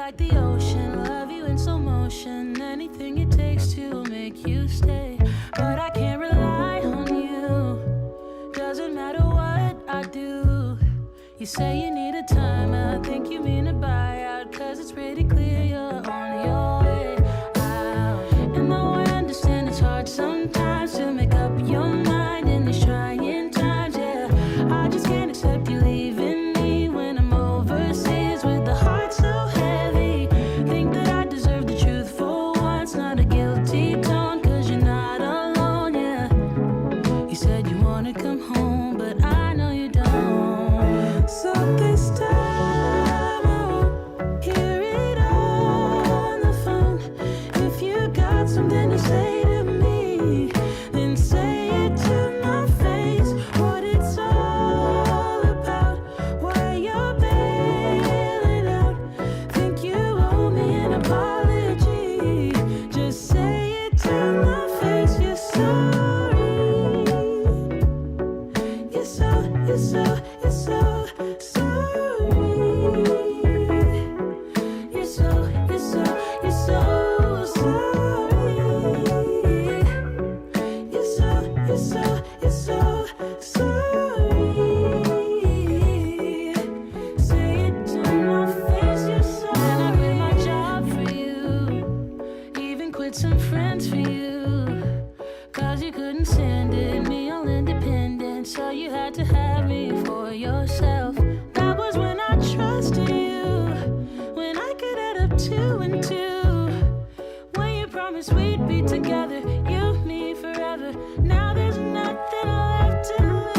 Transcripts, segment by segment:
like the ocean, love you in slow motion. Anything it takes to make you stay. But I can't rely on you. Doesn't matter what I do. You say you need a time, I think you mean a buyout. Cause it's pretty clear you're on your way out. And though I understand it's hard sometimes to make up your mind in these trying times, yeah, I just can't accept you leaving me when I'm overseas with the heart so heavy. Think that I deserve the truth for once, not a guilty tone, cause you're not alone, yeah. You said you wanna come home, but I know you don't. So this time I won't hear it on the phone. If you got something to say to me, then say it to my face. What it's all about, why you're bailing out. Think you owe me an apology. Just say it to my face. You're sorry. You're so sorry. You're so sorry. You're so sorry. Say it to my face, you're sorry. And I quit my job for you, even quit some friends for you. Cause you couldn't stand it, me all independent, so you had to have me for yourself. That was when I trusted you, when I could add up 2 and 2. When you promised we'd be together, you, me, forever. Now there's nothing left to lose.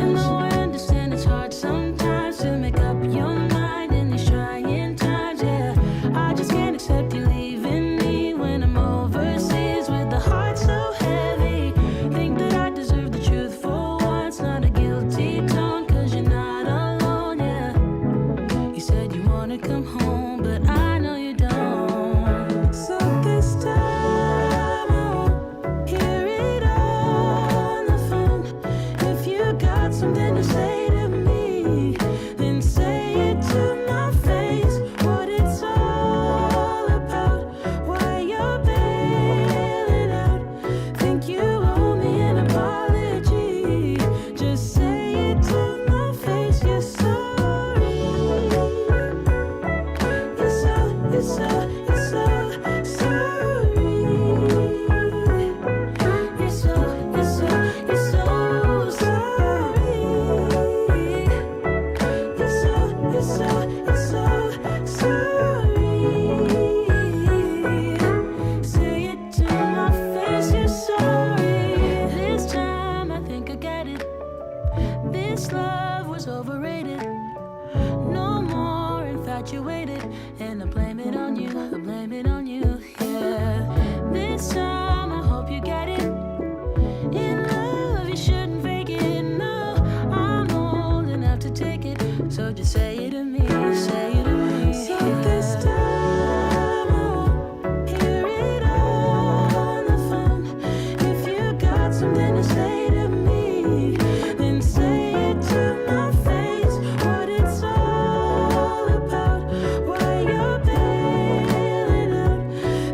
And though I understand it's hard sometimes to make up your mind in these trying times, yeah, I just can't accept you leaving me when I'm overseas with the heart so heavy. Think that I deserve the truth for once, not a guilty tone, cause you're not alone, yeah. You said you wanna come home, but I know you don't. So this time I won't hear it on the phone. If you got something to say to me, then say it to my face. What it's all about, why you're bailing out. Think you owe me an apology. Just say it to my face. You're sorry. You're so sorry. You're so sorry. You're so sorry. Say it to my face, you're sorry. This time I think I get it. This love was overrated. No more infatuated. And I blame it on you, I blame it on you, yeah. This time I hope you get it. In love you shouldn't fake it, no. I'm old enough to take it. So just say it to me, say it to me. So this time I won't hear it on the phone. If you got something to say to me, then say it to my face. What it's all about, why you're bailing out.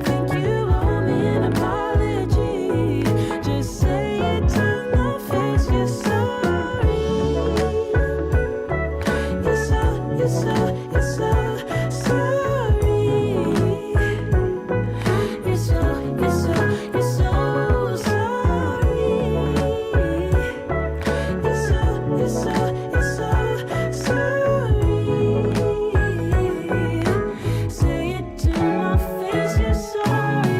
Think you owe me an apology. Just say it to my face. You're sorry. You're so sorry. You're so sorry. You're so sorry. Say it to my face. You're sorry.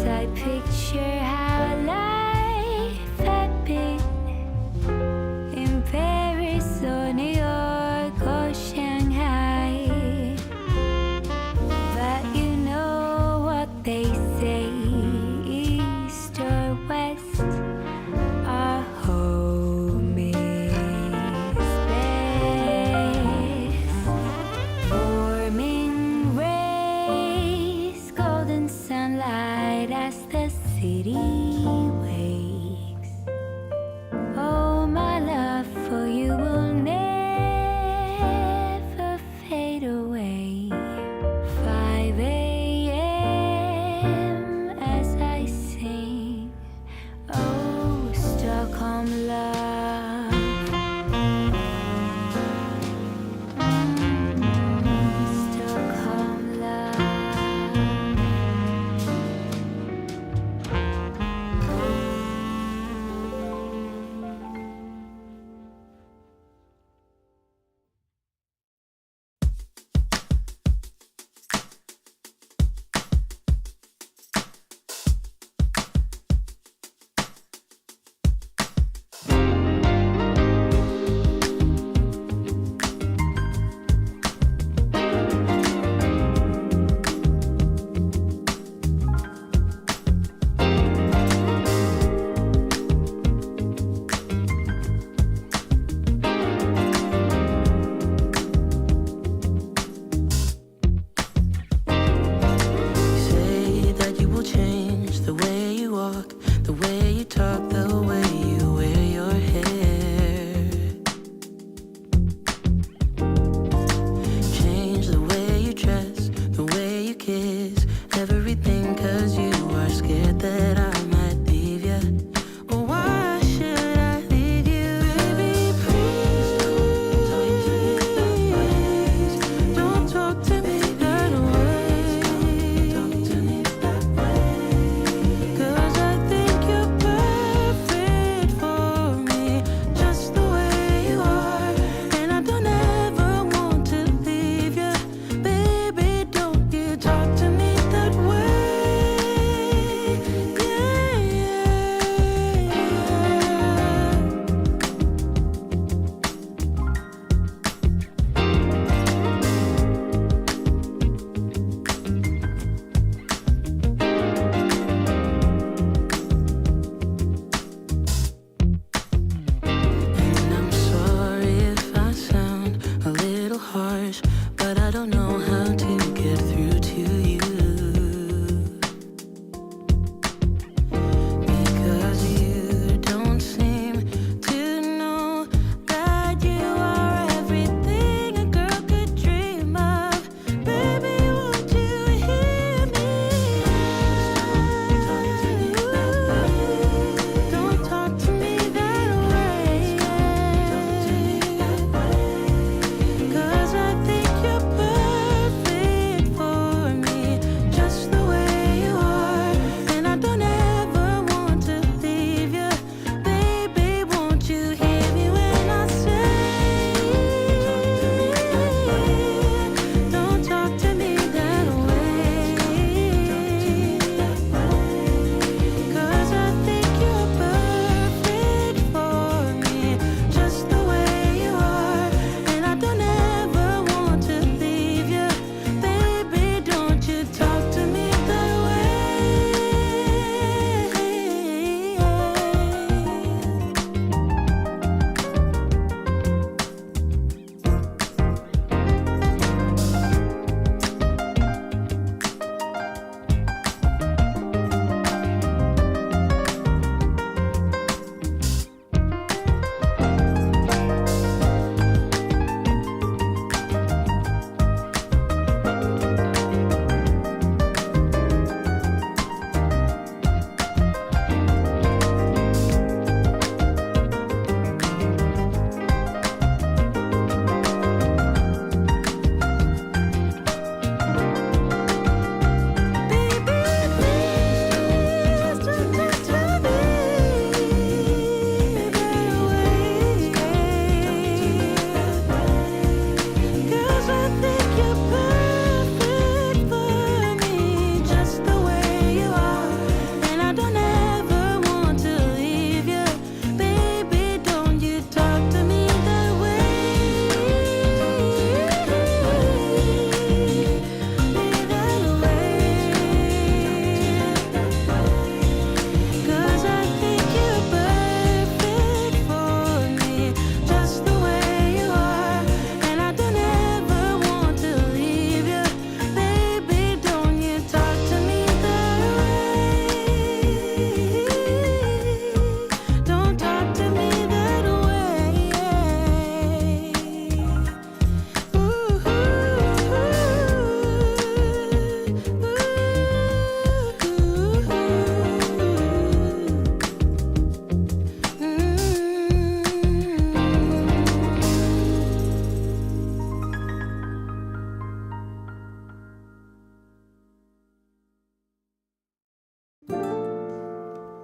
I picture how life had been in Paris or New York or Shanghai. But you know what they say, east or west, our home is best. Warming rays, golden sunlight as the city wakes. Oh, my love for you will never fade away. 5 a.m. as I sing, oh, Stockholm love. Stockholm love.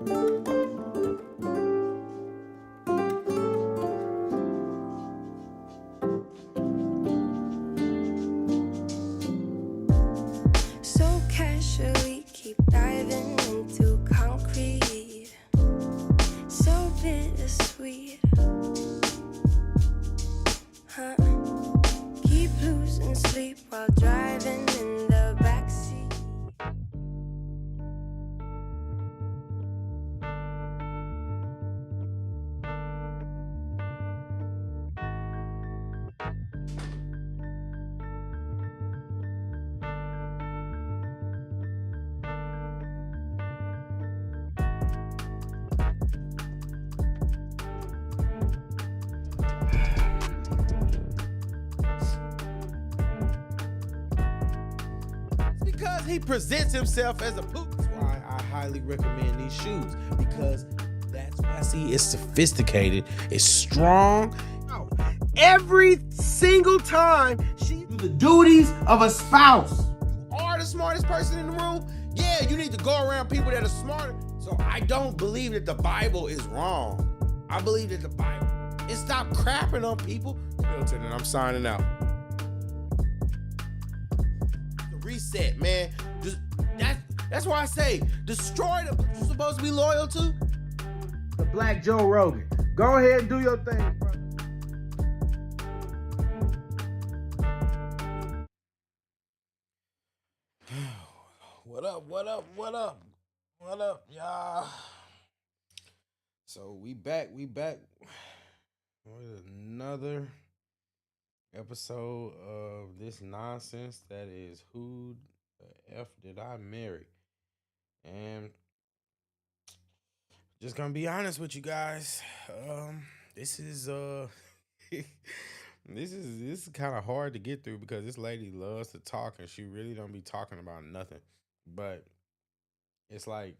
So casually keep diving into concrete. So bittersweet. Huh? Keep losing sleep while driving in the backseat. Because he presents himself as a poop. That's why I highly recommend these shoes, because that's why I see it's sophisticated, it's strong. Every single time she do the duties of a spouse. You are the smartest person in the room. Yeah, you need to go around people that are smarter. So I don't believe that the Bible is wrong. I believe that the Bible, and stop crapping on people. Milton, and I'm signing out. Reset, man. That's why I say destroy the you're supposed to be loyal to. The Black Joe Rogan. Go ahead and do your thing, bro. What up, what up, what up? What up, y'all? So we back with another episode of this nonsense that is Who the F Did I Marry? And just gonna be honest with you guys, this is this is kind of hard to get through because this lady loves to talk and she really don't be talking about nothing. But it's like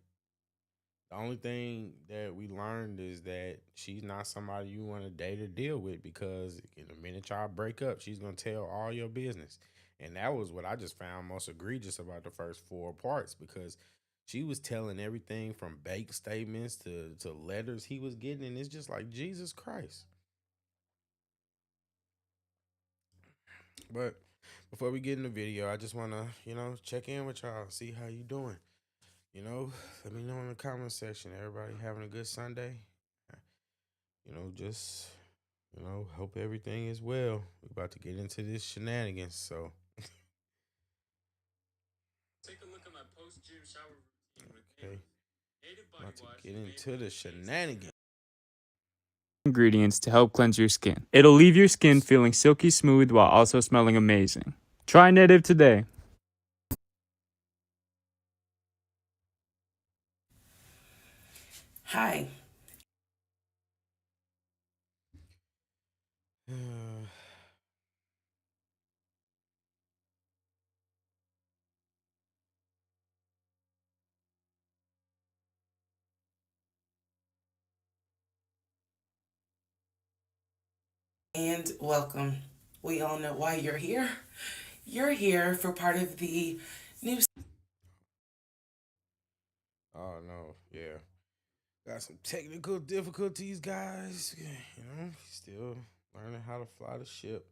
the only thing that we learned is that she's not somebody you want to date or deal with, because in the minute y'all break up, she's going to tell all your business. And that was what I just found most egregious about the first 4 parts, because she was telling everything from bank statements to letters he was getting. And it's just like, Jesus Christ. But before we get in the video, I just want to, check in with y'all, see how you doing. Let me know in the comment section. Everybody having a good Sunday? Hope everything is well. We're about to get into this shenanigans, so. Take a look at my post-gym shower routine with Okay. native body About to wash. get into the shenanigans. Ingredients to help cleanse your skin. It'll leave your skin feeling silky smooth while also smelling amazing. Try Native today. Hi. And welcome. We all know why you're here. You're here for part of the new. Oh, no. Yeah. Got some technical difficulties, guys. Still learning how to fly the ship.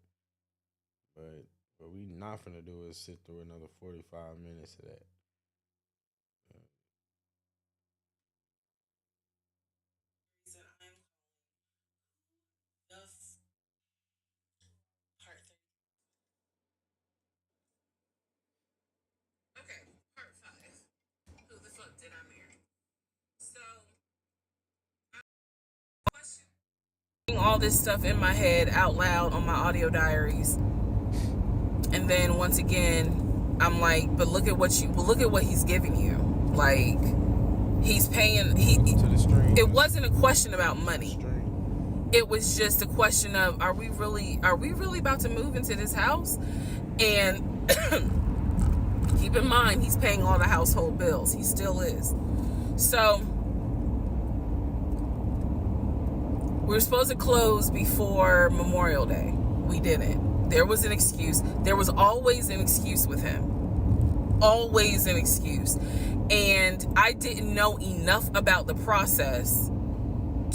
But what we not finna do is sit through another 45 minutes of that. Okay, part 5. Who the fuck did I marry? So, I'm all this stuff in my head out loud on my audio diaries, and then once again, I'm like, but look at what he's giving you. Like, he's paying. To the stream. It wasn't a question about money. It was just a question of, are we really about to move into this house? And keep in mind, he's paying all the household bills. He still is. So we were supposed to close before Memorial Day. We didn't. There was an excuse. There was always an excuse with him. always an excuse. And I didn't know enough about the process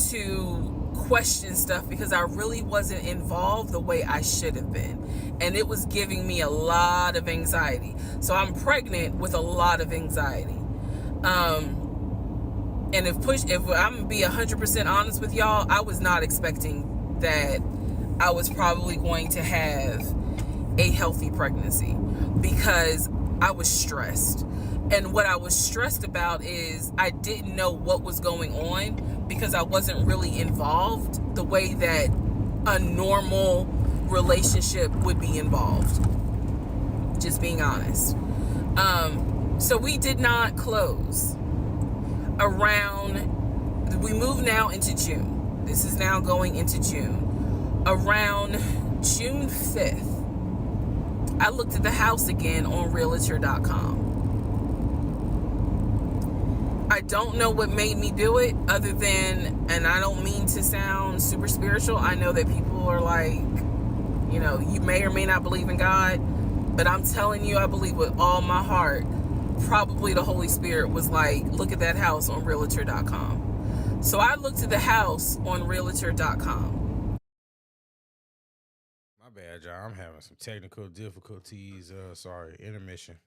to question stuff because I really wasn't involved the way I should have been. And it was giving me a lot of anxiety. So I'm pregnant with a lot of anxiety. And if I'm gonna be 100% honest with y'all, I was not expecting that I was probably going to have a healthy pregnancy because I was stressed. And what I was stressed about is I didn't know what was going on because I wasn't really involved the way that a normal relationship would be involved. Just being honest. So we did not close. We move now into June. This is now going into June. Around June 5th, I looked at the house again on realtor.com. I don't know what made me do it other than, and I don't mean to sound super spiritual. I know that people are like, you know, you may or may not believe in God, but I'm telling you, I believe with all my heart. Probably the Holy Spirit was like, look at that house on realtor.com. So I looked at the house on realtor.com. My bad, y'all. I'm having some technical difficulties. Sorry, intermission.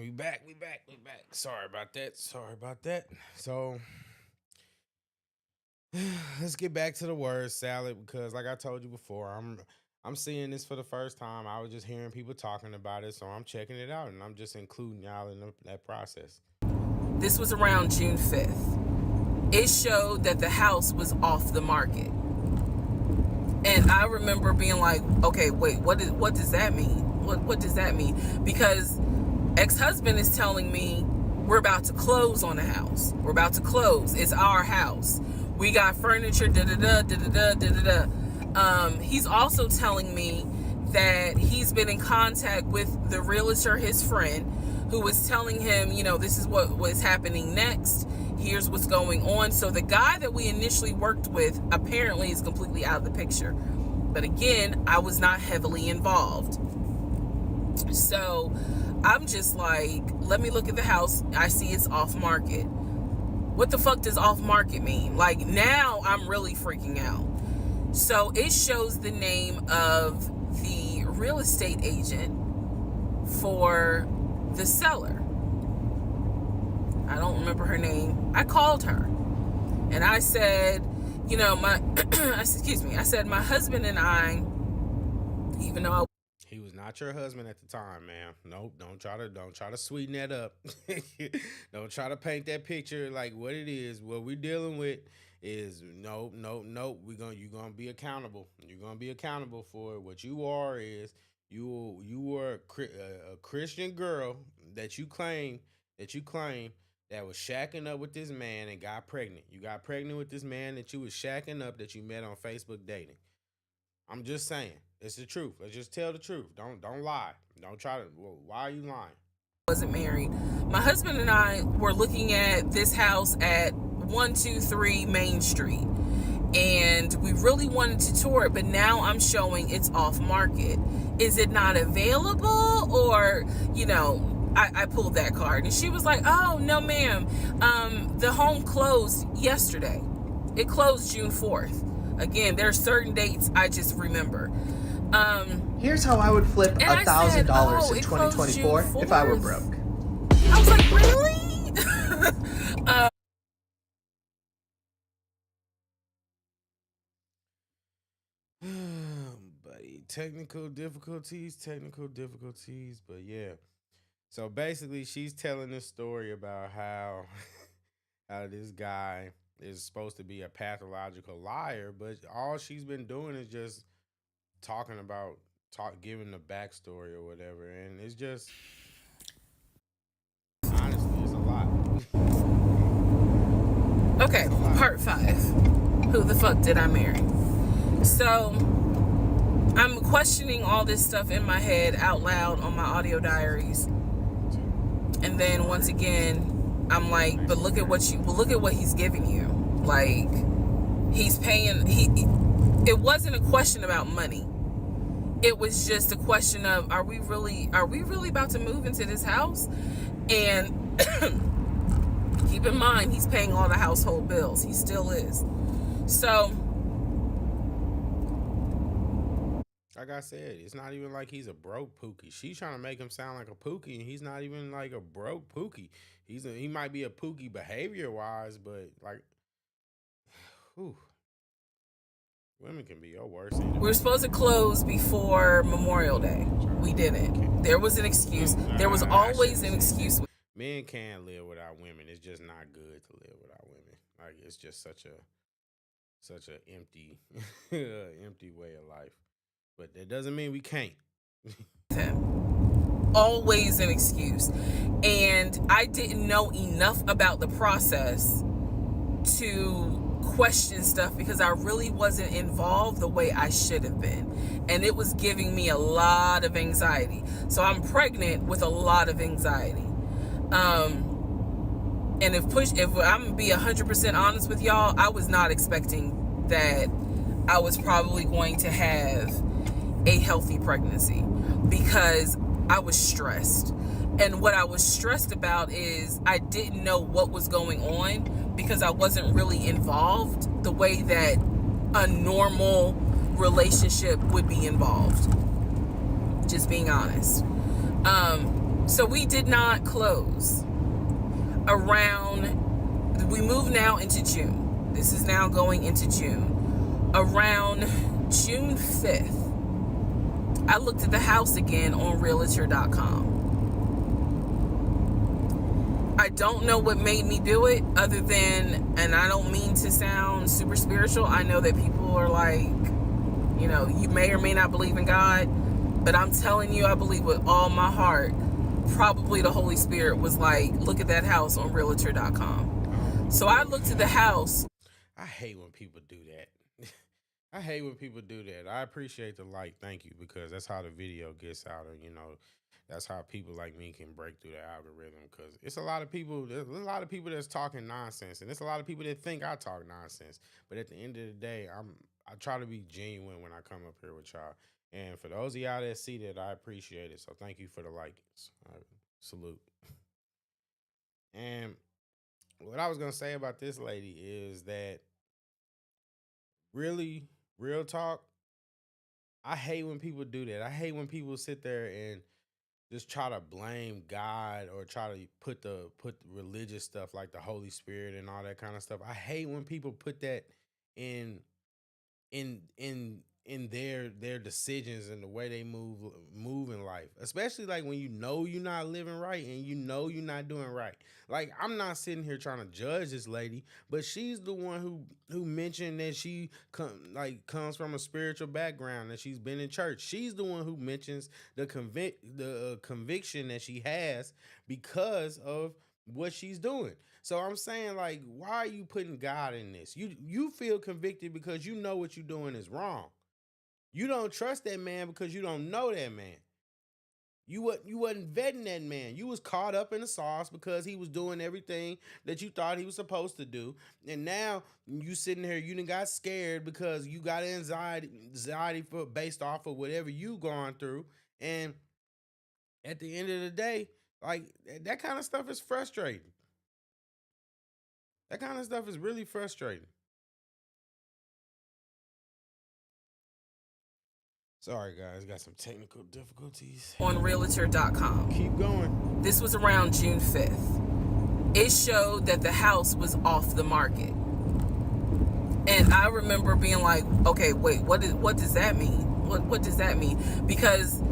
We back. Sorry about that. So let's get back to the word salad because, like I told you before, I'm seeing this for the first time. I was just hearing people talking about it, so I'm checking it out and I'm just including y'all in that process. This was around June 5th. It showed that the house was off the market. And I remember being like, okay, wait, what does that mean? What does that mean? Because ex-husband is telling me we're about to close on the house. We're about to close. It's our house. We got furniture, he's also telling me that he's been in contact with the realtor, his friend, who was telling him, you know, this is what was happening next. Here's what's going on. So the guy that we initially worked with apparently is completely out of the picture. But again, I was not heavily involved. So I'm just like, let me look at the house. I see it's off market. What the fuck does off market mean? Like, now I'm really freaking out. So it shows the name of the real estate agent for the seller. I don't remember her name. I called her and I said, you know, I said my husband and I, even though He was not your husband at the time, man. Nope. Don't try to sweeten that up. Don't try to paint that picture like what it is. What we're dealing with is nope. You're gonna be accountable. You're gonna be accountable for it. What you are is you were a Christian girl that you claim that was shacking up with this man and got pregnant. You got pregnant with this man that you was shacking up that you met on Facebook dating. I'm just saying. It's the truth. Let's just tell the truth. Don't lie. Don't try to. Well, why are you lying? wasn't married. My husband and I were looking at this house at 123 Main Street. And we really wanted to tour it, but now I'm showing it's off market. Is it not available? Or, you know, I pulled that card and she was like, oh, no, ma'am. The home closed yesterday. It closed June 4th. Again, there are certain dates I just remember. Here's how I would flip $1,000 in 2024 if I were broke. I was like, really? Buddy, technical difficulties, but yeah. So basically, she's telling this story about how how this guy is supposed to be a pathological liar, but all she's been doing is just talking about giving the backstory or whatever, and it's just honestly, it's a lot. Okay, part 5. Who the fuck did I marry? So I'm questioning all this stuff in my head out loud on my audio diaries. And then once again, I'm like, but look at what he's giving you. Like, he's paying, it wasn't a question about money. It was just a question of, are we really about to move into this house? And keep in mind, he's paying all the household bills. He still is. So, like I said, it's not even like he's a broke pookie. She's trying to make him sound like a pookie, and he's not even like a broke pookie. He might be a pookie behavior wise, but like, whew, women can be your worst enemy. we were supposed to close before Memorial Day. We didn't. There was an excuse. There was always an excuse. Men can live without women. It's just not good to live without women. Like, it's just such a empty, empty way of life. But that doesn't mean we can't. Always an excuse. And I didn't know enough about the process to question stuff because I really wasn't involved the way I should have been. And it was giving me a lot of anxiety. So I'm pregnant with a lot of anxiety. And if I'm gonna be 100% honest with y'all, I was not expecting that I was probably going to have a healthy pregnancy because I was stressed. And what I was stressed about is I didn't know what was going on because I wasn't really involved the way that a normal relationship would be involved. Just being honest. So we did not close. We move now into June. This is now going into June. Around June 5th, I looked at the house again on realtor.com. I don't know what made me do it other than, and I don't mean to sound super spiritual. I know that people are like, you know, you may or may not believe in God, but I'm telling you, I believe with all my heart, probably the Holy Spirit was like, look at that house on realtor.com. So I looked at the house. I hate when people do that. I hate when people do that. I appreciate the like, thank you, because that's how the video gets out, and you know, that's how people like me can break through the algorithm. Because it's a lot of people. There's a lot of people that's talking nonsense, and there's a lot of people that think I talk nonsense. But at the end of the day, I try to be genuine when I come up here with y'all. And for those of y'all that see that, I appreciate it. So thank you for the likes. Salute. And what I was gonna say about this lady is that really real talk, I hate when people do that. I hate when people sit there and just try to blame God or try to put the religious stuff like the Holy Spirit and all that kind of stuff. I hate when people put that in in their decisions and the way they move in life, especially like when you know you're not living right and you know you're not doing right. Like, I'm not sitting here trying to judge this lady, but she's the one who mentioned that she comes from a spiritual background, that she's been in church. She's the one who mentions the conviction that she has because of what she's doing. So I'm saying, like, why are you putting God in this? You feel convicted because you know what you're doing is wrong. You don't trust that man because you don't know that man. You wasn't vetting that man. You was caught up in the sauce because he was doing everything that you thought he was supposed to do. And now you sitting here, you done got scared because you got anxiety for based off of whatever you gone through. And at the end of the day, like, that kind of stuff is frustrating. That kind of stuff is really frustrating. Sorry, guys, got some technical difficulties. On realtor.com. Keep going. This was around June 5th. It showed that the house was off the market. And I remember being like, okay, wait, what does that mean? What does that mean? Because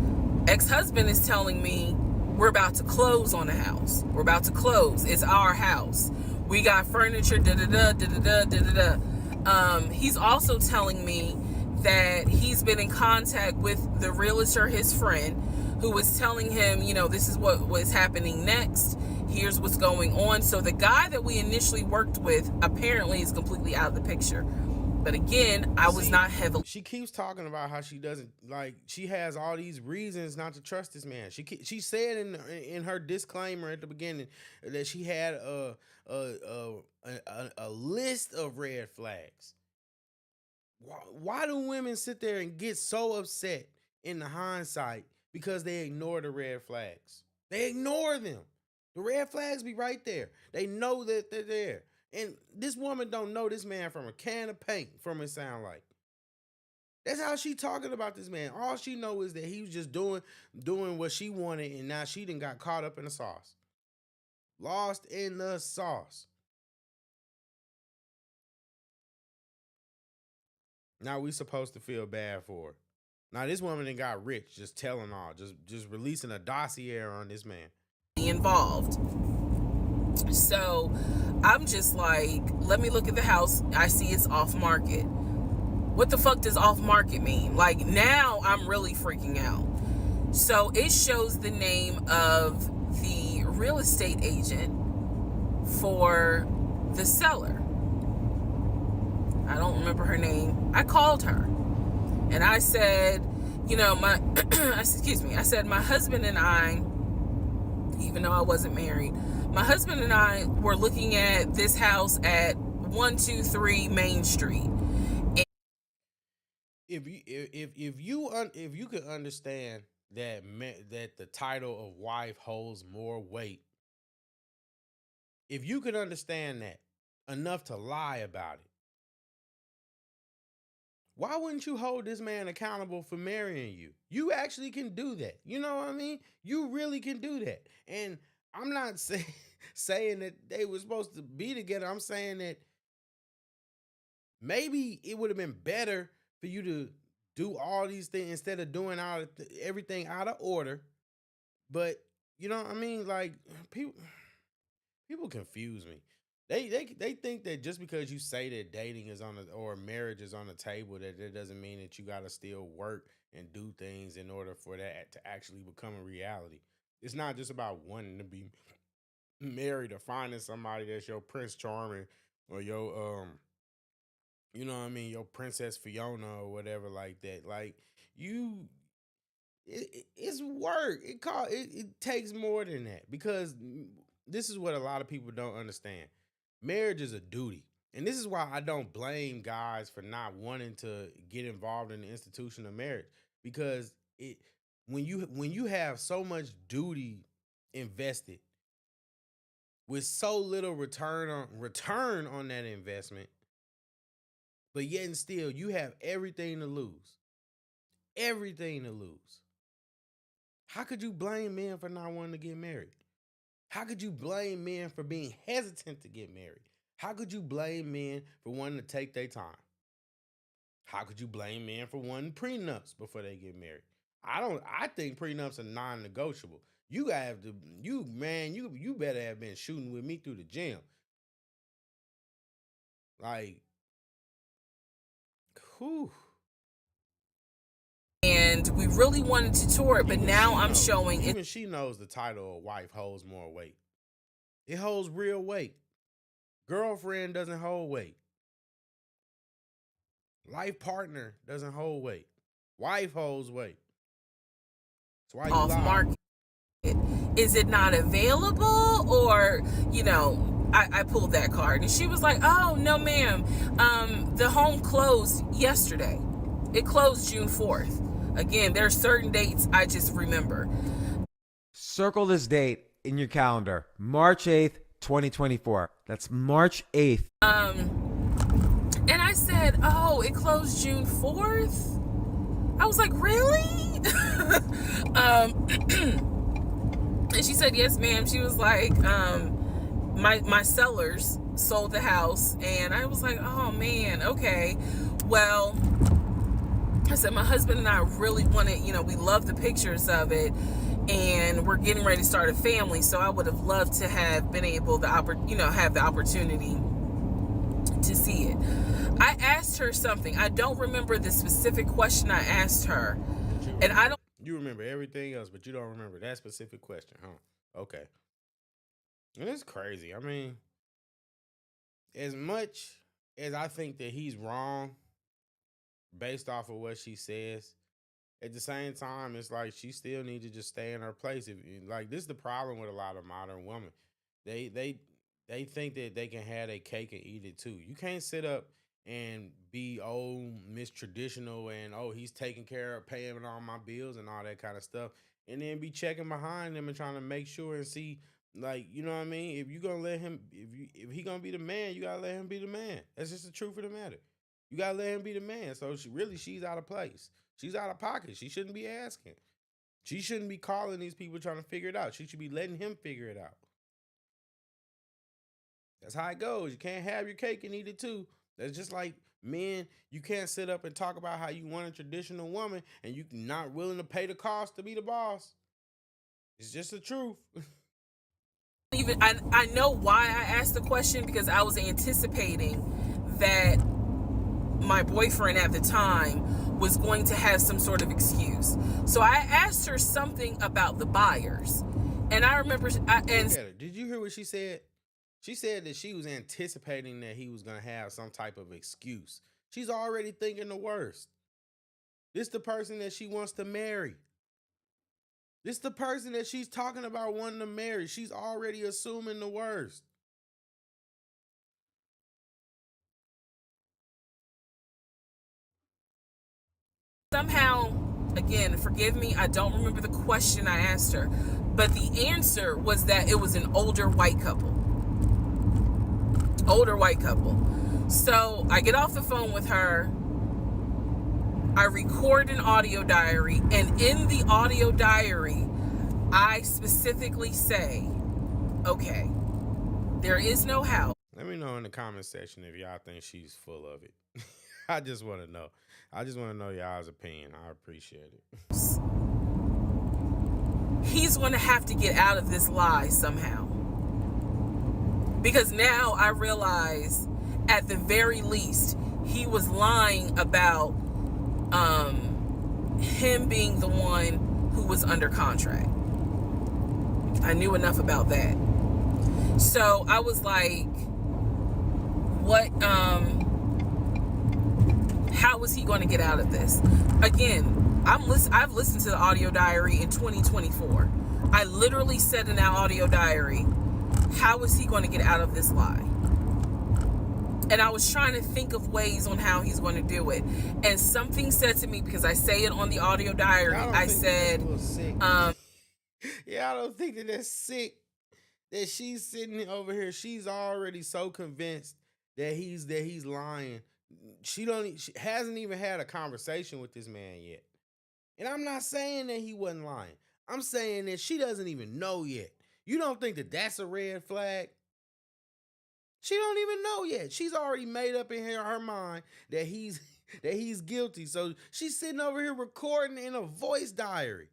ex-husband is telling me we're about to close on the house. We're about to close. It's our house. We got furniture, da-da-da, da-da-da, da-da-da. He's also telling me that he's been in contact with the realtor, his friend, who was telling him, you know, this is what was happening next. Here's what's going on. So the guy that we initially worked with apparently is completely out of the picture. But again, I was not heavily. She keeps talking about how she doesn't, like, she has all these reasons not to trust this man. She said in her disclaimer at the beginning that she had a list of red flags. Why do women sit there and get so upset in the hindsight because they ignore the red flags? They ignore them. The red flags be right there. They know that they're there. And this woman don't know this man from a can of paint, from it sound like. That's how she talking about this man. All she know is that he was just doing what she wanted, and now she done got caught up in the sauce. Lost in the sauce. Now we supposed to feel bad for her. Now this woman done got rich just telling all, just releasing a dossier on this man. Involved. So I'm just like, let me look at the house. I see it's off market. What the fuck does off market mean? Like, now I'm really freaking out. So it shows the name of the real estate agent for the seller. I don't remember her name. I called her and I said, you know, I said, my husband and I, even though I wasn't married, my husband and I were looking at this house at 123 Main Street. If you could understand that the title of wife holds more weight, if you could understand that enough to lie about it, why wouldn't you hold this man accountable for marrying you? You actually can do that. You know what I mean? You really can do that. And I'm not saying that they were supposed to be together. I'm saying that maybe it would have been better for you to do all these things instead of doing everything out of order. But you know what I mean? Like, people confuse me. They think that just because you say that dating is or marriage is on the table, that doesn't mean that you got to still work and do things in order for that to actually become a reality. It's not just about wanting to be married or finding somebody that's your Prince Charming or your you know what I mean, your Princess Fiona or whatever like that. Like, it's work. It takes more than that, because this is what a lot of people don't understand. Marriage is a duty. And this is why I don't blame guys for not wanting to get involved in the institution of marriage, because when you have so much duty invested with so little return on that investment, But yet and still, you have everything to lose. Everything to lose. How could you blame men for not wanting to get married? How could you blame men for being hesitant to get married? How could you blame men for wanting to take their time? How could you blame men for wanting prenups before they get married? I think prenups are non-negotiable. You have to, you better have been shooting with me through the gym. Like, whew. And we really wanted to tour it, but now I'm showing it. Even she knows the title of wife holds more weight. It holds real weight. Girlfriend doesn't hold weight. Life partner doesn't hold weight. Wife holds weight. That's why you Off lie. market. Is it not available? Or, you know, I pulled that card and she was like, oh, no, ma'am. The home closed yesterday. It closed June 4th. Again, there are certain dates I just remember. Circle this date in your calendar. March 8th, 2024. That's March 8th. And I said, oh, it closed June 4th? I was like, really? And she said, yes, ma'am. She was like, my sellers sold the house. And I was like, oh, man, okay. Well, I said, my husband and I really wanted, you know, we love the pictures of it. And we're getting ready to start a family. So I would have loved to have been able to, have the opportunity to see it. I asked her something. I don't remember the specific question I asked her. And I don't. You remember everything else, but you don't remember that specific question, huh? Okay. And it's crazy. I mean, as much as I think that he's wrong based off of what she says, at the same time, it's like she still needs to just stay in her place. Like, this is the problem with a lot of modern women. They think that they can have their cake and eat it too. You can't sit up and be Miss Traditional and he's taking care of paying all my bills and all that kind of stuff, and then be checking behind them and trying to make sure and see, like, you know what I mean? If you gonna let him, if he gonna be the man, you gotta let him be the man. That's just the truth of the matter. You gotta let him be the man. So she's out of place. She's out of pocket. She shouldn't be asking. She shouldn't be calling these people trying to figure it out. She should be letting him figure it out. That's how it goes. You can't have your cake and eat it too. That's just like men. You can't sit up and talk about how you want a traditional woman and you're not willing to pay the cost to be the boss. It's just the truth. Even I know why I asked the question, because I was anticipating that my boyfriend at the time was going to have some sort of excuse. So I asked her something about the buyers. And I remember did you hear what she said? She said that she was anticipating that he was going to have some type of excuse. She's already thinking the worst. This the person that she wants to marry. This the person that she's talking about wanting to marry. She's already assuming the worst. somehow, again, forgive me, I don't remember the question I asked her, but the answer was that it was an older white couple. So I get off the phone with her. I record an audio diary, and in the audio diary, I specifically say, okay, there is no house. Let me know in the comment section if y'all think she's full of it. I just want to know. I just want to know y'all's opinion. I appreciate it. He's going to have to get out of this lie somehow. Because now I realize, at the very least, he was lying about him being the one who was under contract. I knew enough about that. So I was like, what, how was he going to get out of this? Again, I've listened to the audio diary in 2024. I literally said in that audio diary, how is he going to get out of this lie? And I was trying to think of ways on how he's going to do it. And something said to me, because I say it on the audio diary, I said, yeah, I don't think that that's sick. That she's sitting over here. She's already so convinced that he's lying she hasn't even had a conversation with this man yet. And I'm not saying that he wasn't lying. I'm saying that she doesn't even know yet. You don't think that that's a red flag? She don't even know yet. She's already made up in her mind that he's guilty. So she's sitting over here recording in a voice diary,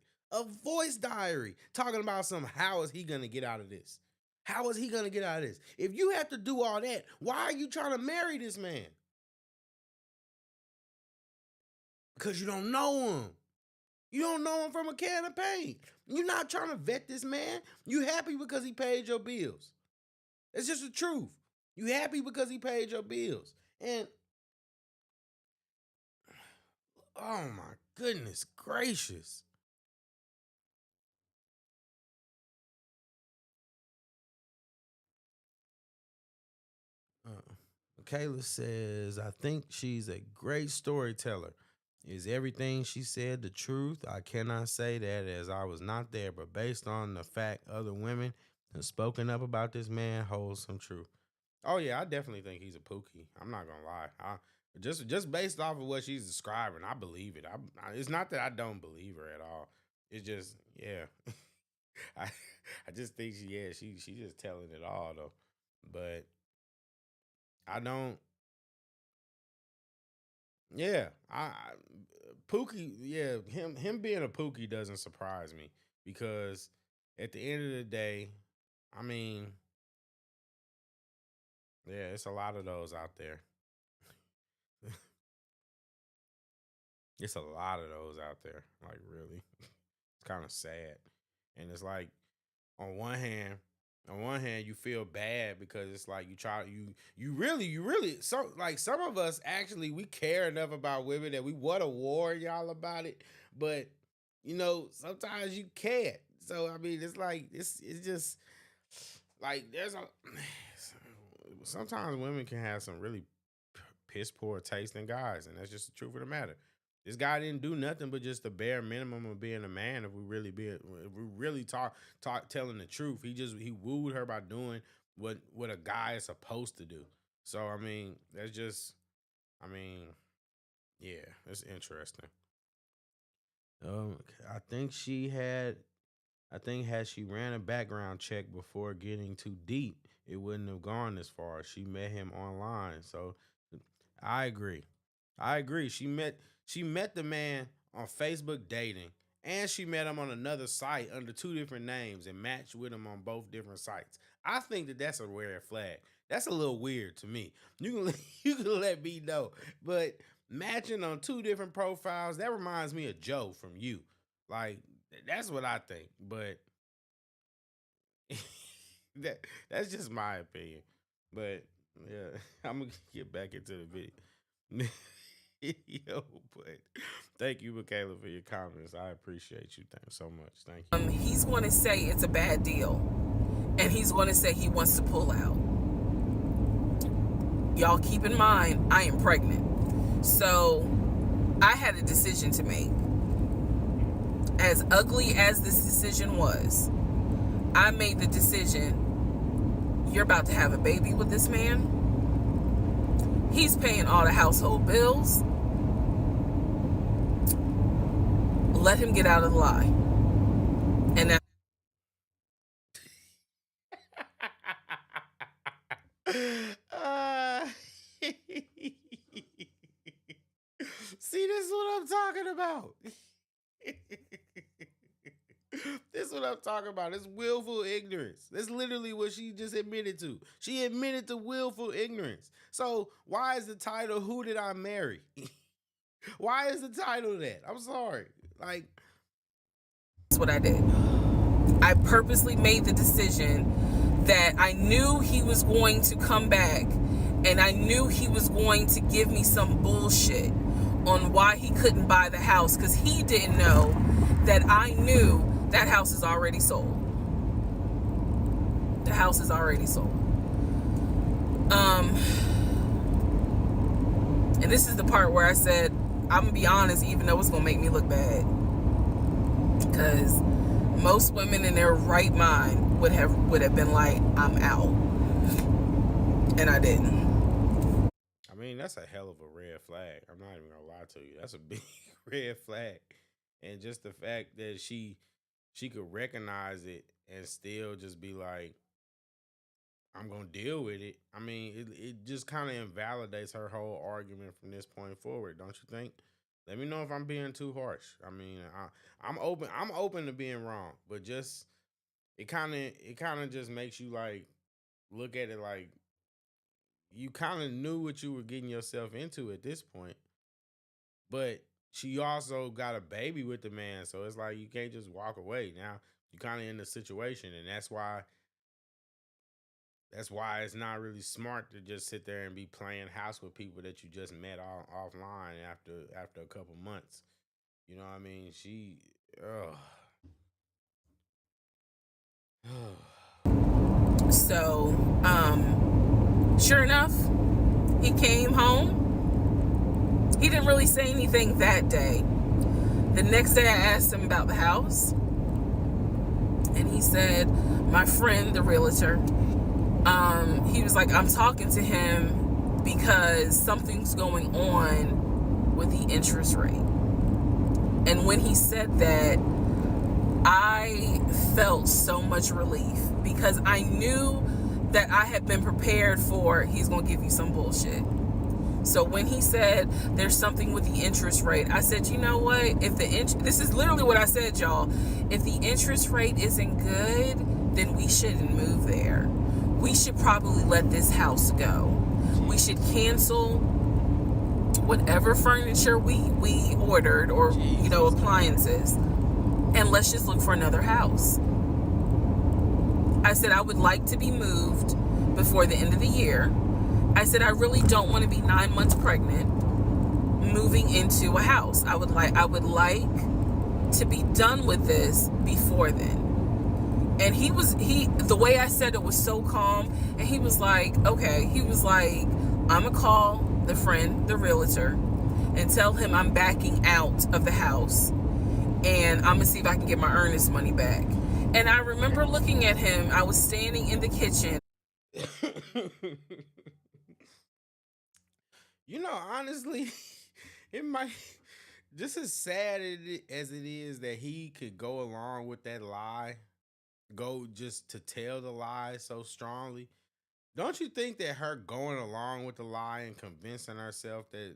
talking about how is he gonna get out of this? How is he gonna get out of this? If you have to do all that, why are you trying to marry this man? Because you don't know him. You don't know him from a can of paint. You're not trying to vet this man. You happy because he paid your bills. It's just the truth. You happy because he paid your bills. And, oh my goodness gracious. Kayla says, I think she's a great storyteller. Is everything she said the truth? I cannot say that as I was not there, but based on the fact other women have spoken up about this man holds some truth. Oh yeah, I definitely think he's a pookie. I'm not gonna lie. Just based off of what she's describing, I believe it. It's not that I don't believe her at all. It's just, yeah. I just think she's just telling it all though. But I don't. Yeah, Pookie. Yeah, him being a Pookie doesn't surprise me because at the end of the day, I mean, yeah, it's a lot of those out there. It's a lot of those out there. Like really, it's kind of sad, and it's like on one hand, you feel bad because it's like you really so like some of us actually we care enough about women that we want to warn y'all about it, but you know sometimes you can't. So I mean it's like it's just like sometimes women can have some really piss poor taste in guys, and that's just the truth of the matter. This guy didn't do nothing but just the bare minimum of being a man. If we really telling the truth, he wooed her by doing what a guy is supposed to do. So I mean, yeah, it's interesting. I think had she ran a background check before getting too deep, it wouldn't have gone this far. She met him online, so I agree. She met the man on Facebook dating, and she met him on another site under two different names and matched with him on both different sites. I think that that's a red flag. That's a little weird to me. You can let me know, but matching on two different profiles, that reminds me of Joe from You. Like that's what I think, but that's just my opinion. But yeah, I'm gonna get back into the video. Yo, but thank you, Michaela, for your comments. I appreciate you. Thanks so much. Thank you. He's going to say it's a bad deal, and he's going to say he wants to pull out. Y'all keep in mind, I am pregnant, so I had a decision to make. As ugly as this decision was, I made the decision. You're about to have a baby with this man. He's paying all the household bills. Let him get out of the lie. And that see, this is what I'm talking about. This is what I'm talking about. It's willful ignorance. That's literally what she just admitted to. She admitted to willful ignorance. So why is the title Who Did I Marry? Why is the title that? I'm sorry. Like, that's what I did. I purposely made the decision that I knew he was going to come back, and I knew he was going to give me some bullshit on why he couldn't buy the house, because he didn't know that I knew that house is already sold. The house is already sold. And this is the part where I said, I'm gonna be honest, even though it's gonna make me look bad, because most women in their right mind would have been like, I'm out, and I didn't. I mean, that's a hell of a red flag. I'm not even gonna lie to you. That's a big red flag. And just the fact that she could recognize it and still just be like, I'm gonna deal with it. I mean, it just kind of invalidates her whole argument from this point forward, don't you think? Let me know if I'm being too harsh. I mean, I'm open. I'm open to being wrong, but just it kind of just makes you like look at it like you kind of knew what you were getting yourself into at this point, but she also got a baby with the man, so it's like you can't just walk away. Now you kind of in the situation, and that's why it's not really smart to just sit there and be playing house with people that you just met offline after a couple months. You know what I mean? Ugh. So, sure enough, he came home. He didn't really say anything that day. The next day I asked him about the house, and he said, my friend, the realtor, he was like, I'm talking to him because something's going on with the interest rate. And when he said that, I felt so much relief because I knew that I had been prepared for he's going to give you some bullshit. So when he said there's something with the interest rate, I said, you know what? This is literally what I said, y'all. If the interest rate isn't good, then we shouldn't move there. We should probably let this house go. We should cancel whatever furniture we ordered or, appliances. And let's just look for another house. I said I would like to be moved before the end of the year. I said I really don't want to be 9 months pregnant moving into a house. I would like to be done with this before then. And the way I said it was so calm, and he was like, okay. He was like, I'm gonna call the friend, the realtor, and tell him I'm backing out of the house, and I'm gonna see if I can get my earnest money back. And I remember looking at him. I was standing in the kitchen. Honestly, it might, just as sad as it is that he could go along with that lie, go just to tell the lie so strongly. Don't you think that her going along with the lie and convincing herself that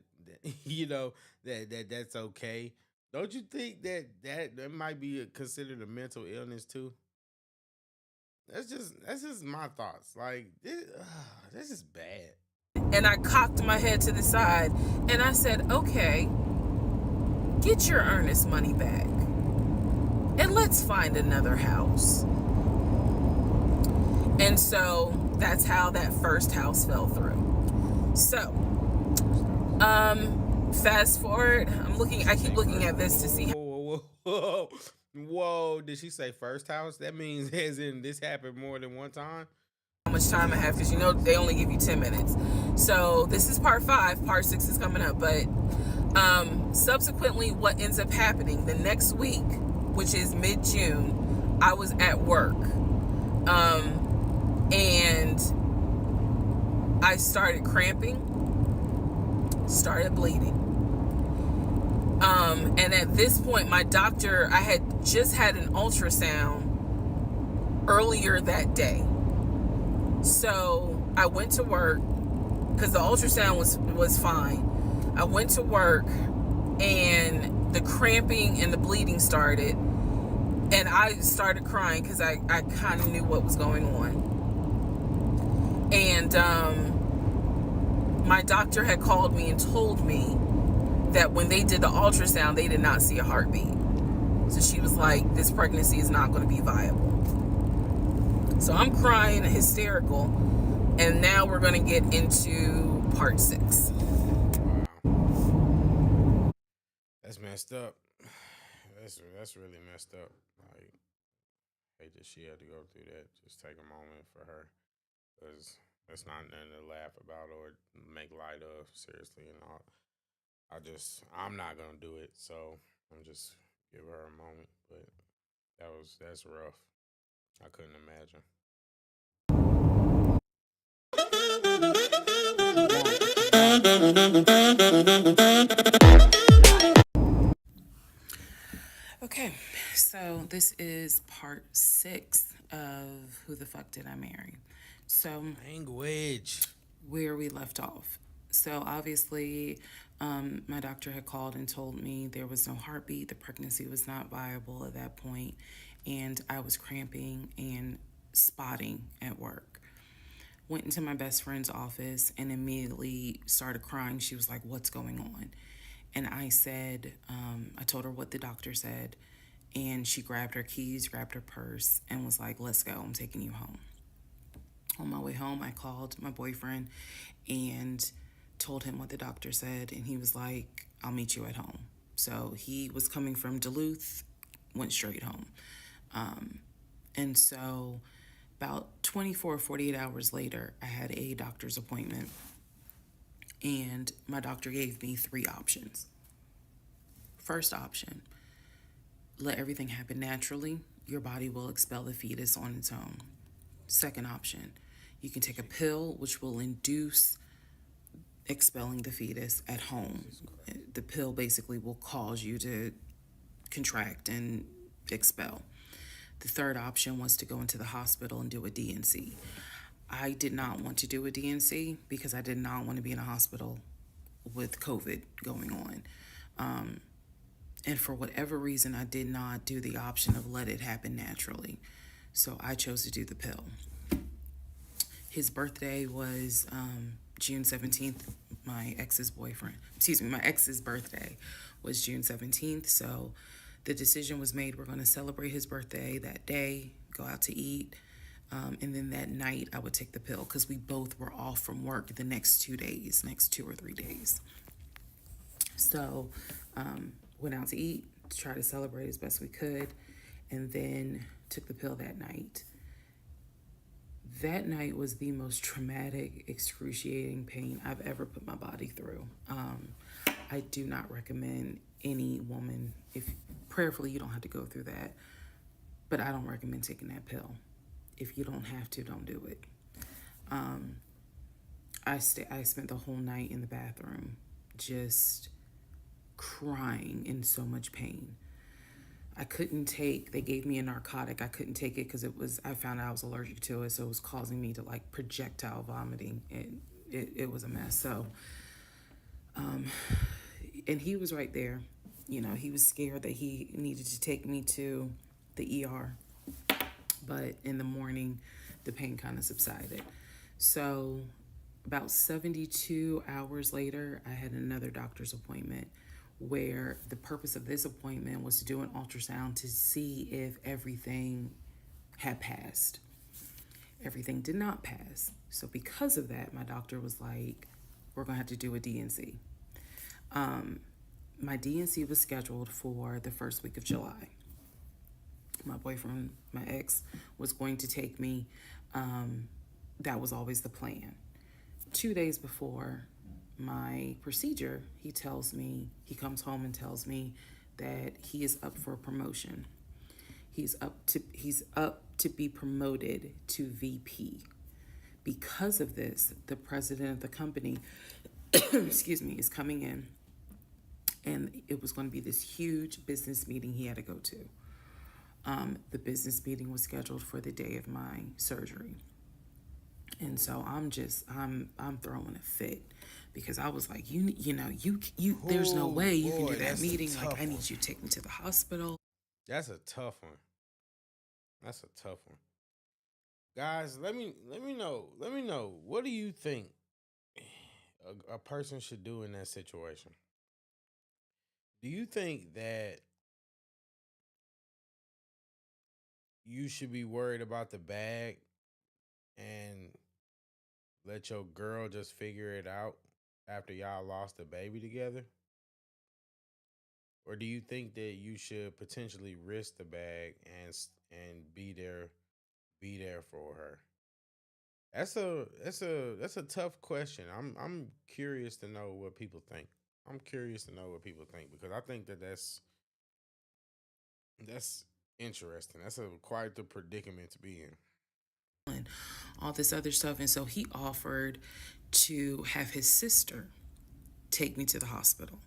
that's okay? Don't you think that might be considered a mental illness too? That's just my thoughts. Like this is bad. And I cocked my head to the side and I said, okay, get your earnest money back and let's find another house. And so that's how that first house fell through. So, fast forward, I keep looking at this to see. Whoa, did she say first house? That means as in this happened more than one time? How much time I have, because they only give you 10 minutes. So this is part 5, part 6 is coming up. But subsequently, what ends up happening the next week, which is mid-June, I was at work. And I started cramping, started bleeding. And at this point, my doctor, I had just had an ultrasound earlier that day. So I went to work because the ultrasound was fine. I went to work and the cramping and the bleeding started. And I started crying because I kind of knew what was going on. And my doctor had called me and told me that when they did the ultrasound, they did not see a heartbeat. So she was like, this pregnancy is not going to be viable. So I'm crying, hysterical. And now we're going to get into part 6. Wow. That's messed up. That's really messed up. Like, I hate that she had to go through that. Just take a moment for her. Because it's not nothing to laugh about or make light of, seriously. I'm not going to do it. So I'm just give her a moment. But that's rough. I couldn't imagine. Okay, so this is part 6 of Who the Fuck Did I Marry? So, Language. where we left off. So, obviously, my doctor had called and told me there was no heartbeat, the pregnancy was not viable at that point, and I was cramping and spotting at work. Went into my best friend's office and immediately started crying. She was like, "What's going on?" And I said, I told her what the doctor said, and she grabbed her keys, grabbed her purse, and was like, "Let's go, I'm taking you home." On my way home, I called my boyfriend and told him what the doctor said, and he was like, "I'll meet you at home." So he was coming from Duluth, went straight home. And so about 24, 48 hours later, I had a doctor's appointment, and my doctor gave me 3 options. First option, let everything happen naturally. Your body will expel the fetus on its own. Second option, you can take a pill which will induce expelling the fetus at home. The pill basically will cause you to contract and expel. The third option was to go into the hospital and do a DNC. I did not want to do a DNC because I did not want to be in a hospital with COVID going on. And for whatever reason, I did not do the option of let it happen naturally. So I chose to do the pill. His birthday was June 17th. My ex's birthday was June 17th. So the decision was made, we're going to celebrate his birthday that day, go out to eat. And then that night I would take the pill because we both were off from work the next 2 or 3 days. So went out to eat to try to celebrate as best we could, and then took the pill that night. That night was the most traumatic, excruciating pain I've ever put my body through. I do not recommend any woman, if prayerfully you don't have to go through that, but I don't recommend taking that pill. If you don't have to, don't do it. I spent the whole night in the bathroom just crying in so much pain. They gave me a narcotic. I couldn't take it because I found out I was allergic to it, so it was causing me to like projectile vomiting, and it was a mess. So, and he was right there. You know, he was scared that he needed to take me to the ER, but in the morning, the pain kind of subsided. So about 72 hours later, I had another doctor's appointment where the purpose of this appointment was to do an ultrasound to see if everything had passed. Everything did not pass. So because of that, my doctor was like, we're going to have to do a DNC. My DNC was scheduled for the first week of July. My boyfriend, my ex, was going to take me. That was always the plan. 2 days before my procedure, he comes home and tells me that he is up for a promotion. He's up to be promoted to VP. Because of this, the president of the company, is coming in, and it was going to be this huge business meeting he had to go to. The business meeting was scheduled for the day of my surgery. And so I'm throwing a fit because I was like, there's no way you can do that meeting. Like, I need you to take me to the hospital. That's a tough one. Guys, let me know. What do you think a person should do in that situation? Do you think that you should be worried about the bag and let your girl just figure it out after y'all lost a baby together? Or do you think that you should potentially risk the bag and be there for her? That's a tough question. I'm curious to know what people think. Because I think that's interesting. That's quite the predicament to be in. All this other stuff. And so he offered to have his sister take me to the hospital.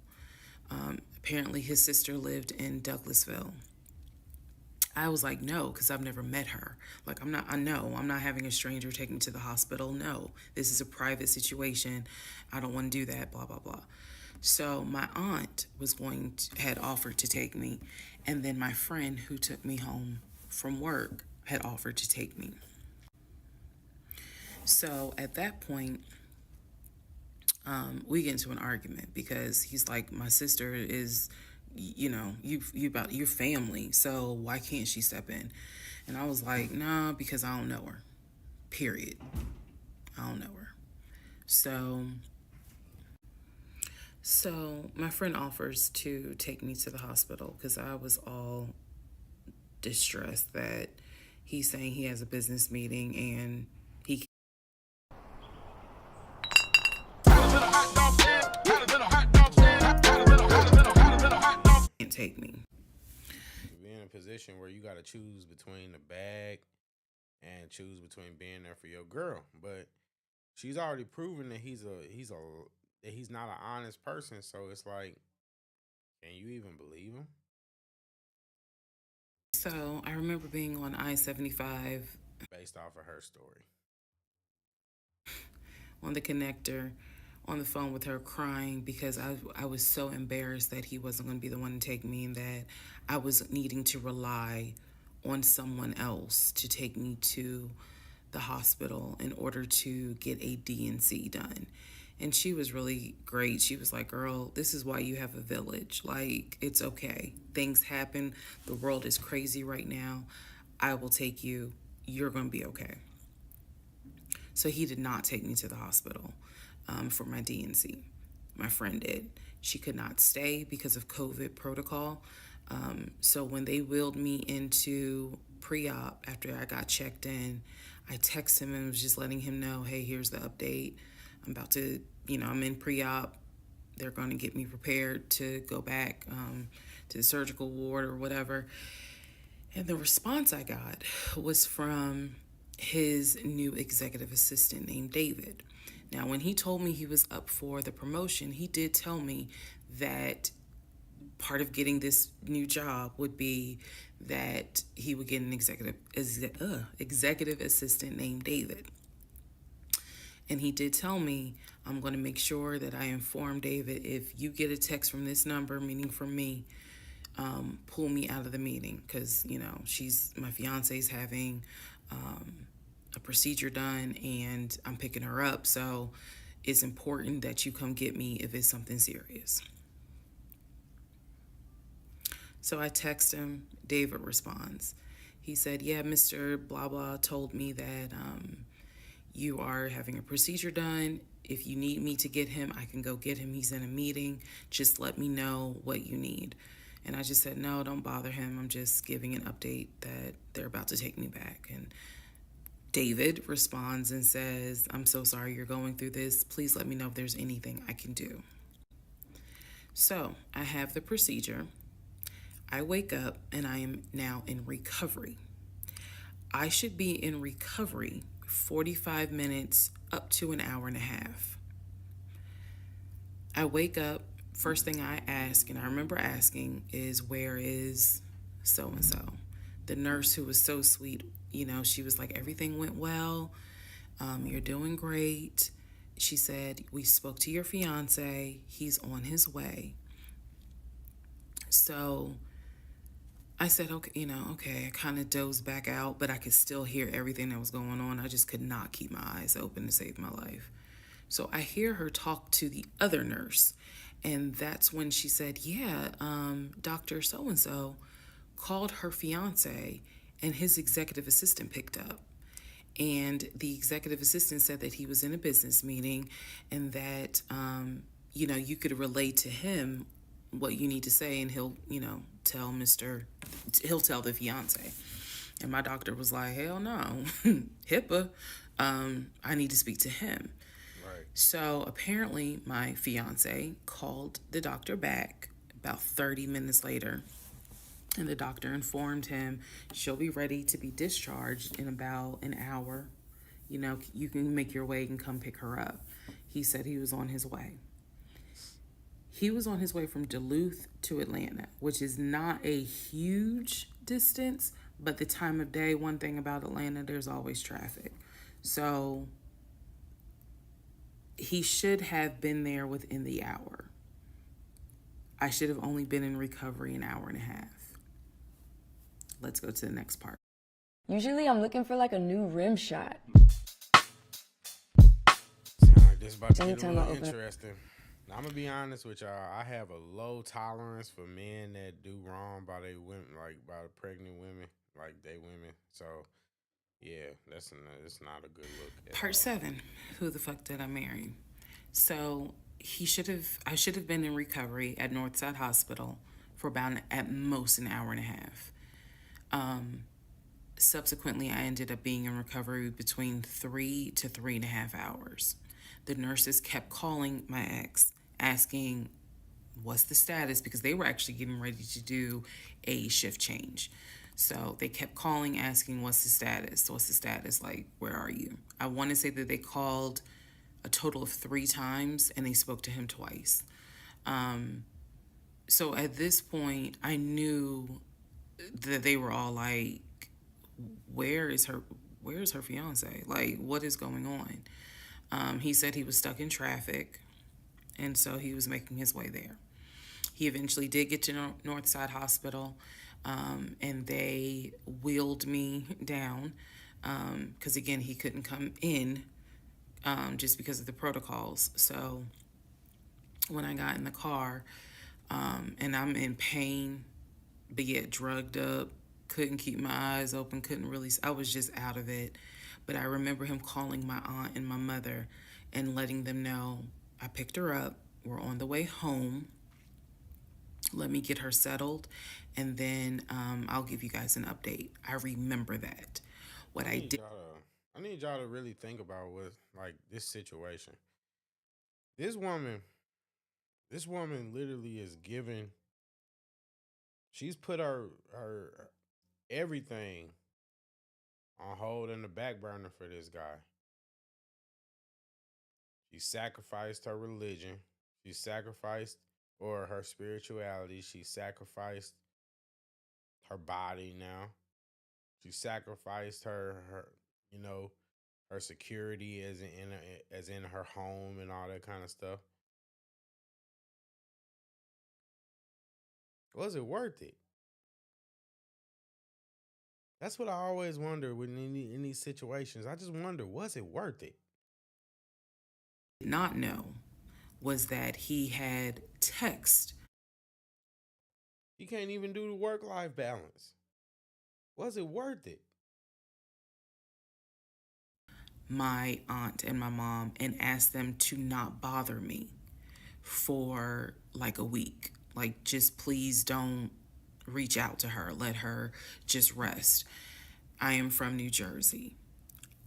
Apparently his sister lived in Douglasville. I was like, no, because I've never met her. Like, I'm not having a stranger take me to the hospital. No, this is a private situation. I don't want to do that, blah, blah, blah. So my aunt had offered to take me, and then my friend who took me home from work had offered to take me. So at that point, we get into an argument because he's like, my sister is, you about your family, so why can't she step in? And I was like, nah, because I don't know her. Period. I don't know her. So my friend offers to take me to the hospital because I was all distressed that he's saying he has a business meeting and he can't take me. You're in a position where you got to choose between the bag and choose between being there for your girl, but she's already proven that he's not an honest person. So it's like, can you even believe him? So I remember being on I-75 Based off of her story. On the connector, on the phone with her crying because I was so embarrassed that he wasn't going to be the one to take me and that I was needing to rely on someone else to take me to the hospital in order to get a DNC done. And she was really great. She was like, girl, this is why you have a village. Like, it's okay. Things happen. The world is crazy right now. I will take you. You're going to be okay. So he did not take me to the hospital for my DNC. My friend did. She could not stay because of COVID protocol. So when they wheeled me into pre-op after I got checked in, I texted him and was just letting him know, hey, here's the update. I'm about to, I'm in pre-op. They're going to get me prepared to go back to the surgical ward or whatever. And the response I got was from his new executive assistant named David. Now, when he told me he was up for the promotion, he did tell me that part of getting this new job would be that he would get an executive assistant named David. And he did tell me, I'm going to make sure that I inform David if you get a text from this number, meaning from me, pull me out of the meeting because, my fiance's having a procedure done and I'm picking her up. So it's important that you come get me if it's something serious. So I text him. David responds. He said, yeah, Mr. Blah Blah told me that you are having a procedure done. If you need me to get him, I can go get him. He's in a meeting. Just let me know what you need. And I just said, no, don't bother him. I'm just giving an update that they're about to take me back. And David responds and says, I'm so sorry you're going through this. Please let me know if there's anything I can do. So I have the procedure. I wake up and I am now in recovery. I should be in recovery 45 minutes up to an hour and a half. I wake up, first thing I ask, and I remember asking, is where is so-and-so? The nurse who was so sweet, she was like, everything went well. You're doing great. She said, we spoke to your fiance. He's on his way. So I said, okay, okay. I kind of dozed back out, but I could still hear everything that was going on. I just could not keep my eyes open to save my life. So I hear her talk to the other nurse. And that's when she said, yeah, Dr. So-and-so called her fiance and his executive assistant picked up. And the executive assistant said that he was in a business meeting and that, you could relate to him what you need to say and he'll tell the fiance. And my doctor was like, hell no, HIPAA, I need to speak to him. Right. So apparently my fiance called the doctor back about 30 minutes later, and the doctor informed him she'll be ready to be discharged in about an hour. You can make your way and come pick her up. He said he was on his way. He was on his way from Duluth to Atlanta, which is not a huge distance, but the time of day, one thing about Atlanta, there's always traffic. So he should have been there within the hour. I should have only been in recovery an hour and a half. Let's go to the next part. Usually I'm looking for like a new rim shot. Sound like this about to get a Anytime little I open- interesting. Now, I'm gonna be honest with y'all. I have a low tolerance for men that do wrong by they women, like by pregnant women, like they women. So, yeah, that's not a good look. Part 7. Who the fuck did I marry? So I should have been in recovery at Northside Hospital for about at most an hour and a half. Subsequently, I ended up being in recovery between 3 to 3.5 hours. The nurses kept calling my ex, asking what's the status, because they were actually getting ready to do a shift change. So they kept calling, asking what's the status, like, where are you? I want to say that they called a total of 3 times and they spoke to him twice. So at this point, I knew that they were all like, where's her fiance? Like, what is going on? He said he was stuck in traffic, and so he was making his way there. He eventually did get to Northside Hospital, and they wheeled me down, because again, he couldn't come in just because of the protocols. So when I got in the car, and I'm in pain, but yet drugged up, couldn't keep my eyes open, I was just out of it. But I remember him calling my aunt and my mother and letting them know, I picked her up, we're on the way home, let me get her settled, and then I'll give you guys an update. I remember that. What I did. I need y'all to really think about what, like, this situation. This woman literally is giving. She's put her everything on hold in the back burner for this guy. She sacrificed her religion. She sacrificed, or her spirituality. She sacrificed her body now. She sacrificed her her security as in her home and all that kind of stuff. Was it worth it? That's what I always wonder when in these situations. I just wonder, was it worth it? Not know was that he had text. You can't even do the work-life balance. Was it worth it? My aunt and my mom and asked them to not bother me for like a week. Like, just please don't reach out to her. Let her just rest. I am from New Jersey.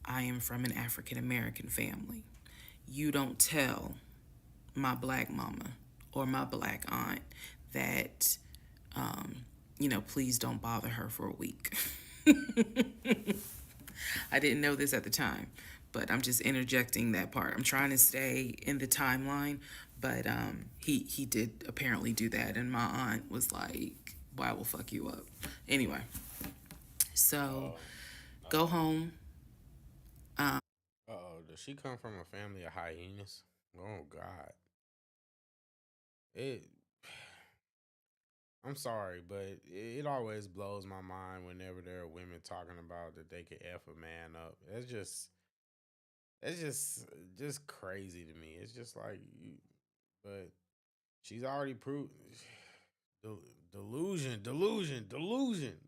I am from an African American family. You don't tell my black mama or my black aunt that, please don't bother her for a week. I didn't know this at the time, but I'm just interjecting that part. I'm trying to stay in the timeline, but he did apparently do that, and my aunt was like, "Well, I will fuck you up." Anyway, so go home. Does she come from a family of hyenas? Oh God. I'm sorry, but it always blows my mind whenever there are women talking about that they can F a man up. It's just crazy to me. It's just like, but she's already proved delusion.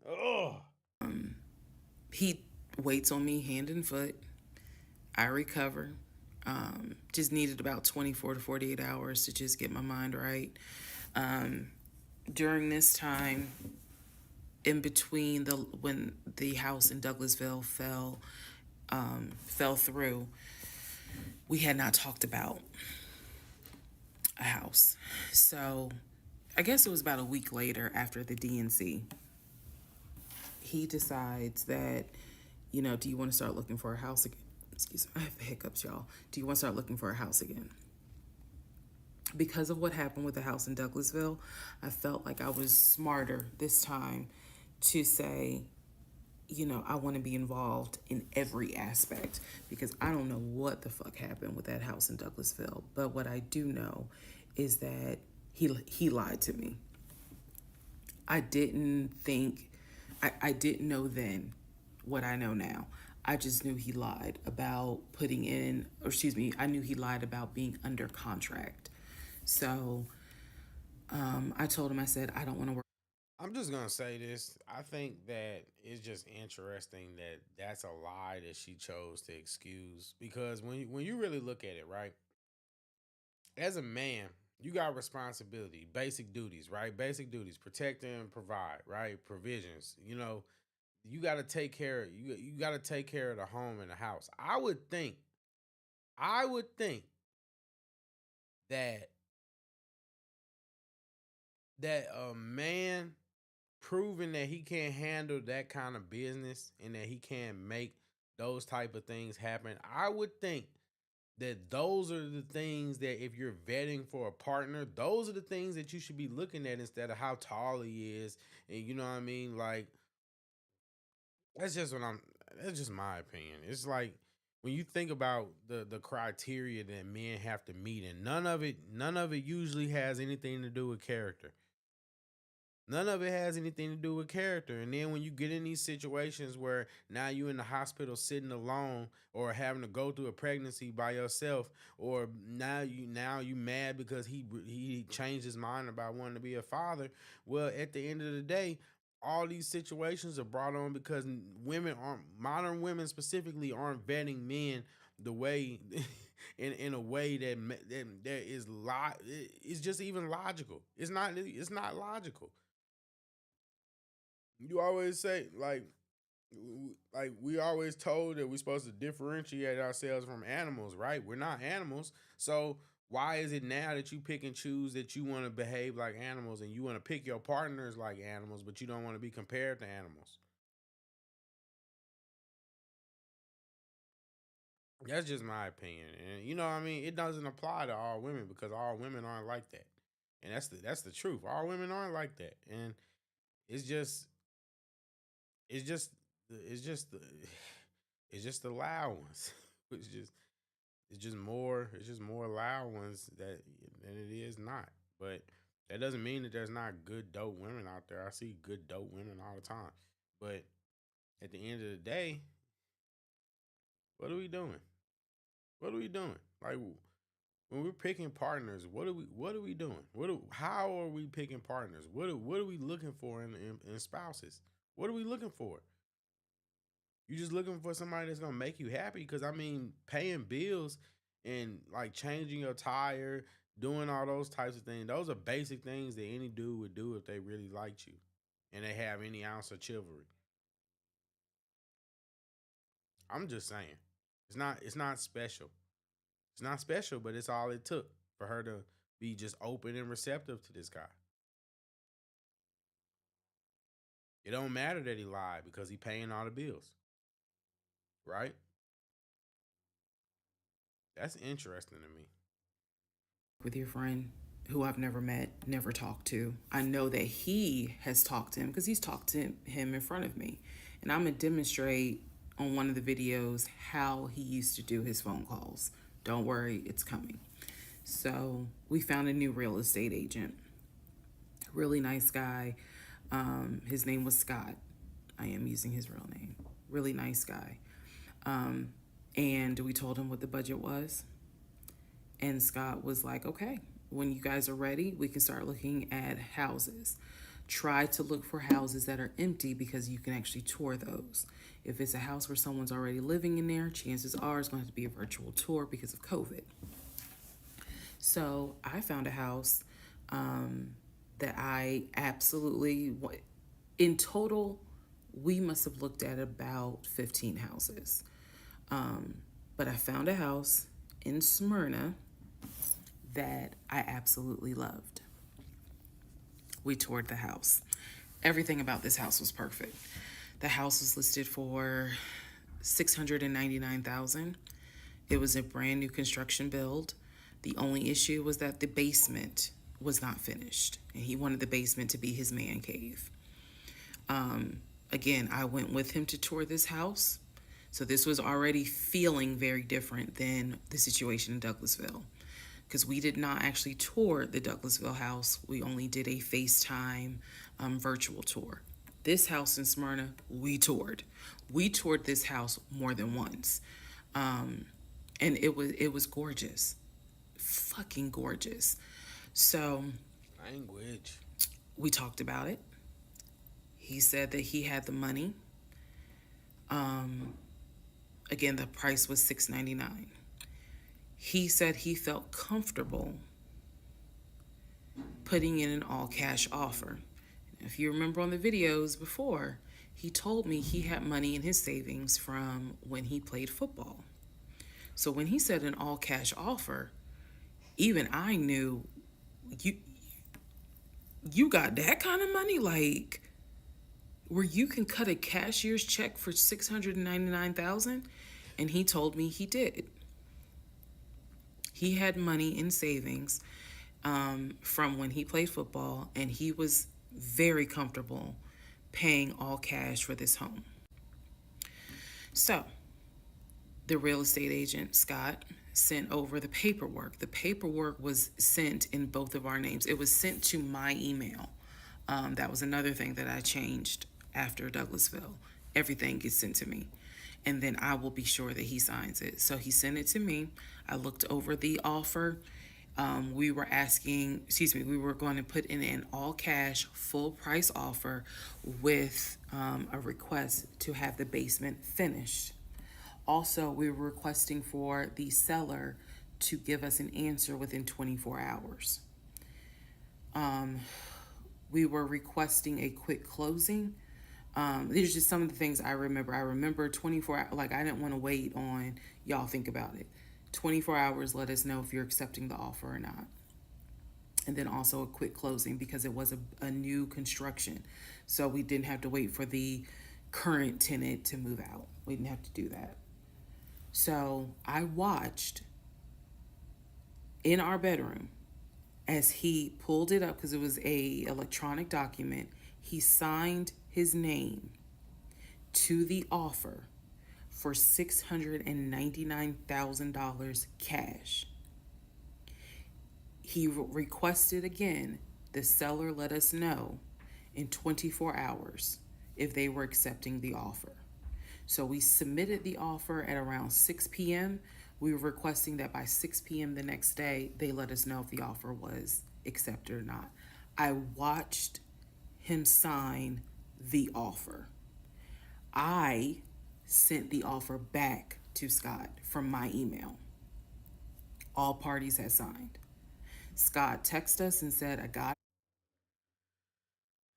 Ugh. He waits on me hand and foot. I recover. Just needed about 24 to 48 hours to just get my mind right. During this time, in between when the house in Douglasville fell through, we had not talked about a house. So I guess it was about a week later, after the DNC, he decides that, do you want to start looking for a house again? Excuse me, I have the hiccups, y'all. Do you want to start looking for a house again? because of what happened with the house in Douglasville, I felt like I was smarter this time to say, you know, I want to be involved in every aspect, because I don't know what the fuck happened with that house in Douglasville. But what I do know is that he lied to me. I didn't know then what I know now. I just knew he lied about I knew he lied about being under contract. So I told him, I said, I don't want to work. I'm just gonna say this. I think that it's just interesting that that's a lie that she chose to excuse, because when you really look at it, right, as a man, you got responsibility, basic duties, right? Basic duties: protect and provide, right? Provisions. You know, you got to take care. You got to take care of the home and the house. I would think that a man proving that he can't handle that kind of business and that he can't make those type of things happen, I would think that those are the things that, if you're vetting for a partner, those are the things that you should be looking at, instead of how tall he is. And you know what I mean? Like, that's just that's just my opinion. It's like, when you think about the criteria that men have to meet, and none of it usually has anything to do with character. None of it has anything to do with character. And then when you get in these situations where now you in the hospital sitting alone, or having to go through a pregnancy by yourself, or now you mad because he changed his mind about wanting to be a father. Well, at the end of the day, all these situations are brought on because modern women specifically aren't vetting men the way in a way that it's just even logical. It's not logical. You always say, like we always told that we're supposed to differentiate ourselves from animals, right? We're not animals. So why is it now that you pick and choose that you want to behave like animals, and you want to pick your partners like animals, but you don't want to be compared to animals? That's just my opinion. And you know what I mean? It doesn't apply to all women, because all women aren't like that. And that's the truth. All women aren't like that. And it's just it's just it's just the it's just the loud ones. It's just more loud ones than it is not. But that doesn't mean that there's not good dope women out there. I see good dope women all the time. But at the end of the day, what are we doing? What are we doing? Like, when we're picking partners, what are we doing? How are we picking partners? What are we looking for in spouses? What are we looking for? You just looking for somebody that's gonna make you happy? Because I mean, paying bills and like changing your tire, doing all those types of things, those are basic things that any dude would do if they really liked you and they have any ounce of chivalry. I'm just saying, it's not special. It's not special, but it's all it took for her to be just open and receptive to this guy. It don't matter that he lied, because he paying all the bills, right? That's interesting to me. With your friend who I've never met, never talked to. I know that he has talked to him because he's talked to him in front of me. And I'm going to demonstrate on one of the videos how he used to do his phone calls. Don't worry, it's coming. So we found a new real estate agent. Really nice guy. His name was Scott. I am using his real name. Really nice guy. And we told him what the budget was. And Scott was like, okay, when you guys are ready, we can start looking at houses. Try to look for houses that are empty, because you can actually tour those. If it's a house where someone's already living in there, chances are it's going to have to be a virtual tour because of COVID. So I found a house that I absolutely, in total, we must have looked at about 15 houses. But I found a house in Smyrna that I absolutely loved. We toured the house. Everything about this house was perfect. The house was listed for $699,000. It was a brand new construction build. The only issue was that the basement was not finished, and he wanted the basement to be his man cave. Again, I went with him to tour this house. So this was already feeling very different than the situation in Douglasville, because we did not actually tour the Douglasville house. We only did a FaceTime virtual tour. This house in Smyrna, we toured. We toured this house more than once. And it was gorgeous. Fucking gorgeous. So Language. we talked about it. He said that he had the money. Again, the price was $699. He said he felt comfortable putting in an all-cash offer. If you remember on the videos before, he told me he had money in his savings from when he played football. So when he said an all-cash offer, even I knew, you got that kind of money? Like, where you can cut a cashier's check for $699,000? And he told me he did. He had money in savings from when he played football, and he was very comfortable paying all cash for this home. So the real estate agent, Scott, sent over the paperwork. The paperwork was sent in both of our names. It was sent to my email. That was another thing that I changed after Douglasville. Everything gets sent to me, and then I will be sure that he signs it. So he sent it to me. I looked over the offer. We were going to put in an all cash, full price offer with a request to have the basement finished. Also, we were requesting for the seller to give us an answer within 24 hours. We were requesting a quick closing. These are just some of the things I remember. I remember 24 hours, like I didn't want to wait on y'all think about it. 24 hours, let us know if you're accepting the offer or not. And then also a quick closing, because it was a new construction. So we didn't have to wait for the current tenant to move out. We didn't have to do that. So I watched in our bedroom as he pulled it up, because it was a electronic document. He signed his name to the offer for $699,000 cash. He requested again, the seller let us know in 24 hours if they were accepting the offer. So we submitted the offer at around 6 p.m. We were requesting that by 6 p.m. the next day, they let us know if the offer was accepted or not. I watched him sign the offer. I sent the offer back to Scott from my email. All parties had signed. Scott texted us and said, I got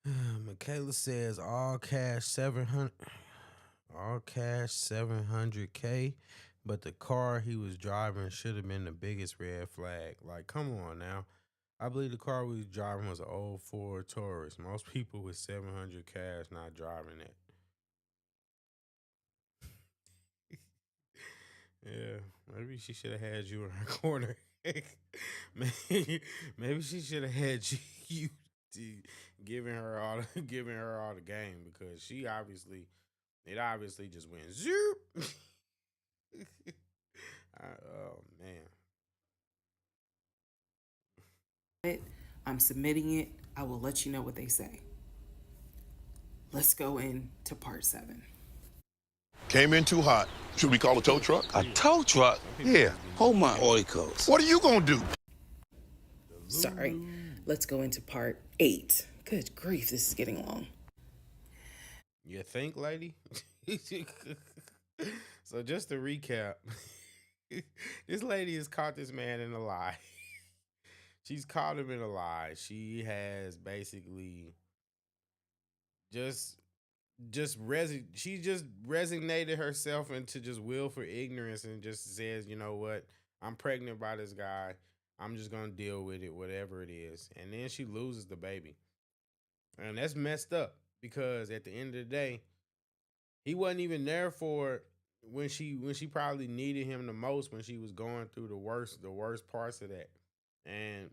it. Michaela says all cash 700K, but the car he was driving should have been the biggest red flag. Like, come on now. I believe the car we was driving was an old Ford Taurus. Most people with 700 cash not driving it. Yeah, maybe she should have had you in her corner. maybe she should have had you giving her all the game, because it obviously just went zoop. Oh man. I'm submitting it. I will let you know what they say. Let's go into part 7. Came in too hot. Should we call a tow truck? A tow truck? Yeah. Hold my oil coats. What are you gonna do? Sorry. Let's go into part 8. Good grief, this is getting long. You think, lady? So just to recap, this lady has caught this man in a lie. She's caught him in a lie. She has basically she just resignated herself into just willful ignorance and just says, you know what, I'm pregnant by this guy. I'm just gonna deal with it, whatever it is. And then she loses the baby. And that's messed up, because at the end of the day, he wasn't even there for when she probably needed him the most, when she was going through the worst parts of that. And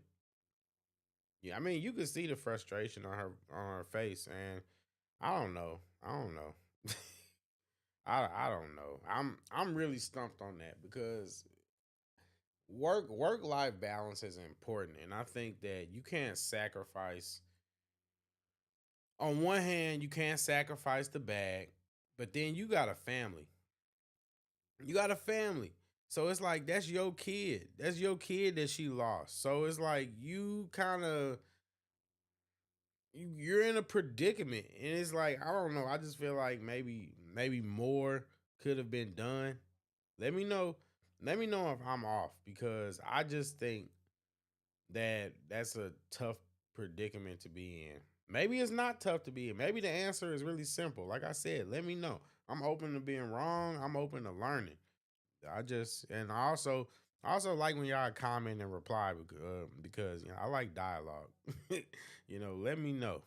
yeah, I mean, you could see the frustration on her face, and I don't know. I don't know. I don't know. I'm really stumped on that because work life balance is important, and I think that you can't sacrifice. On one hand, you can't sacrifice the bag, but then you got a family. You got a family. So it's like that's your kid. That's your kid that she lost. So it's like you kind of you're in a predicament, and it's like I don't know. I just feel like maybe more could have been done. Let me know. Let me know if I'm off because I just think that that's a tough predicament to be in. Maybe it's not tough to be in. Maybe the answer is really simple. Like I said, let me know. I'm open to being wrong. I'm open to learning. I also like when y'all comment and reply because I like dialogue. Let me know.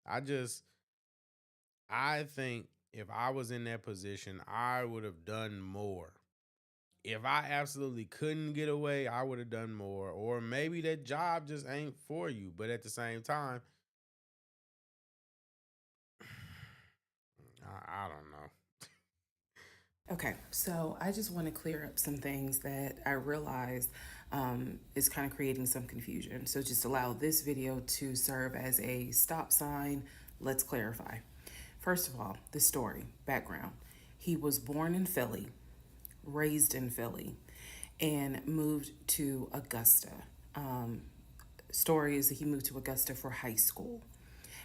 I just I think if I was in that position, I would have done more. If I absolutely couldn't get away, I would have done more. Or maybe that job just ain't for you. But at the same time, I don't know. Okay, so I just want to clear up some things that I realized is kind of creating some confusion. So just allow this video to serve as a stop sign. Let's clarify. First of all, the story, background. He was born in Philly, raised in Philly, and moved to Augusta. Story is that he moved to Augusta for high school.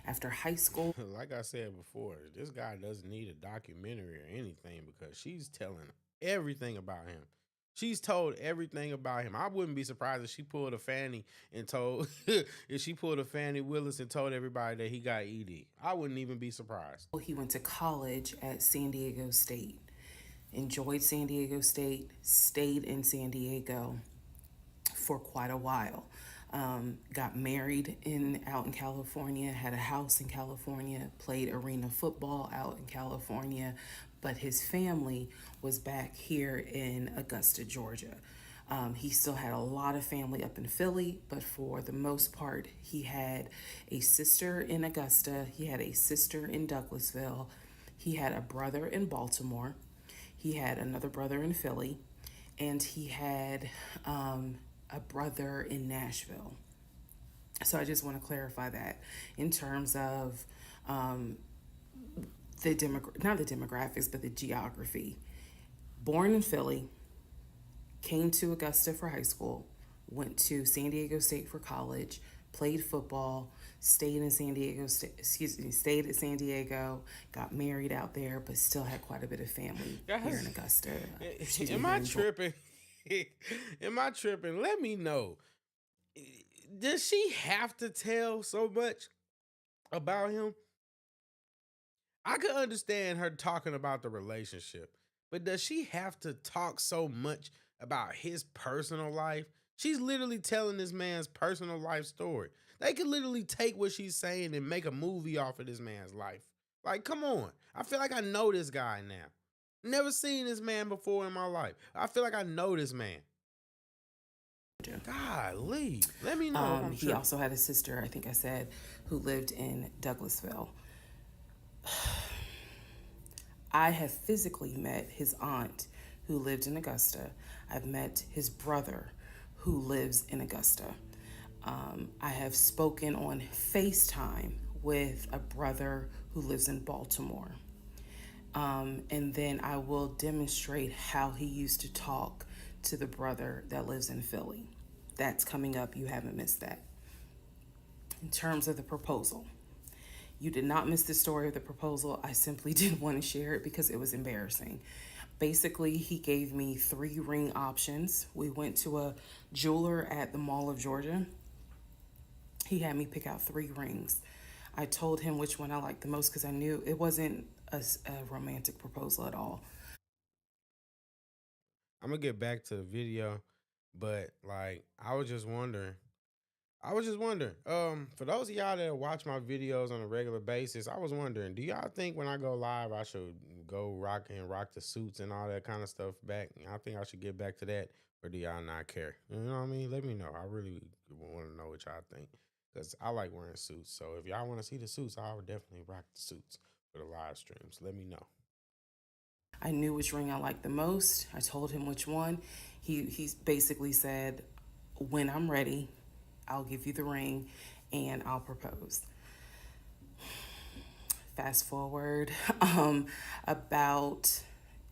After high school, Like I said before, this guy doesn't need a documentary or anything because she's telling everything about him. She's told everything about him. I wouldn't be surprised if she pulled a Fannie and told if she pulled a Fannie Willis and told everybody that he got ED. I wouldn't even be surprised. he went to college at San Diego State, enjoyed San Diego State, stayed in San Diego for quite a while. Got married out in California, had a house in California, played arena football out in California, but his family was back here in Augusta, Georgia. He still had a lot of family up in Philly, but for the most part, he had a sister in Augusta, he had a sister in Douglasville, he had a brother in Baltimore, he had another brother in Philly, and he had a brother in Nashville. So I just want to clarify that in terms of not the demographics, but the geography. Born in Philly, came to Augusta for high school, went to San Diego State for college, played football, stayed at San Diego, got married out there, but still had quite a bit of family here in Augusta. Am I tripping? Am I tripping? Let me know. Does she have to tell so much about him? I could understand her talking about the relationship, but does she have to talk so much about his personal life? She's literally telling this man's personal life story. They could literally take what she's saying and make a movie off of this man's life. Like, come on. I feel like I know this guy now. Never seen this man before in my life. I feel like I know this man. Golly. Let me know. He also had a sister, I think I said, who lived in Douglasville. I have physically met his aunt who lived in Augusta. I've met his brother who lives in Augusta. I have spoken on FaceTime with a brother who lives in Baltimore. And then I will demonstrate how he used to talk to the brother that lives in Philly. That's coming up. You haven't missed that. In terms of the proposal, you did not miss the story of the proposal. I simply didn't want to share it because it was embarrassing. Basically, he gave me 3 ring options. We went to a jeweler at the Mall of Georgia. He had me pick out 3 rings. I told him which one I liked the most because I knew it wasn't a romantic proposal at all. I'm going to get back to the video, but like, I was just wondering, I was just wondering, for those of y'all that watch my videos on a regular basis, I was wondering, do y'all think when I go live, I should go rock the suits and all that kind of stuff back? I think I should get back to that, or do y'all not care? You know what I mean? Let me know. I really want to know what y'all think, because I like wearing suits. So if y'all want to see the suits, I would definitely rock the suits for the live streams. Let me know. I knew which ring I liked the most. I told him which one. He basically said, when I'm ready, I'll give you the ring and I'll propose. Fast forward about,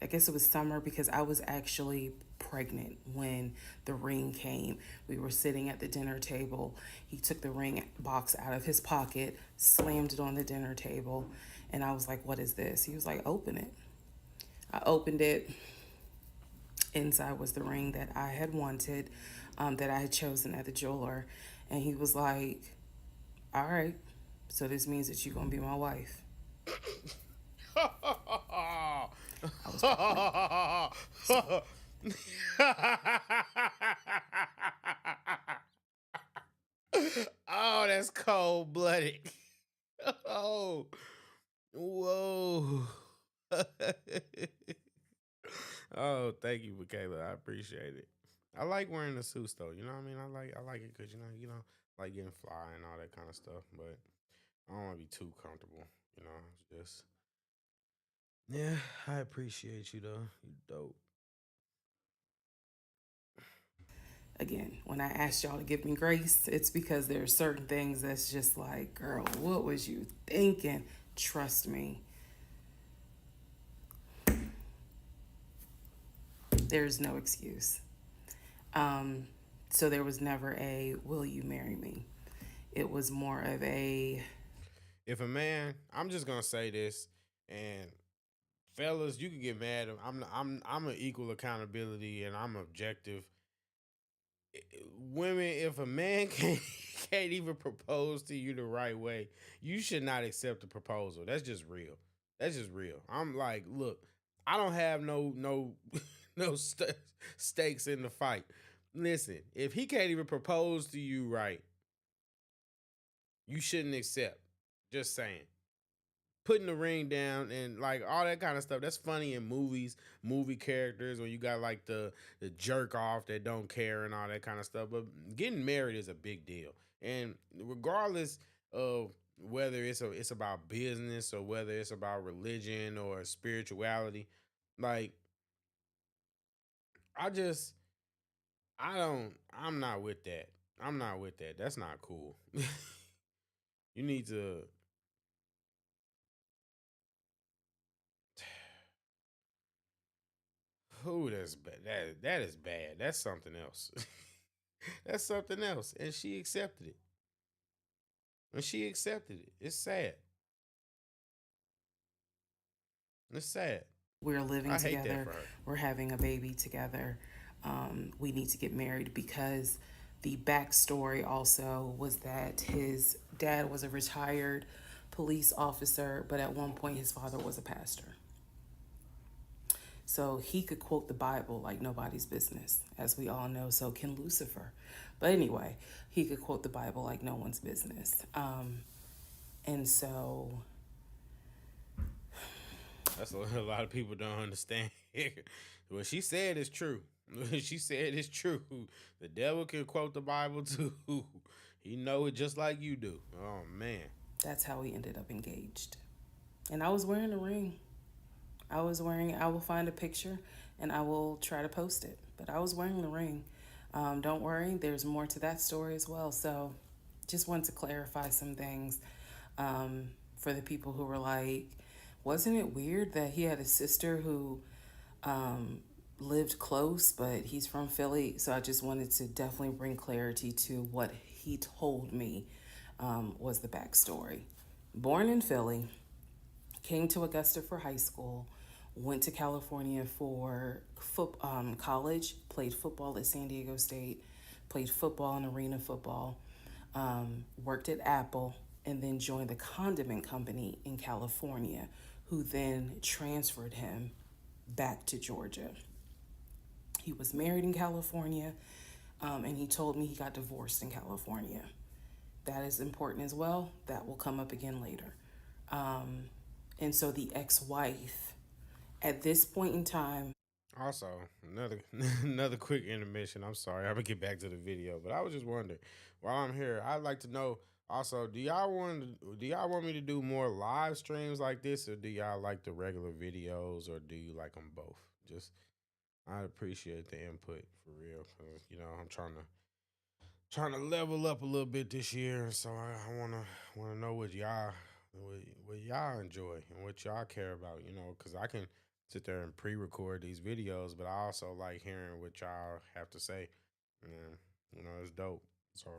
I guess it was summer, because I was actually pregnant when the ring came. We were sitting at the dinner table. He took the ring box out of his pocket, slammed it on the dinner table, and I was like, what is this? He was like, open it. I opened it. Inside was the ring that I had wanted, that I had chosen at the jeweler. And he was like, all right, so this means that you're going to be my wife. I was Oh, that's cold blooded. Oh, whoa. Oh, thank you, Michaela. I appreciate it. I like wearing the suits though. You know what I mean? I like it because like getting fly and all that kind of stuff. But I don't want to be too comfortable. It's just yeah. I appreciate you though. You dope. Again, when I asked y'all to give me grace, it's because there are certain things that's just like, girl, what was you thinking? Trust me. There's no excuse. So there was never a, will you marry me? It was more of a, if a man, I'm just gonna say this, and fellas, you can get mad. I'm an equal accountability, and I'm objective. Women, if a man can't even propose to you the right way, you should not accept the proposal. That's just real. That's just real. I'm like, look, I don't have no stakes in the fight. Listen, if he can't even propose to you right, you shouldn't accept. Just saying. Putting the ring down and like all that kind of stuff. That's funny in movies, movie characters, when you got like the jerk off that don't care and all that kind of stuff. But getting married is a big deal. And regardless of whether it's about business or whether it's about religion or spirituality, like I just I'm not with that. I'm not with that. That's not cool. You need to Oh, that's bad. That is bad. That's something else. That's something else. And she accepted it. And she accepted it. It's sad. It's sad. we're living I hate that together, for her. we're having a baby together, we need to get married, because the backstory also was that his dad was a retired police officer, but at one point his father was a pastor. So he could quote the Bible like nobody's business, as we all know. So can Lucifer. But anyway, he could quote the Bible like no one's business. And so That's what a lot of people don't understand. What she said is true. What she said is true. The devil can quote the Bible too. He know it just like you do. Oh man. that's how we ended up engaged. And I was wearing a ring. I will find a picture and I will try to post it. But I was wearing the ring. Don't worry, there's more to that story as well. So just want to clarify some things for the people who were like, wasn't it weird that he had a sister who lived close, but he's from Philly? So I just wanted to definitely bring clarity to what he told me was the backstory. Born in Philly, came to Augusta for high school, went to California for college, played football at San Diego State, played football and arena football, worked at Apple, and then joined the condiment company in California, who then transferred him back to Georgia. He was married in California, And he told me he got divorced in California. That is important as well. That will come up again later. And so the ex-wife, at this point in time. Also, another quick intermission. I'm sorry, I'm gonna get back to the video, but I was just wondering, while I'm here, I'd like to know also, do y'all want me to do more live streams like this, or do y'all like the regular videos, or do you like them both? Just I appreciate the input for real, cause I'm trying to level up a little bit this year, so I wanna know what y'all enjoy and what y'all care about, because I can sit there and pre-record these videos, but I also like hearing what y'all have to say, and it's dope. So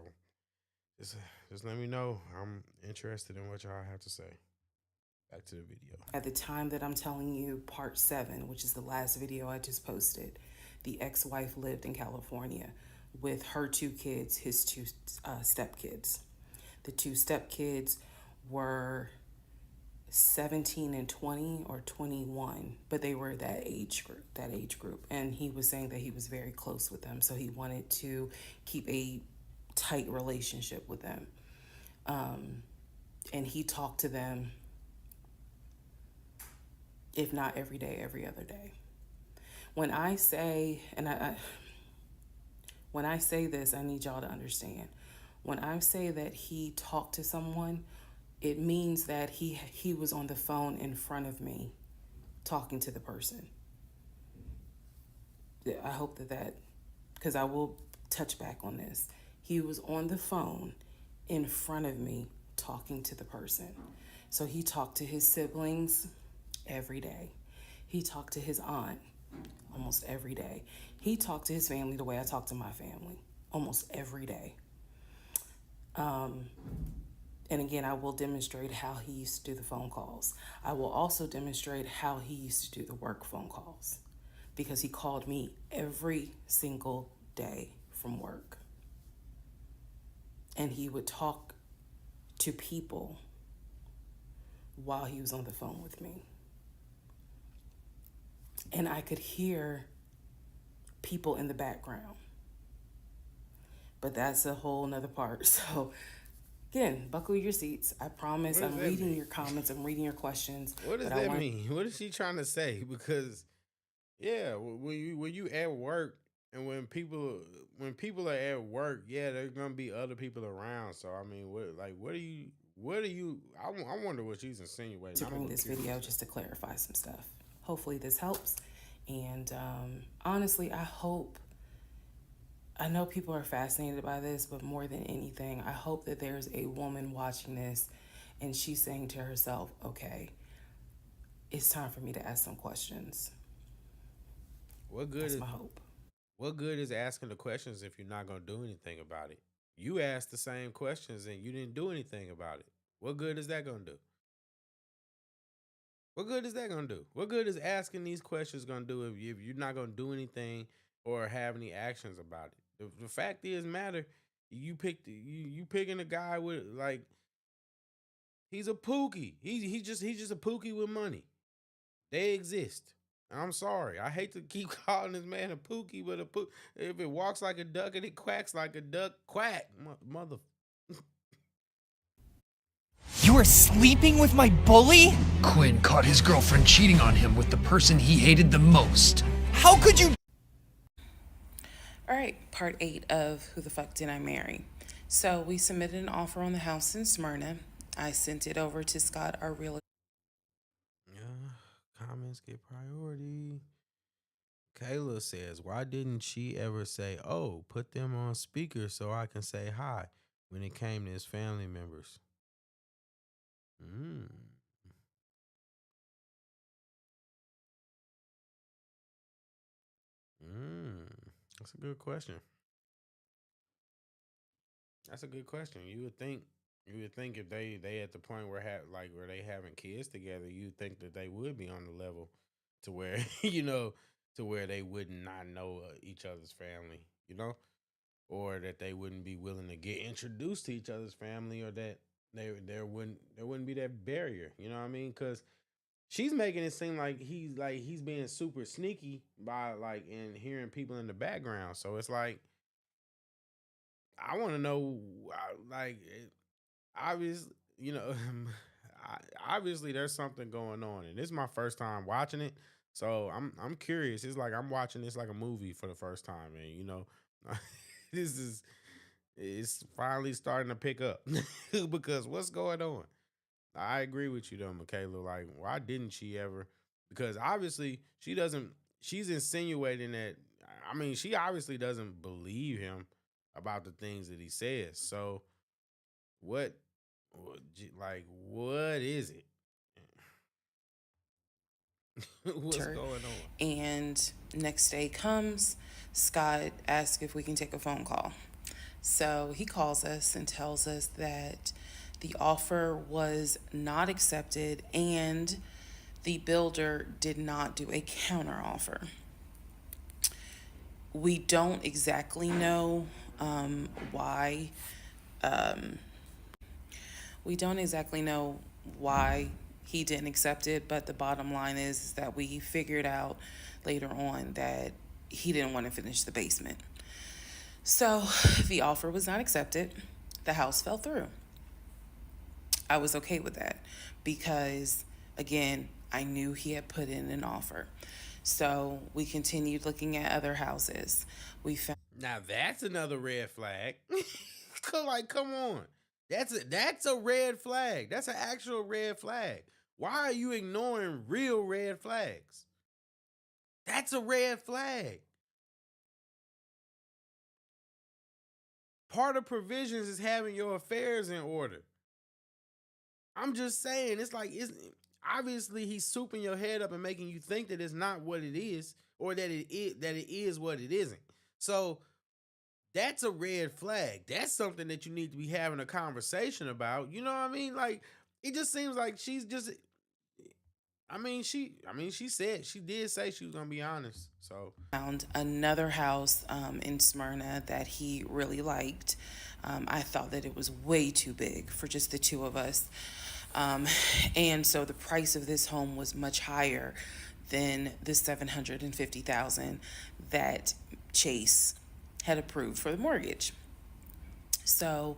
just let me know. I'm interested in what y'all have to say. Back to the video. At the time that I'm telling you, part 7, which is the last video I just posted, the ex-wife lived in California with her 2 kids, his 2 stepkids. The 2 stepkids were 17 and 20 or 21, but they were that age group. And he was saying that he was very close with them, so he wanted to keep a tight relationship with them. And he talked to them, if not every day, every other day. When I say, when I say this, I need y'all to understand. When I say that he talked to someone, it means that he was on the phone in front of me talking to the person. I hope that, because I will touch back on this. He was on the phone in front of me talking to the person. So he talked to his siblings every day. He talked to his aunt almost every day. He talked to his family the way I talk to my family almost every day. And again, I will demonstrate how he used to do the phone calls. I will also demonstrate how he used to do the work phone calls, because he called me every single day from work. And he would talk to people while he was on the phone with me. And I could hear people in the background. But that's a whole nother part. So again, buckle your seats. I promise I'm reading your comments. I'm reading your questions. What does that mean? What is she trying to say? Because, yeah, when you at work, and when people are at work, yeah, there's gonna be other people around. So I mean, what are you? I wonder what she's insinuating. To bring this video just to clarify some stuff. Hopefully this helps. And honestly, I know people are fascinated by this, but more than anything, I hope that there's a woman watching this and she's saying to herself, okay, it's time for me to ask some questions. That's my hope. What good is asking the questions if you're not going to do anything about it? You asked the same questions and you didn't do anything about it. What good is that going to do? What good is that going to do? What good is asking these questions going to do if you're not going to do anything or have any actions about it? The fact is, matter, you picking a guy with, like, he's a pookie. He's just a pookie with money. They exist. I'm sorry. I hate to keep calling this man a pookie, but if it walks like a duck and it quacks like a duck, quack, mother. You are sleeping with my bully? Quinn caught his girlfriend cheating on him with the person he hated the most. How could you? All right, part 8 of Who the Fuck Did I Marry? So we submitted an offer on the house in Smyrna. I sent it over to Scott, our realtor. Comments get priority. Kayla says, why didn't she ever say, oh, put them on speaker so I can say hi when it came to his family members? That's a good question. That's a good question. You would think if they at the point where where they having kids together, you'd think that they would be on the level to where to where they would not know each other's family, or that they wouldn't be willing to get introduced to each other's family, or that there wouldn't be that barrier. You know what I mean? Because she's making it seem like he's being super sneaky by and hearing people in the background. So it's like, I want to know, like, obviously, you know, obviously there's something going on, and this is my first time watching it, so I'm curious. It's like I'm watching this like a movie for the first time, and you know, this is it's finally starting to pick up because what's going on? I agree with you though, Michaela. Like, why didn't she ever? Because obviously she doesn't. She's insinuating that. I mean, she obviously doesn't believe him about the things that he says. So what? Like, what is it? What's going on? And next day comes, Scott asks if we can take a phone call. So he calls us and tells us that the offer was not accepted and the builder did not do a counter offer. We don't exactly know why. We don't exactly know why he didn't accept it, but the bottom line is that we figured out later on that he didn't want to finish the basement. So the offer was not accepted. The house fell through. I was okay with that because, again, I knew he had put in an offer. So we continued looking at other houses. We found Now that's another red flag. Like, come on. That's a red flag. That's an actual red flag. Why are you ignoring real red flags? That's a red flag. Part of provisions is having your affairs in order. I'm just saying, it's like, it's obviously he's souping your head up and making you think that it's not what it is, or that it is what it isn't. So that's a red flag. That's something that you need to be having a conversation about. You know what I mean? Like, it just seems like she's just. She did say she was gonna be honest. So found another house in Smyrna that he really liked. I thought that it was way too big for just the two of us. And so the price of this home was much higher than the $750,000 that Chase had approved for the mortgage. So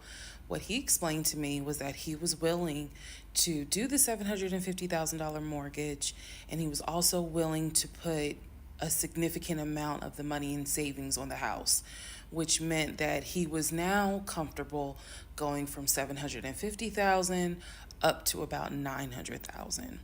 what he explained to me was that he was willing to do the $750,000 mortgage, and he was also willing to put a significant amount of the money in savings on the house, which meant that he was now comfortable going from $750,000 up to about $900,000.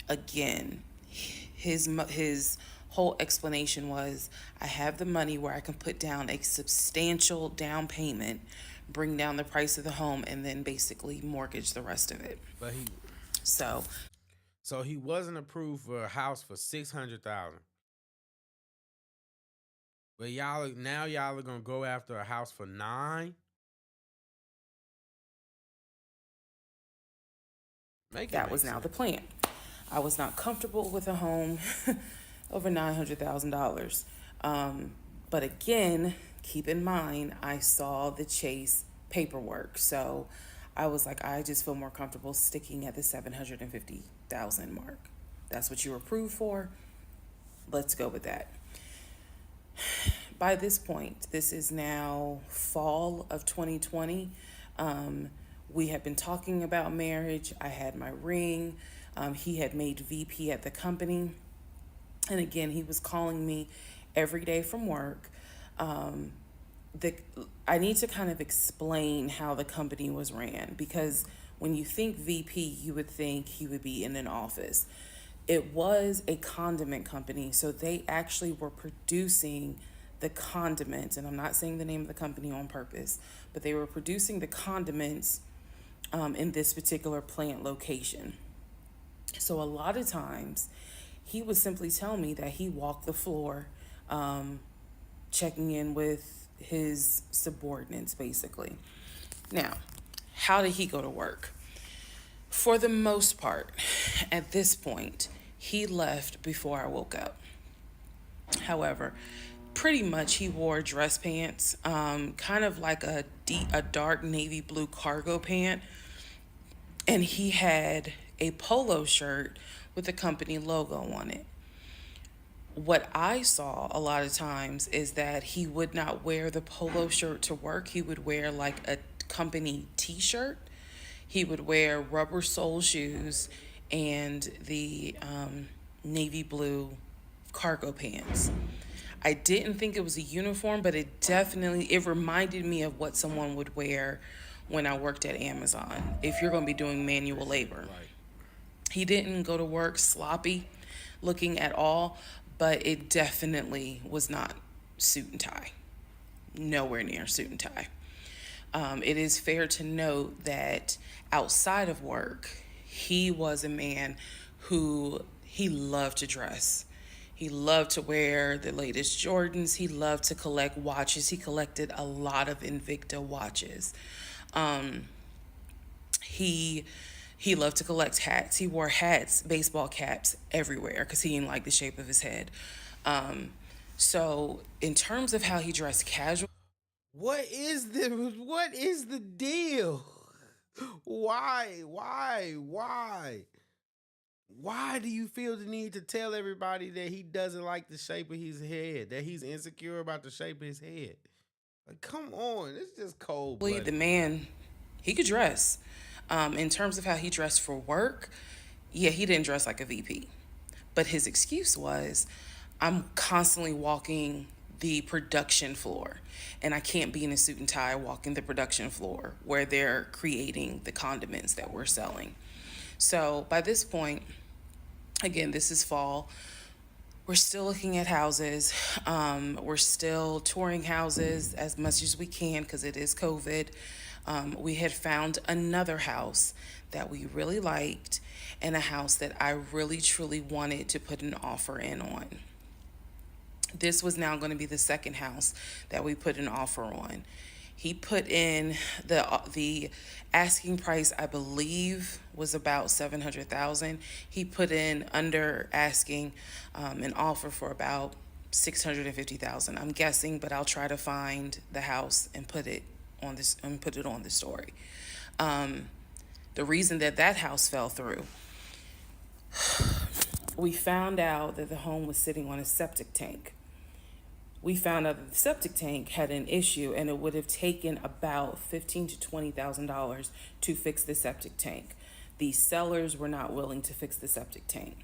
Again, his whole explanation was, I have the money where I can put down a substantial down payment, bring down the price of the home, and then basically mortgage the rest of it. But So he wasn't approved for a house for $600,000. But y'all are gonna go after a house for $9. That was now the plan. I was not comfortable with a home over $900,000. But again, keep in mind, I saw the Chase paperwork. So I was like, I just feel more comfortable sticking at the $750,000 mark. That's what you were approved for. Let's go with that. By this point, this is now fall of 2020. We had been talking about marriage. I had my ring. He had made VP at the company. And again, he was calling me every day from work. I need to kind of explain how the company was ran, because when you think VP, you would think he would be in an office. It was a condiment company, so they actually were producing the condiments, and I'm not saying the name of the company on purpose, but they were producing the condiments in this particular plant location. So a lot of times he would simply tell me that he walked the floor, checking in with his subordinates, basically. Now, how did he go to work? For the most part, at this point, he left before I woke up. However, pretty much he wore dress pants, kind of like a dark navy blue cargo pant, and he had a polo shirt with the company logo on it. what I saw a lot of times is that he would not wear the polo shirt to work. He would wear like a company t-shirt. He would wear rubber sole shoes and the navy blue cargo pants. I didn't think it was a uniform, but it reminded me of what someone would wear when I worked at Amazon, if you're going to be doing manual labor. Right. He didn't go to work sloppy looking at all, but it definitely was not suit and tie. Nowhere near suit and tie. It is fair to note that outside of work, he was a man who he loved to dress. He loved to wear the latest Jordans. He loved to collect watches. He collected a lot of Invicta watches. He loved to collect hats. He wore hats, baseball caps everywhere because he didn't like the shape of his head. So in terms of how he dressed casual. What is the deal? Why? Why do you feel the need to tell everybody that he doesn't like the shape of his head, that he's insecure about the shape of his head? Like, come on, it's just cold. The man, he could dress. In terms of how he dressed for work, yeah, he didn't dress like a VP. But his excuse was, I'm constantly walking the production floor, and I can't be in a suit and tie walking the production floor where they're creating the condiments that we're selling. So by this point, again, this is fall. We're still looking at houses. We're still touring houses as much as we can because it is COVID. We had found another house that we really liked and a house that I really, truly wanted to put an offer in on. This was now going to be the second house that we put an offer on. He put in the asking price, I believe, was about $700,000. He put in under asking an offer for about $650,000. I'm guessing, but I'll try to find the house and put it on this and put it on the story. The reason that house fell through, we found out that the home was sitting on a septic tank. We found out that the septic tank had an issue, and it would have taken about $15,000 to $20,000 to fix the septic tank. The sellers were not willing to fix the septic tank.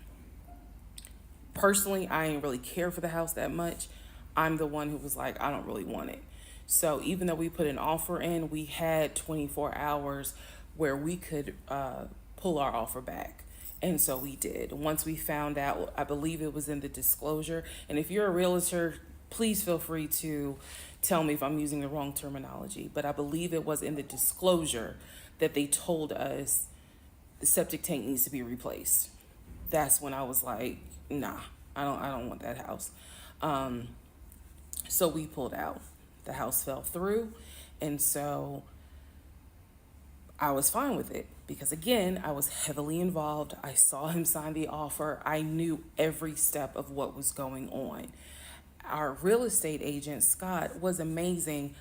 Personally, I didn't really care for the house that much. I'm the one who was like, I don't really want it. So even though we put an offer in, we had 24 hours where we could pull our offer back. And so we did. Once we found out, I believe it was in the disclosure. And if you're a realtor, please feel free to tell me if I'm using the wrong terminology. But I believe it was in the disclosure that they told us the septic tank needs to be replaced. That's when I was like, nah, I don't want that house. So we pulled out. The house fell through. And so I was fine with it because, again, I was heavily involved. I saw him sign the offer. I knew every step of what was going on. Our real estate agent, Scott, was amazing,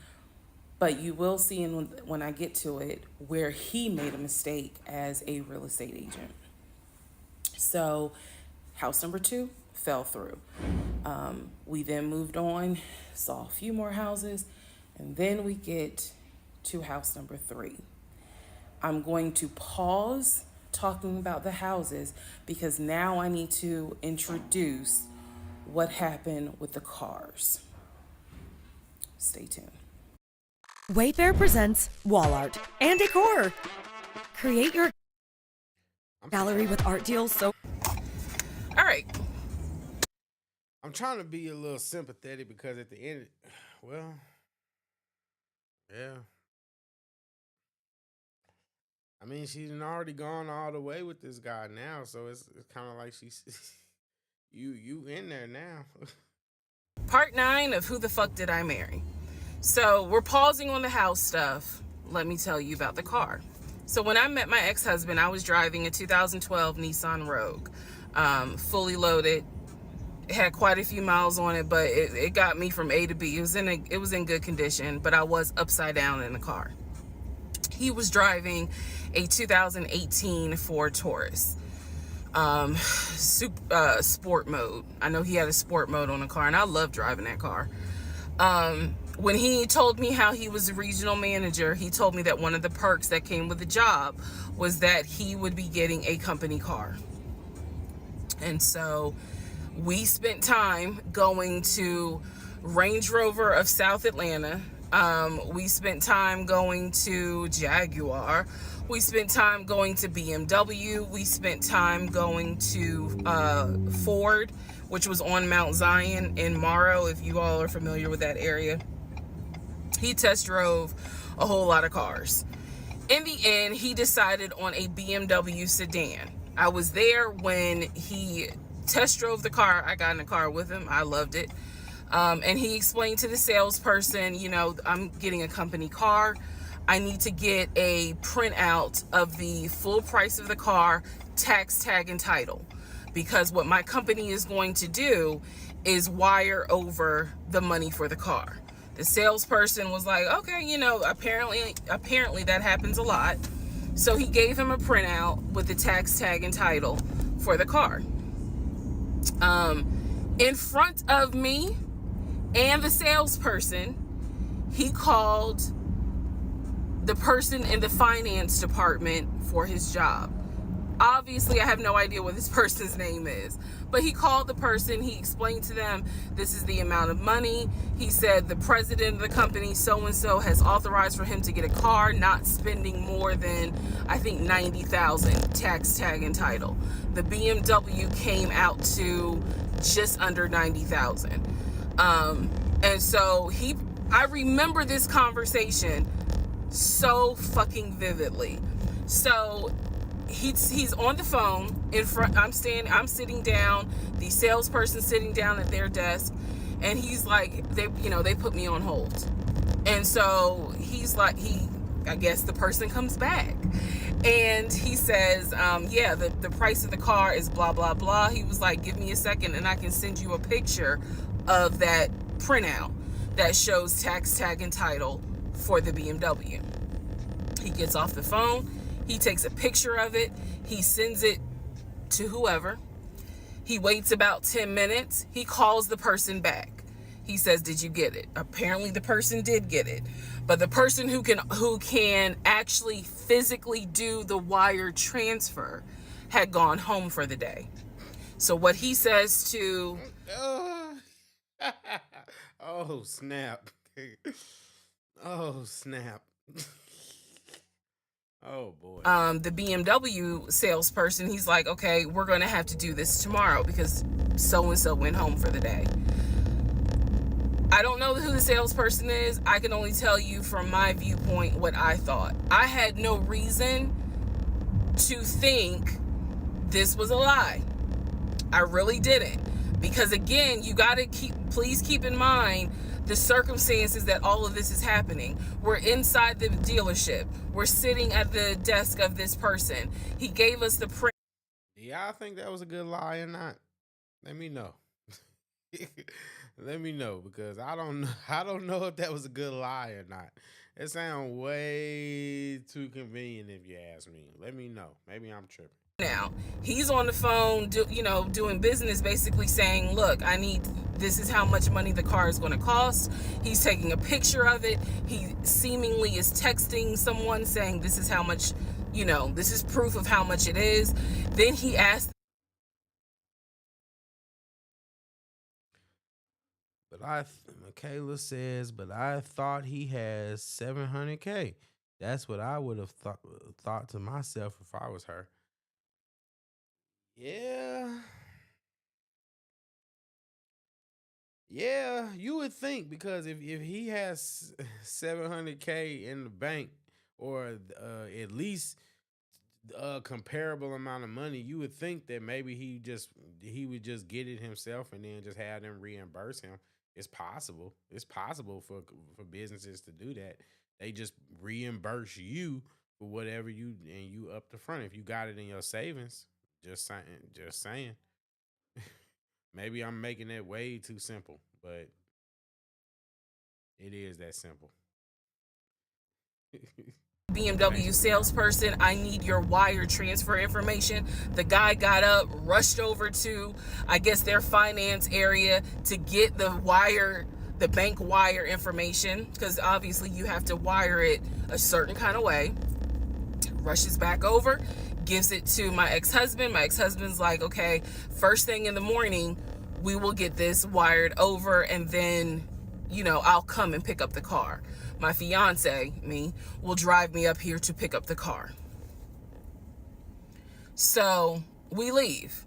but you will see when I get to it where he made a mistake as a real estate agent. So house number 2 fell through. We then moved on, saw a few more houses, and then we get to house number 3. I'm going to pause talking about the houses because now I need to introduce what happened with the cars. Stay tuned. Wayfair presents wall art and decor. Create your gallery with art deals. So, all right. I'm trying to be a little sympathetic because at the end, well, yeah. I mean, she's already gone all the way with this guy now, so it's kind of like she's you in there now. Part 9 of Who the Fuck Did I Marry? So we're pausing on the house stuff. Let me tell you about the car. So when I met my ex-husband, I was driving a 2012 Nissan Rogue, fully loaded. It had quite a few miles on it, but it got me from A to B. It was in good condition, but I was upside down in the car. He was driving a 2018 Ford Taurus. sport mode. I know he had a sport mode on the car, and I love driving that car. When he told me how he was a regional manager, he told me that one of the perks that came with the job was that he would be getting a company car. And so we spent time going to Range Rover of South Atlanta. We spent time going to Jaguar. We spent time going to BMW. We spent time going to Ford, which was on Mount Zion in Morrow, if you all are familiar with that area. He test drove a whole lot of cars. In the end, he decided on a BMW sedan. I was there when he test drove the car. I got in the car with him. I loved it. And he explained to the salesperson, you know, I'm getting a company car. I need to get a printout of the full price of the car, tax, tag, and title. Because what my company is going to do is wire over the money for the car. The salesperson was like, okay, you know, apparently that happens a lot. So he gave him a printout with the tax, tag, and title for the car. In front of me and the salesperson, he called the person in the finance department for his job. Obviously, I have no idea what this person's name is, but he called the person. He explained to them, this is the amount of money. He said the president of the company, so-and-so, has authorized for him to get a car, not spending more than, I think, $90,000 tax, tag, and title. The BMW came out to just under $90,000. And so I remember this conversation so fucking vividly. So he's on the phone in front. I'm sitting down, the salesperson sitting down at their desk, and he's like, they put me on hold. And so he's like, I guess the person comes back and he says, yeah, the price of the car is blah, blah, blah. He was like, give me a second and I can send you a picture of that printout that shows tax, tag, and title for the BMW. He gets off the phone. He takes a picture of it. He sends it to whoever. He waits about 10 minutes. He calls the person back. He says, did you get it? Apparently the person did get it. But the person who can actually physically do the wire transfer had gone home for the day. So what he says to... Oh, snap. Oh, snap. Oh, boy. The BMW salesperson, he's like, okay, we're going to have to do this tomorrow because so-and-so went home for the day. I don't know who the salesperson is. I can only tell you from my viewpoint what I thought. I had no reason to think this was a lie. I really didn't. Because again, you got to please keep in mind the circumstances that all of this is happening. We're inside the dealership. We're sitting at the desk of this person. He gave us the print. Do y'all think that was a good lie or not? Let me know. Let me know, because I don't know if that was a good lie or not. It sounds way too convenient if you ask me. Let me know. Maybe I'm tripping. Now, he's on the phone, doing business, basically saying, look, this is how much money the car is going to cost. He's taking a picture of it. He seemingly is texting someone saying, this is how much, this is proof of how much it is. Then he asked. But Michaela says, but I thought he has $700K. That's what I would have thought to myself if I was her. Yeah, you would think, because if he has $700K in the bank, or at least a comparable amount of money, you would think that maybe he would just get it himself and then just have them reimburse him. It's possible. It's possible for businesses to do that. They just reimburse you for whatever you up the front. If you got it in your savings, just saying. Maybe I'm making that way too simple, but it is that simple. BMW salesperson, I need your wire transfer information. The guy got up, rushed over to, I guess, their finance area to get the bank wire information, because obviously you have to wire it a certain kind of way. Rushes back over, gives it to my ex-husband. My ex-husband's like, okay, first thing in the morning, we will get this wired over, and then, you know, I'll come and pick up the car. My fiance, me, will drive me up here to pick up the car. So we leave.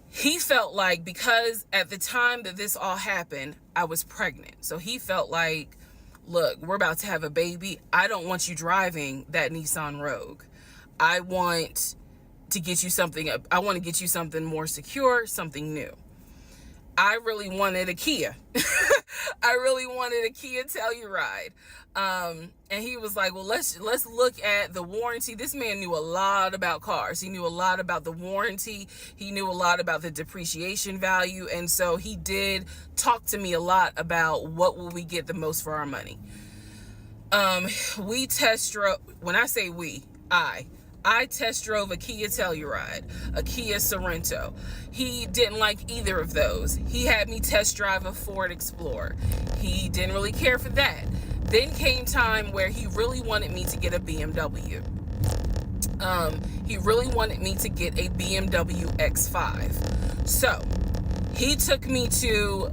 He felt like, because at the time that this all happened, I was pregnant. So he felt like, look, we're about to have a baby. I don't want you driving that Nissan Rogue. I want to get you something. I want to get you something more secure, something new. I really wanted a Kia. I really wanted a Kia Telluride. And he was like, well, let's look at the warranty. This man knew a lot about cars. He knew a lot about the warranty. He knew a lot about the depreciation value. And so he did talk to me a lot about what will we get the most for our money. We test drove, when I say we, I test drove a Kia Telluride, a Kia Sorento. He didn't like either of those. He had me test drive a Ford Explorer. He didn't really care for that. Then came time where he really wanted me to get a BMW. He really wanted me to get a BMW X5. So he took me to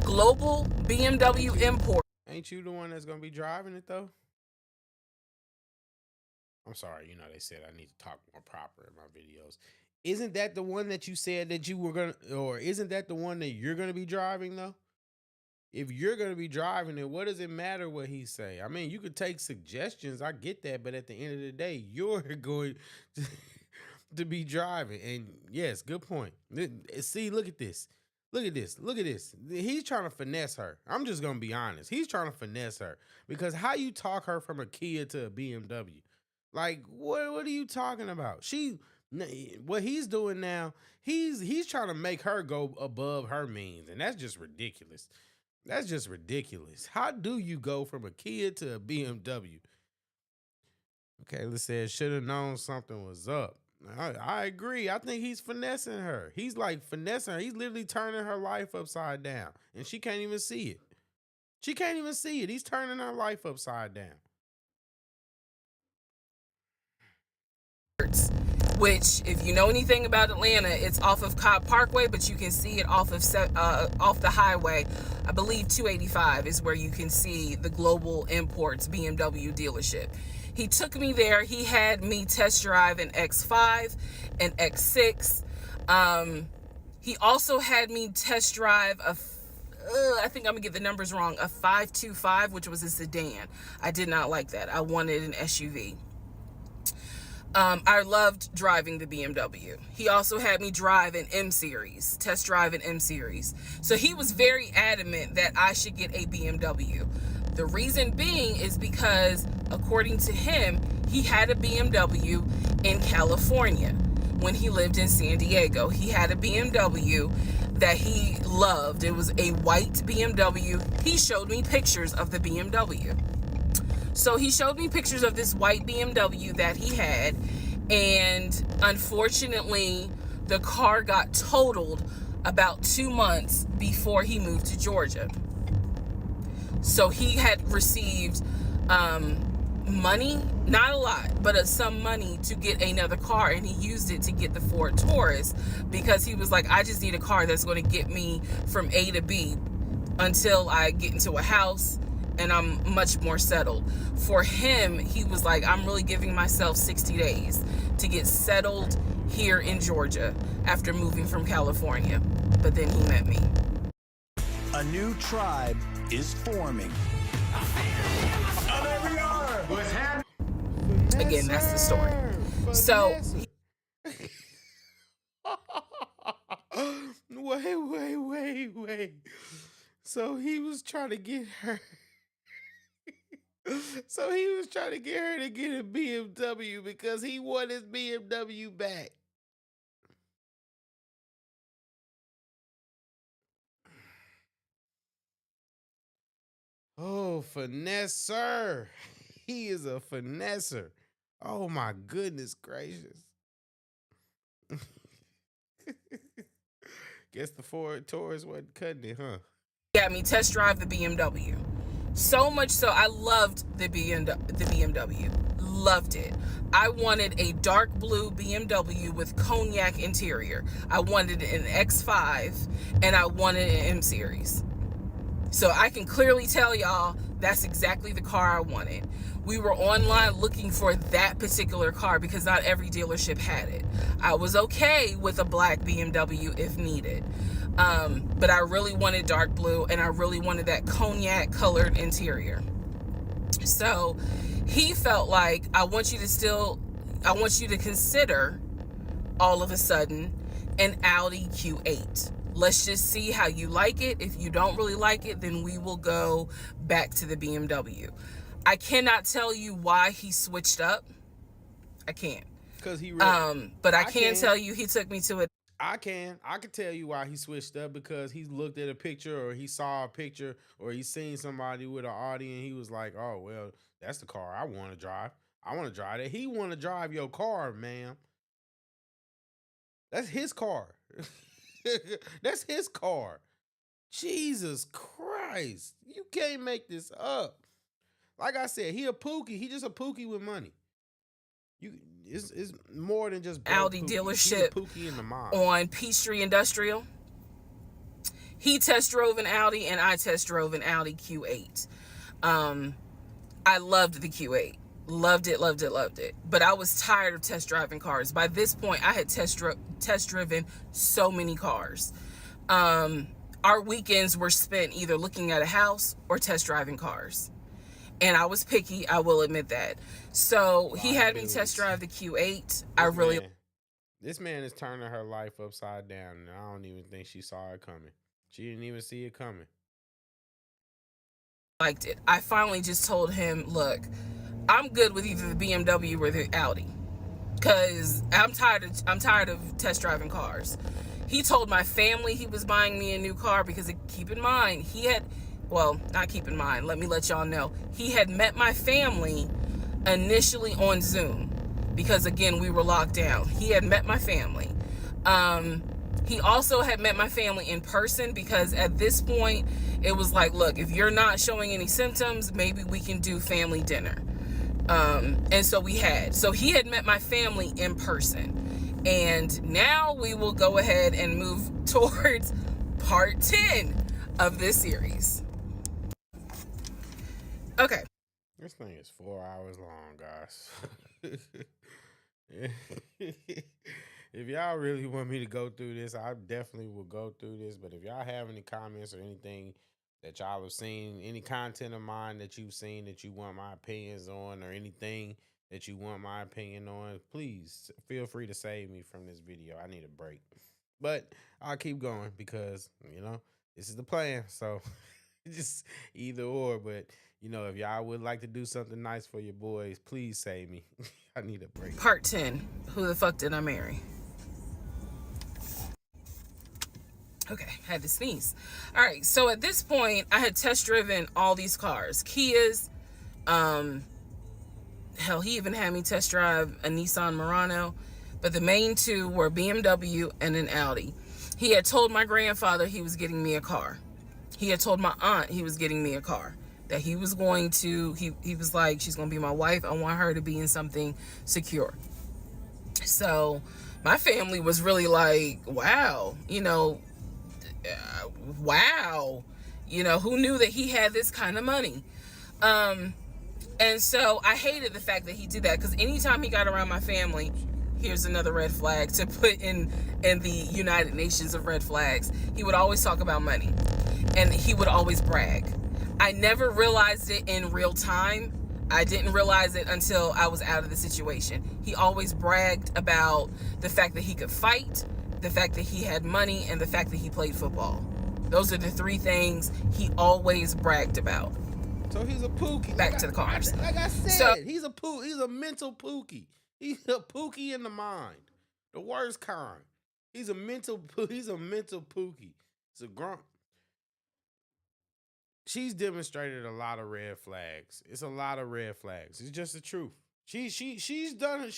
Global BMW Import. Ain't you the one that's gonna be driving it though? I'm sorry, you know, they said I need to talk more proper in my videos. Isn't that the one that you said that you were gonna, or isn't that the one that you're gonna be driving though? If you're gonna be driving it, what does it matter what he say? I mean, you could take suggestions, I get that, but at the end of the day, you're going to be driving. And yes, good point. See, look at this. Look at this. Look at this. He's trying to finesse her. I'm just gonna be honest. He's trying to finesse her, because how you talk her from a Kia to a BMW? Like, what are you talking about? What he's doing now, he's trying to make her go above her means, and that's just ridiculous. That's just ridiculous. How do you go from a Kia to a BMW? Okay, let's say should have known something was up. I agree. I think he's finessing her. He's like finessing her. He's literally turning her life upside down, and she can't even see it. She can't even see it. He's turning her life upside down. Which, if you know anything about Atlanta, it's off of Cobb Parkway, but you can see it off the highway. I believe 285 is where you can see the Global Imports BMW dealership. He took me there. He had me test drive an X5, an X6. He also had me test drive I think I'm gonna get the numbers wrong, a 525, which was a sedan. I did not like that. I wanted an SUV. I loved driving the BMW. He also had me drive an M Series, test drive an M Series. So he was very adamant that I should get a BMW. The reason being is because, according to him, he had a BMW in California when he lived in San Diego. He had a BMW that he loved. It was a white BMW. He showed me pictures of the BMW. So he showed me pictures of this white BMW that he had, and unfortunately, the car got totaled about 2 months before he moved to Georgia. So he had received money, not a lot, but some money to get another car, and he used it to get the Ford Taurus, because he was like, I just need a car that's going to get me from A to B until I get into a house and I'm much more settled. For him, he was like, I'm really giving myself 60 days to get settled here in Georgia after moving from California. But then he met me. A new tribe is forming. Oh, there we are! What's happening? Again, that's the story. So wait. So he was trying to get her. So he was trying to get her to get a BMW because he wanted his BMW back. Oh, finesse, sir. He is a finesser. Oh my goodness gracious. Guess the Ford Taurus wasn't cutting it, huh? Got me test drive the BMW. So much so, I loved the BMW. Loved it. I wanted a dark blue BMW with cognac interior. I wanted an X5 and I wanted an M Series. So I can clearly tell y'all that's exactly the car I wanted. We were online looking for that particular car because not every dealership had it. I was okay with a black BMW if needed. But I really wanted dark blue and I really wanted that cognac colored interior. So he felt like, I want you to consider all of a sudden an Audi Q8. Let's just see how you like it. If you don't really like it, then we will go back to the BMW. I cannot tell you why he switched up. I can't. Because he really, but I can tell you he took me to it. I can tell you why he switched up, because he looked at a picture or he saw a picture or he seen somebody with an Audi and he was like, oh, well, that's the car I want to drive. I want to drive that. He want to drive your car, ma'am. That's his car. That's his car. Jesus Christ. You can't make this up. Like I said, he a pookie. He just a pookie with money. It's more than just Audi pookie. dealership Pookie in the mind. On Peachtree Industrial. He test drove an Audi and I test drove an Audi Q8. I loved the Q8. Loved it, loved it, loved it. But I was tired of test driving cars. By this point, I had test driven so many cars. Our weekends were spent either looking at a house or test driving cars. And I was picky, I will admit that. So he had me test drive the Q8. This man is turning her life upside down, and I don't even think she saw it coming. She didn't even see it coming. Liked it. I finally just told him, look, I'm good with either the BMW or the Audi, because I'm tired of test driving cars. He told my family he was buying me a new car because, keep in mind, let me let y'all know. He had met my family initially on Zoom because, again, we were locked down. He had met my family. He also had met my family in person because at this point, it was like, look, if you're not showing any symptoms, maybe we can do family dinner. And so we had. So he had met my family in person. And now we will go ahead and move towards part 10 of this series. Okay. This thing is 4 hours long, guys. If y'all really want me to go through this, I definitely will go through this. But if y'all have any comments or anything that y'all have seen, any content of mine that you've seen that you want my opinions on, or anything that you want my opinion on, please feel free to save me from this video. I need a break. But I'll keep going because, this is the plan. So just either or. But, if y'all would like to do something nice for your boys, please save me. I need a break. Part 10. Who the fuck did I marry? Okay, had to sneeze. All right, so at this point, I had test driven all these cars. Kias. Hell, he even had me test drive a Nissan Murano. But the main two were BMW and an Audi. He had told my grandfather he was getting me a car. He had told my aunt he was getting me a car. That he was going to, he was like, she's going to be my wife. I want her to be in something secure. So my family was really like, wow, wow. Who knew that he had this kind of money? And so I hated the fact that he did that, because anytime he got around my family, here's another red flag to put in the United Nations of red flags. He would always talk about money, and he would always brag. I never realized it in real time. I didn't realize it until I was out of the situation. He always bragged about the fact that he could fight, the fact that he had money, and the fact that he played football. Those are the three things he always bragged about. So he's a pookie. Back to the cars. Like I said, he's a mental pookie. He's a pookie in the mind. The worst kind. He's a mental pookie. It's a grump. she's demonstrated a lot of red flags. It's a lot of red flags. It's just the truth. She's done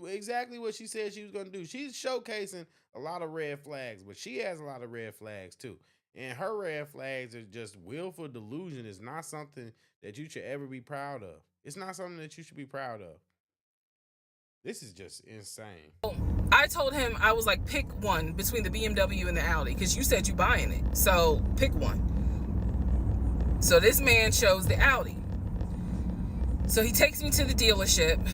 exactly what she said she was gonna do. She's showcasing a lot of red flags, but she has a lot of red flags too. And her red flags are just willful delusion. It's not something that you should ever be proud of. It's not something that you should be proud of. This is just insane. I told him, I was like, pick one between the BMW and the Audi, because you said you buying it. So pick one. So this man chose the Audi. So he takes me to the dealership.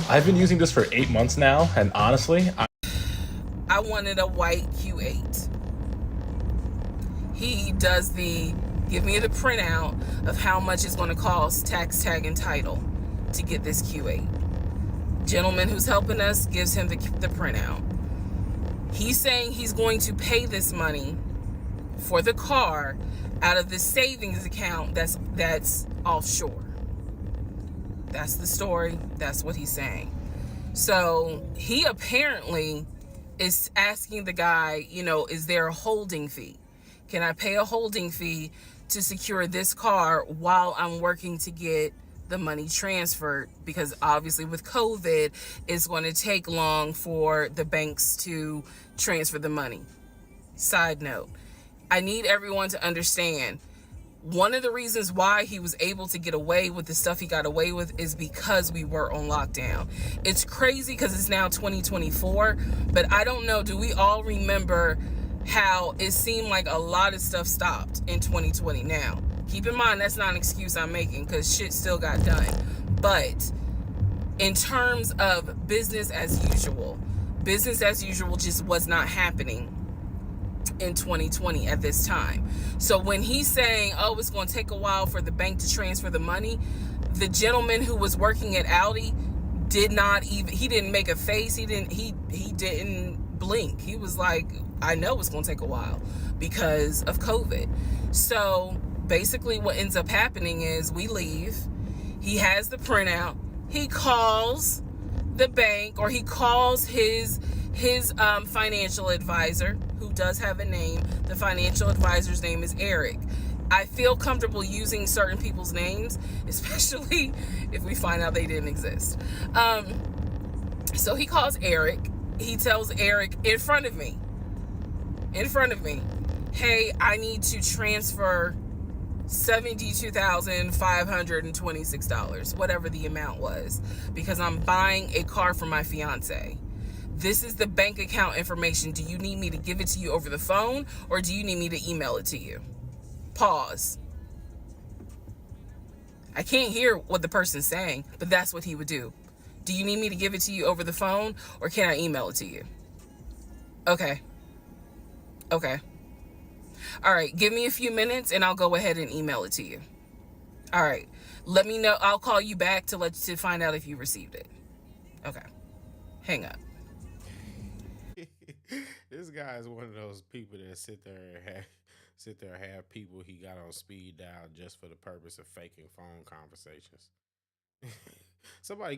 I've been using this for 8 months now, and honestly, I wanted a white Q8. He does the, give me the printout of how much it's going to cost, tax, tag, and title to get this Q8. Gentleman who's helping us gives him the printout. He's saying he's going to pay this money for the car out of the savings account that's offshore. That's the story. That's what he's saying. So he apparently is asking the guy, you know, is there a holding fee? Can I pay a holding fee to secure this car while I'm working to get the money transferred? Because obviously with COVID, it's going to take long for the banks to transfer the money. Side note, I need everyone to understand, one of the reasons why he was able to get away with the stuff he got away with is because we were on lockdown. It's crazy because it's now 2024, but I don't know, do we all remember how it seemed like a lot of stuff stopped in 2020? Now, keep in mind, that's not an excuse I'm making because shit still got done. But in terms of business as usual just was not happening in 2020 at this time. So when he's saying, oh, it's going to take a while for the bank to transfer the money, the gentleman who was working at Audi he didn't make a face. He didn't blink. He was like, I know it's going to take a while because of COVID. So basically what ends up happening is we leave. He has the printout. He calls the bank, or he calls his financial advisor, who does have a name. The financial advisor's name is Eric. I feel comfortable using certain people's names, especially if we find out they didn't exist. So he calls Eric. He tells Eric in front of me, hey, I need to transfer $72,526, whatever the amount was, because I'm buying a car for my fiance. This is the bank account information. Do you need me to give it to you over the phone, or do you need me to email it to you? Pause. I can't hear what the person's saying, but that's what he would do. Do you need me to give it to you over the phone, or can I email it to you? Okay. All right, give me a few minutes and I'll go ahead and email it to you. All right, let me know. I'll call you back to find out if you received it. Okay, hang up. This guy is one of those people that sit there and have people he got on speed dial just for the purpose of faking phone conversations. Somebody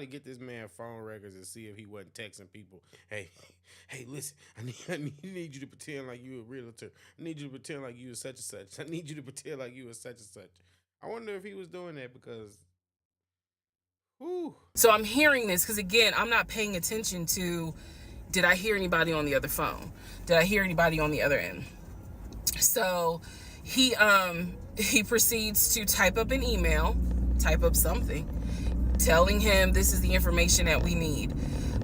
get this man phone records and see if he wasn't texting people. Hey, listen, I need you to pretend like you a realtor. I need you to pretend like you was such and such. I need you to pretend like you was such and such. I wonder if he was doing that because, whew. So I'm hearing this because, again, I'm not paying attention to, did I hear anybody on the other phone? Did I hear anybody on the other end? So he proceeds to type up an email, type up something, telling him this is the information that we need.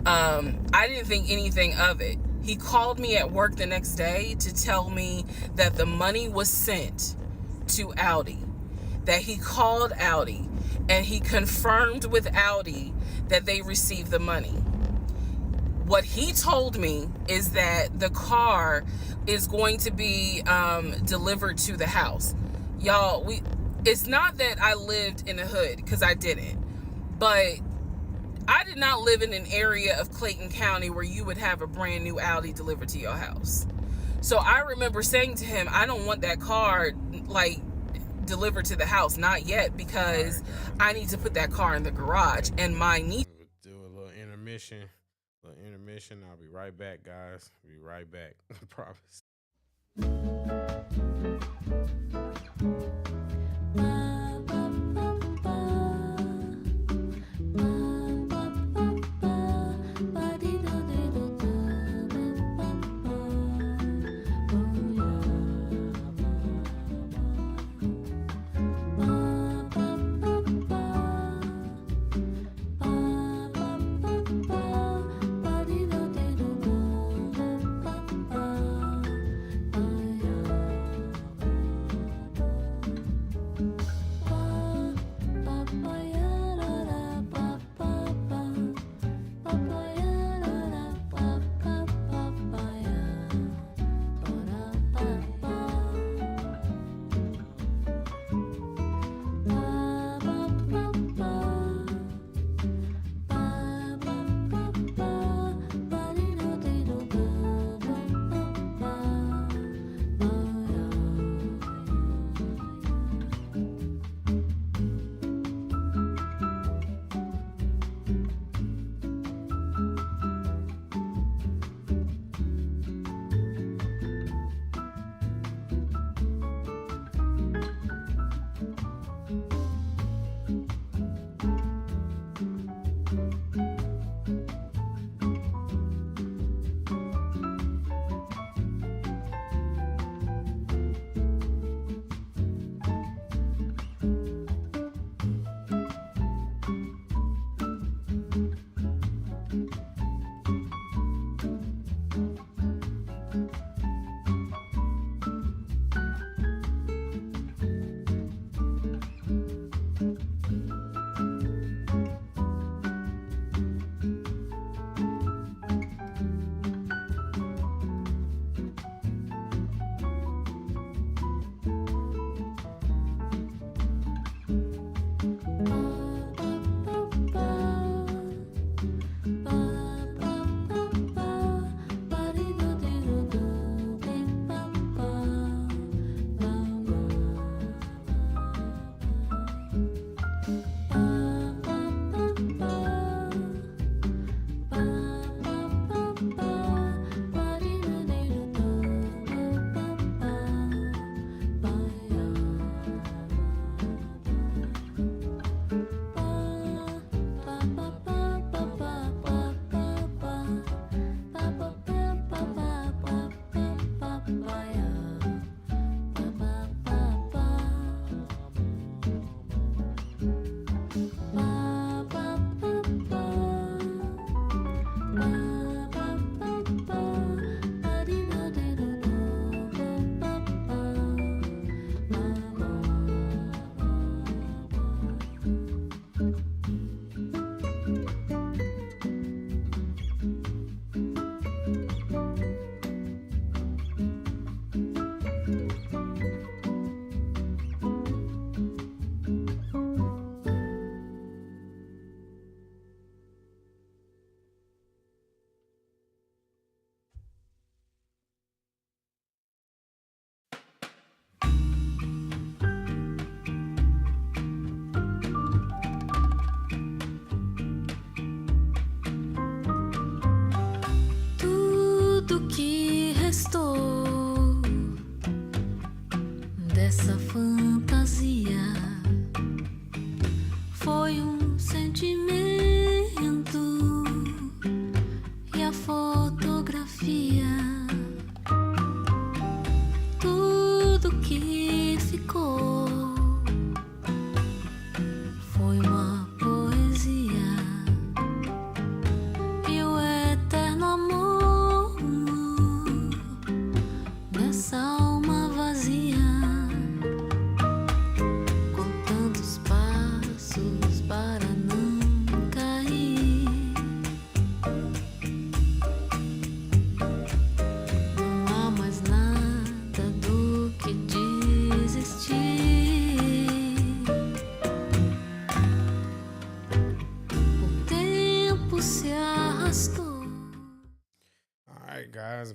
I didn't think anything of it. He called me at work the next day to tell me that the money was sent to Audi, that he called Audi and he confirmed with Audi that they received the money. What he told me is that the car is going to be delivered to the house. Y'all, it's not that I lived in the hood, because I didn't. But I did not live in an area of Clayton County where you would have a brand new Audi delivered to your house. So I remember saying to him, I don't want that car delivered to the house, not yet, because I need to put that car in the garage. And my niece. Do a little intermission. I'll be right back, guys. Be right back. I promise.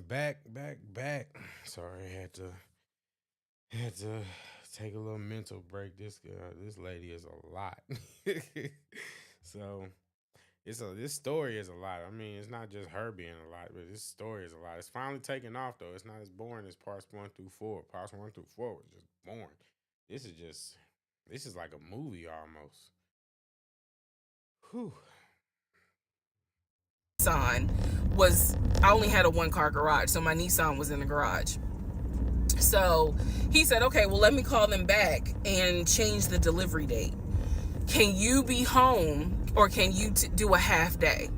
back. Sorry, I had to take a little mental break. This lady is a lot. So this story is a lot. I mean, it's not just her being a lot, but this story is a lot. It's finally taking off though. It's not as boring as parts 1 through 4. Parts 1 through 4 was just boring. This is like a movie almost. Whew. Nissan I only had a 1-car garage, so my Nissan was in the garage. So he said, okay, well, let me call them back and change the delivery date. Can you be home, or can you do a half day?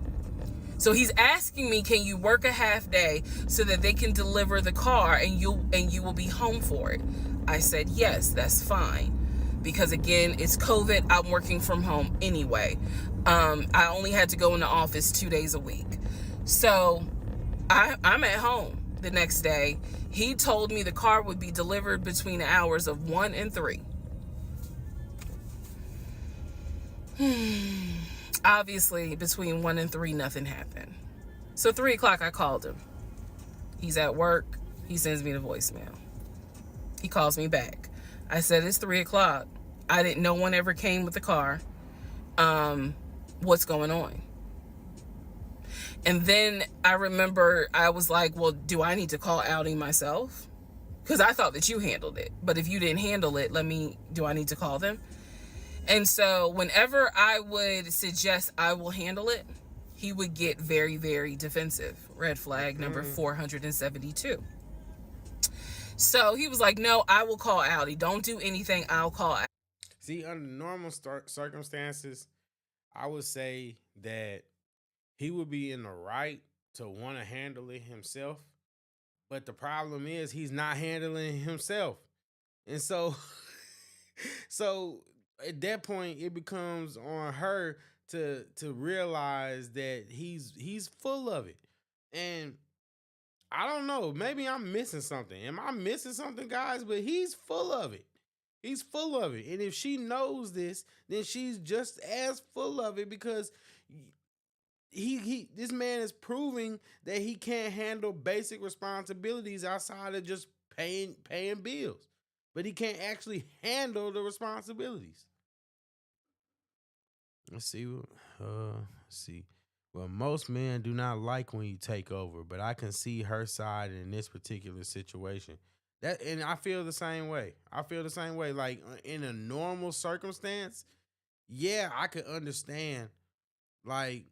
So he's asking me, can you work a half day so that they can deliver the car and you will be home for it? I said, yes, that's fine. Because again, it's COVID. I'm working from home anyway. I only had to go in the office 2 days a week. So I'm at home the next day. He told me the car would be delivered between the hours of 1 and 3. Obviously, between 1 and 3, nothing happened. So 3 o'clock, I called him. He's at work. He sends me the voicemail. He calls me back. I said, it's 3 o'clock. No one ever came with the car. What's going on? And then I remember I was like, well, do I need to call Audi myself? Because I thought that you handled it. But if you didn't handle it, do I need to call them? And so whenever I would suggest I will handle it, he would get very, very defensive. Red flag number 472. So he was like, no, I will call Audi. Don't do anything. I'll call Audi. See, under normal circumstances, I would say that he would be in the right to want to handle it himself. But the problem is he's not handling it himself. And so at that point, it becomes on her to realize that he's full of it. And I don't know, maybe I'm missing something. Am I missing something, guys? But he's full of it. He's full of it. And if she knows this, then she's just as full of it, because this man is proving that he can't handle basic responsibilities outside of just paying bills. But he can't actually handle the responsibilities. Let's see. Well, most men do not like when you take over, but I can see her side in this particular situation. And I feel the same way. Like in a normal circumstance, yeah, I could understand. Like,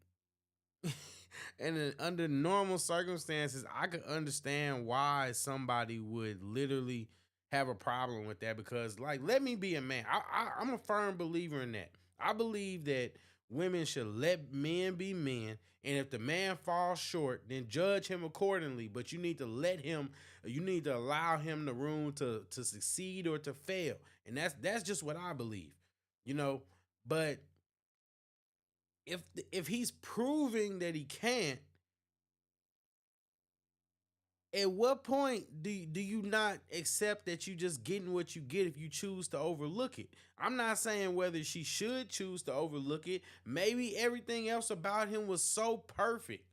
under normal circumstances, I could understand why somebody would literally have a problem with that. Because, like, let me be a man. I'm a firm believer in that. I believe that women should let men be men, and if the man falls short, then judge him accordingly. But you need to allow him the room to succeed or to fail. And that's just what I believe, But if he's proving that he can't, at what point do you not accept that you just getting what you get if you choose to overlook it? I'm not saying whether she should choose to overlook it. Maybe everything else about him was so perfect.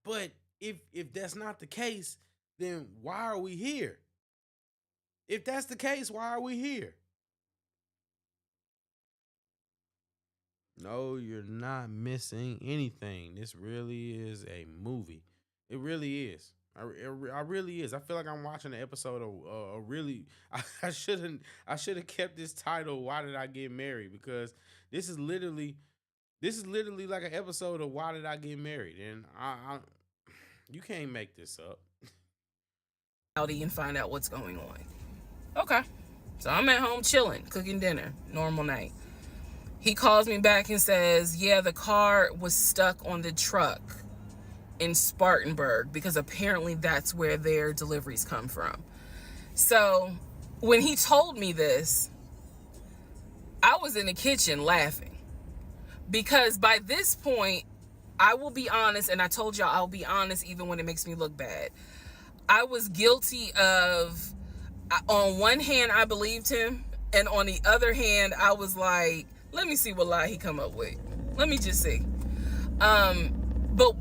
But if that's not the case, then why are we here? If that's the case, why are we here? No, you're not missing anything. This really is a movie. It really is. I really is. I feel like I'm watching an episode of really. I should have kept this title. Why Did I Get Married? Because this is literally like an episode of Why Did I Get Married? And you can't make this up. And find out what's going on. Okay, so I'm at home chilling, cooking dinner, normal night. He calls me back and says, yeah, the car was stuck on the truck in Spartanburg, because apparently that's where their deliveries come from. So when he told me this, I was in the kitchen laughing, because by this point, I will be honest, and I told y'all I'll be honest even when it makes me look bad. I was guilty of, on one hand, I believed him, and on the other hand, I was like, let me see what lie he come up with. Let me just see. But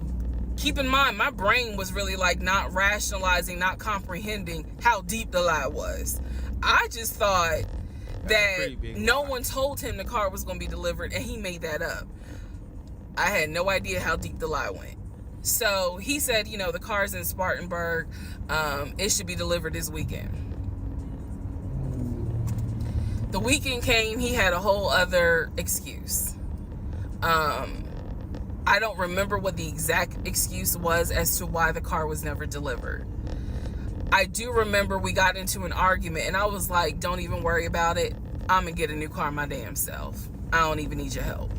keep in mind, my brain was really like not rationalizing, not comprehending how deep the lie was. I just thought that no one told him the car was going to be delivered, and he made that up. I had no idea how deep the lie went. So he said, you know, the car's in Spartanburg. It should be delivered this weekend. The weekend came, he had a whole other excuse. I don't remember what the exact excuse was as to why the car was never delivered. I do remember we got into an argument, and I was like, don't even worry about it. I'm gonna get a new car my damn self. I don't even need your help.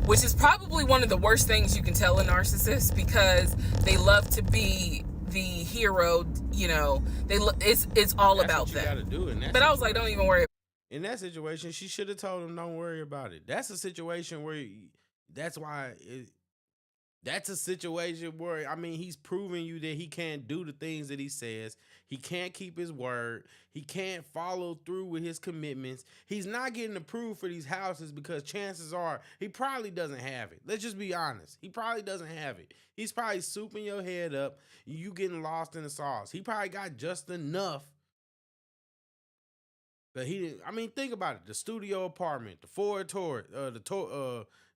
Which is probably one of the worst things you can tell a narcissist, because they love to be the hero, you know. It's all about them. But I was like, don't even worry. In that situation, she should have told him, don't worry about it. That's a situation where that's a situation where, I mean, he's proving you that he can't do the things that he says. He can't keep his word. He can't follow through with his commitments. He's not getting approved for these houses because chances are he probably doesn't have it. Let's just be honest. He probably doesn't have it. He's probably souping your head up. You getting lost in the sauce. He probably got just enough. But he didn't. I mean, think about it. The studio apartment, the Ford Taurus,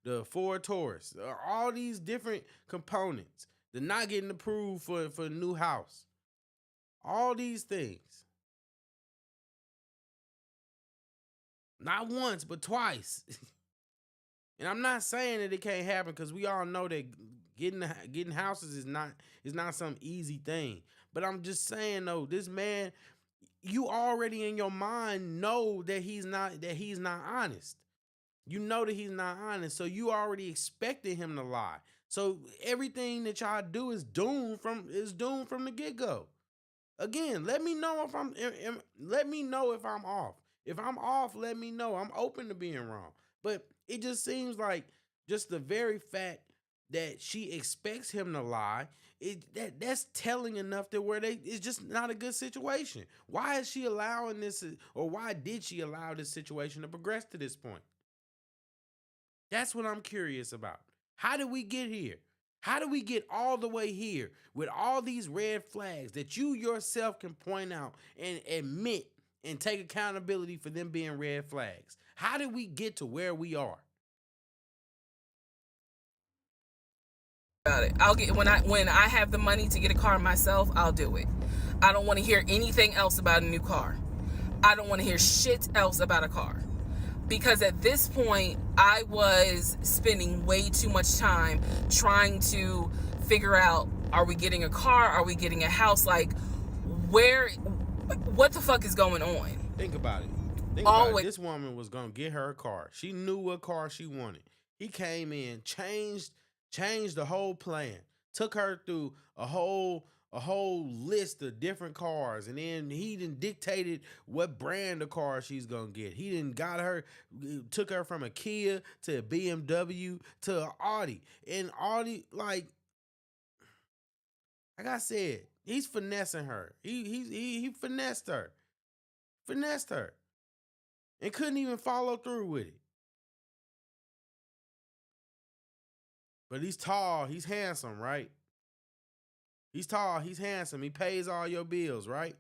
the Ford Taurus, all these different components. The not getting approved for a new house. All these things. Not once, but twice. And I'm not saying that it can't happen, because we all know that getting houses is not some easy thing. But I'm just saying though, this man, you already in your mind know that he's not honest. You know that he's not honest, so you already expected him to lie. So everything that y'all do is doomed from the get-go. Again, let me know if I'm off. If I'm off, let me know. I'm open to being wrong. But it just seems like just the very fact that she expects him to lie, that's telling enough that it's just not a good situation. Why is she allowing this, or why did she allow this situation to progress to this point? That's what I'm curious about. How did we get here? How do we get all the way here with all these red flags that you yourself can point out and admit and take accountability for them being red flags? How did we get to where we are? About it. I'll get when I have the money to get a car myself, I'll do it. I don't want to hear anything else about a new car. I don't want to hear shit else about a car. Because at this point, I was spending way too much time trying to figure out, are we getting a car? Are we getting a house? Like, what the fuck is going on? Think about it. About it. This woman was going to get her a car. She knew what car she wanted. He came in, changed the whole plan, took her through a whole list of different cars, and then he done dictated what brand of car she's gonna get. He done took her from a Kia to a BMW to an Audi. And Audi, like I said, he's finessing her. He finessed her. And couldn't even follow through with it. But he's tall, he's handsome, right? He's tall, he's handsome, he pays all your bills, right?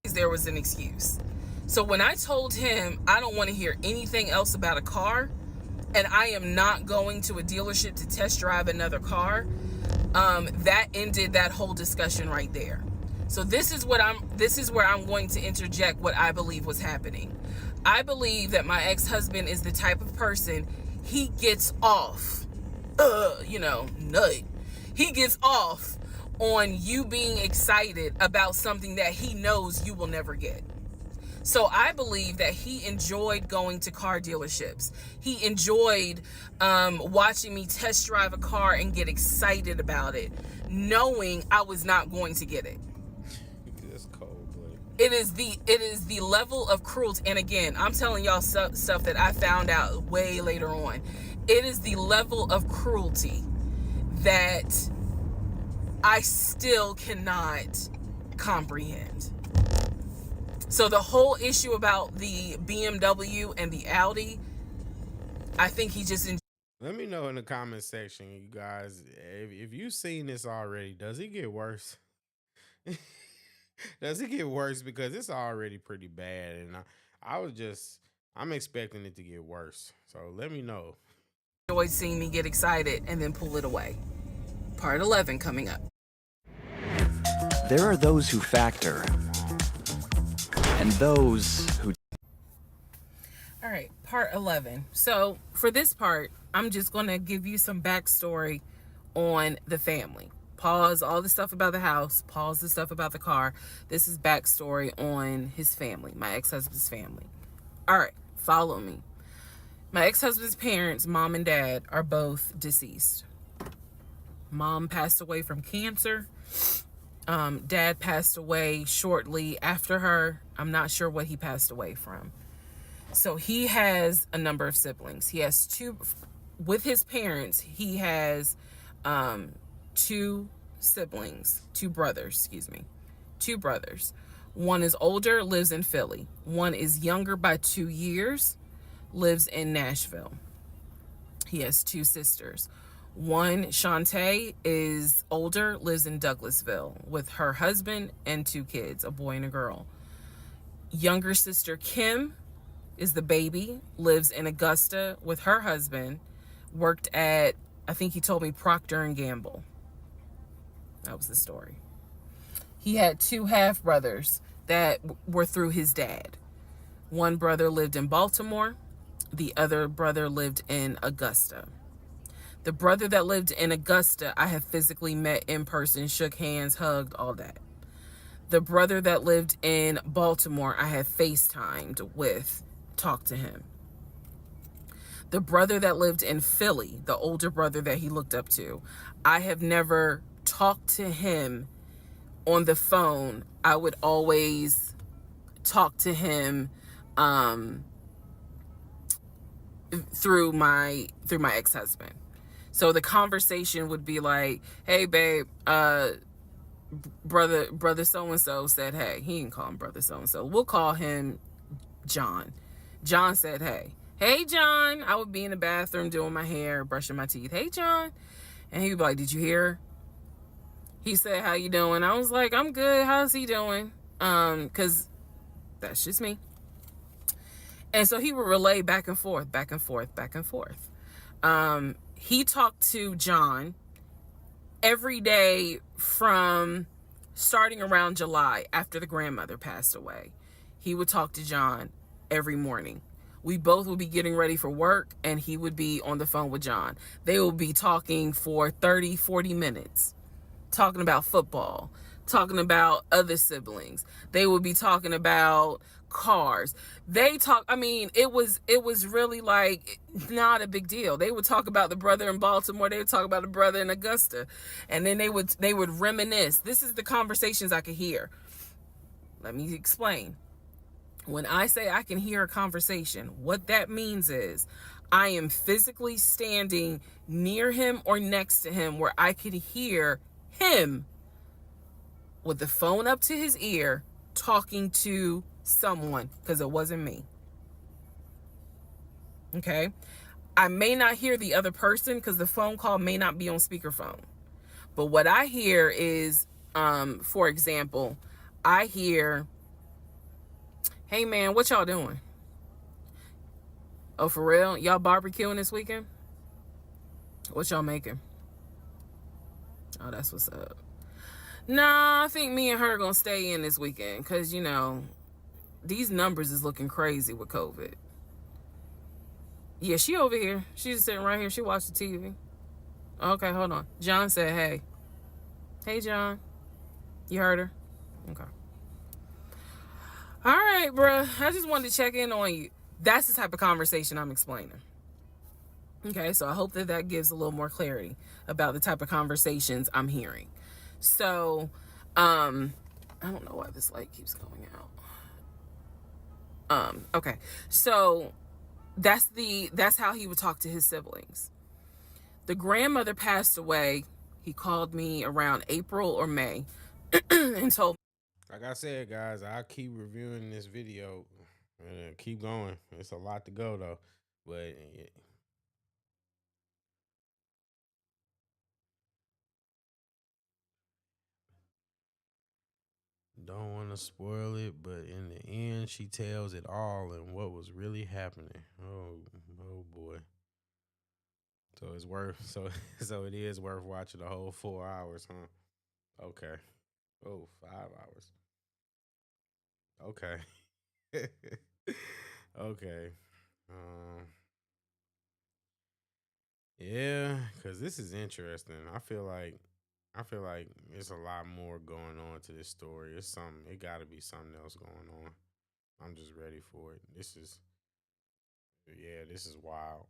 There was an excuse. So when I told him I don't want to hear anything else about a car, and I am not going to a dealership to test drive another car, that ended that whole discussion right there. So this is where I'm going to interject what I believe was happening. I believe that my ex-husband is the type of person, he gets off, nut. He gets off on you being excited about something that he knows you will never get. So I believe that he enjoyed going to car dealerships. He enjoyed watching me test drive a car and get excited about it, knowing I was not going to get it. It is the level of cruelty. And again, I'm telling y'all stuff that I found out way later on. It is the level of cruelty that I still cannot comprehend. So the whole issue about the BMW and the Audi, I think he just Let me know in the comment section, you guys, if you've seen this already. Does it get worse? Does it get worse? Because it's already pretty bad, and I'm expecting it to get worse. So let me know. Always seeing me get excited and then pull it away. Part 11 coming up. There are those who factor, and those who... All right, part 11. So for this part, I'm just going to give you some backstory on the family. Pause all the stuff about the house, pause the stuff about the car. This is backstory on his family, my ex-husband's family. All right, follow me. My ex-husband's parents, mom and dad, are both deceased. Mom passed away from cancer. Dad passed away shortly after her. I'm not sure what he passed away from. So he has a number of siblings. He has two, with his parents, he has two brothers. One is older, lives in Philly. One is younger by 2 years, lives in Nashville. He has two sisters. One, Shantae, is older, lives in Douglasville with her husband and two kids, a boy and a girl. Younger sister, Kim, is the baby, lives in Augusta with her husband, worked at, I think he told me, Procter & Gamble. That was the story. He had two half brothers that were through his dad. One brother lived in Baltimore. The other brother lived in Augusta. The brother that lived in Augusta, I have physically met in person, shook hands, hugged, all that. The brother that lived in Baltimore, I have FaceTimed with, talked to him. The brother that lived in Philly, the older brother that he looked up to, I have never talked to him on the phone. I would always talk to him through my ex-husband. So the conversation would be like, hey babe, brother so-and-so said hey. He didn't call him brother so-and-so. We'll call him John. John said hey. Hey John. I would be in the bathroom doing my hair, brushing my teeth. Hey John. And he would be like, did you hear? He said, how you doing? I was like, I'm good. How's he doing? Because that's just me. And so he would relay back and forth. He talked to John every day from starting around July after the grandmother passed away. He would talk to John every morning. We both would be getting ready for work and he would be on the phone with John. They would be talking for 30, 40 minutes, talking about football, talking about other siblings. They would be talking about cars. It was really like not a big deal. They would talk about the brother in Baltimore. They would talk about the brother in Augusta. And then they would reminisce. This is the conversations I could hear. Let me explain. When I say I can hear a conversation, what that means is I am physically standing near him or next to him where I could hear him with the phone up to his ear talking to someone, because it wasn't me. Okay? I may not hear the other person because the phone call may not be on speakerphone. But what I hear is, for example, I hear, hey man, what y'all doing? Oh, for real? Y'all barbecuing this weekend? What y'all making? Oh, that's what's up. Nah, I think me and her are gonna stay in this weekend because, you know, these numbers is looking crazy with COVID. Yeah, she over here. She's sitting right here. She watched the TV. Okay, hold on. John said, hey. Hey, John. You heard her? Okay. All right, bruh. I just wanted to check in on you. That's the type of conversation I'm explaining. Okay, so I hope that gives a little more clarity about the type of conversations I'm hearing. So, I don't know why this light keeps going out. Okay, so that's how he would talk to his siblings. The grandmother passed away. He called me around April or May and told me. Like I said, guys, I'll keep reviewing this video and keep going. It's a lot to go though, but don't want to spoil it, but in the end, she tells it all and what was really happening. Oh boy. So it's worth so it is worth watching the whole 4 hours, huh? Okay. Oh, 5 hours. Okay. Okay. Yeah, because this is interesting. I feel like there's a lot more going on to this story. It gotta be something else going on. I'm just ready for it. This is wild.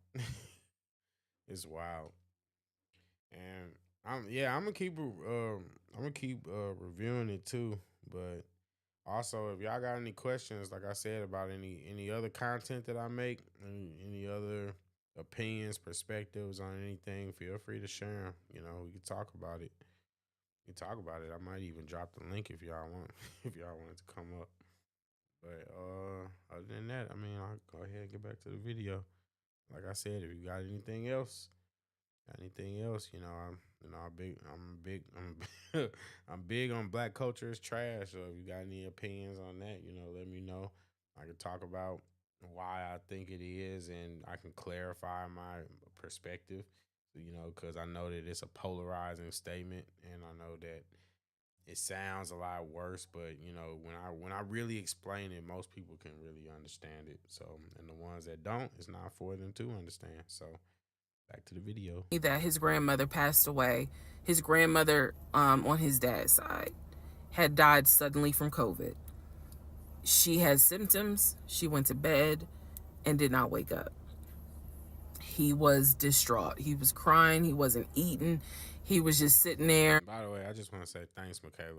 It's wild. And I'm gonna keep reviewing it too. But also, if y'all got any questions, like I said, about any other content that I make, any other opinions, perspectives on anything, feel free to share 'em. You know, we can talk about it. I might even drop the link if y'all want, if y'all want it to come up. But other than that, I mean, I'll go ahead and get back to the video. Like I said, if you got anything else, I'm big on Black culture is trash. So if you got any opinions on that, let me know. I can talk about why I think it is, and I can clarify my perspective. Because I know that it's a polarizing statement, and I know that it sounds a lot worse. But when I really explain it, most people can really understand it. So, and the ones that don't, it's not for them to understand. So. Back to the video. That his grandmother passed away. His grandmother, on his dad's side, had died suddenly from COVID. She had symptoms. She went to bed and did not wake up. He was distraught. He was crying. He wasn't eating. He was just sitting there. By the way, I just want to say thanks, Michaela.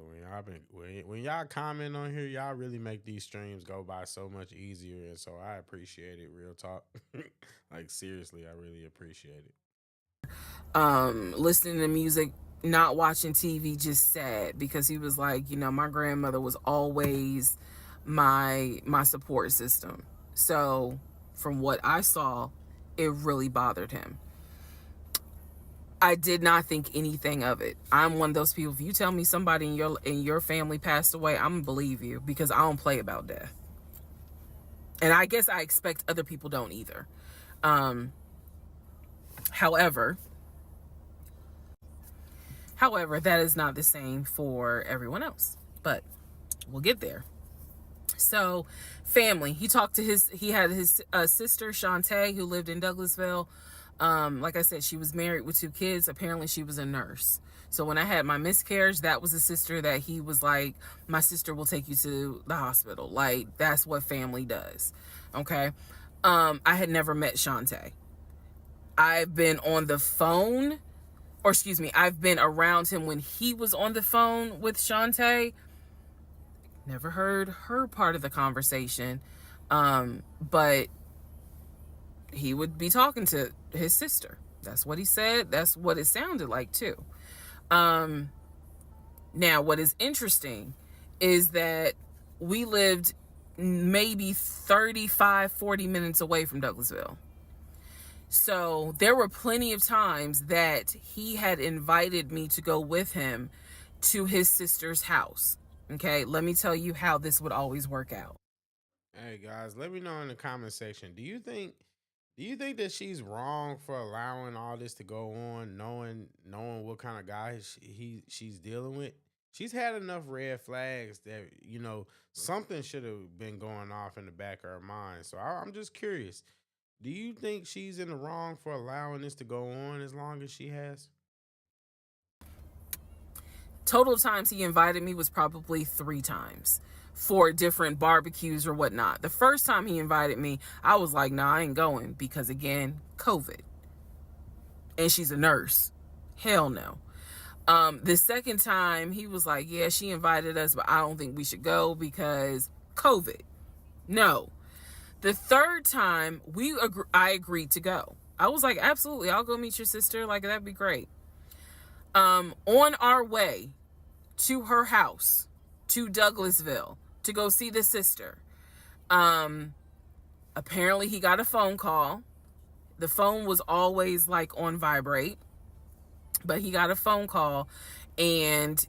When y'all comment on here, y'all really make these streams go by so much easier, and so I appreciate it. Real talk, like seriously, I really appreciate it. Listening to music, not watching TV, just sad, because he was like, my grandmother was always my support system. So from what I saw, it really bothered him. I did not think anything of it. I'm one of those people, if you tell me somebody in your family passed away, I'm gonna believe you, because I don't play about death. And I guess I expect other people don't either. However, that is not the same for everyone else, but we'll get there. So, family, he had his sister, Shantae, who lived in Douglasville. Like I said, she was married with 2 kids. Apparently she was a nurse. So when I had my miscarriage, that was a sister that he was like, my sister will take you to the hospital. Like, that's what family does. Okay. I had never met Shantae. I've been on the phone, I've been around him when he was on the phone with Shantae. Never heard her part of the conversation. But he would be talking to his sister. That's what he said. That's what it sounded like too. Now, what is interesting is that we lived maybe 35, 40 minutes away from Douglasville. So there were plenty of times that he had invited me to go with him to his sister's house. Okay, let me tell you how this would always work out. Hey guys, let me know in the comment section. Do you think that she's wrong for allowing all this to go on, knowing what kind of guy she's dealing with? She's had enough red flags that something should have been going off in the back of her mind. So I'm just curious. Do you think she's in the wrong for allowing this to go on as long as she has? Total times he invited me was probably 3 times for different barbecues or whatnot. The first time he invited me, I was like, nah, I ain't going, because again, COVID. And she's a nurse. Hell no. The second time he was like, yeah, she invited us, but I don't think we should go because COVID. No. The third time I agreed to go. I was like, absolutely, I'll go meet your sister. Like, that'd be great. On our way to her house, to Douglasville, to go see the sister, apparently he got a phone call. The phone was always like on vibrate, but he got a phone call, and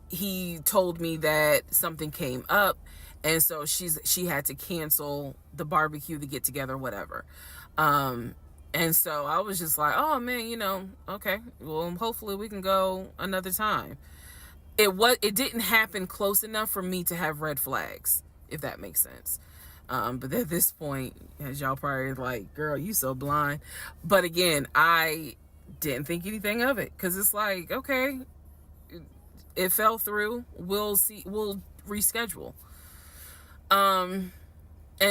he told me that something came up, and so she had to cancel the barbecue, the get together, whatever. And so I was just like, oh man, okay, well, hopefully we can go another time. It didn't happen close enough for me to have red flags, if that makes sense. But at this point, as y'all probably like, girl, you so blind. But again, I didn't think anything of it, because it's like, okay, it fell through. We'll reschedule. And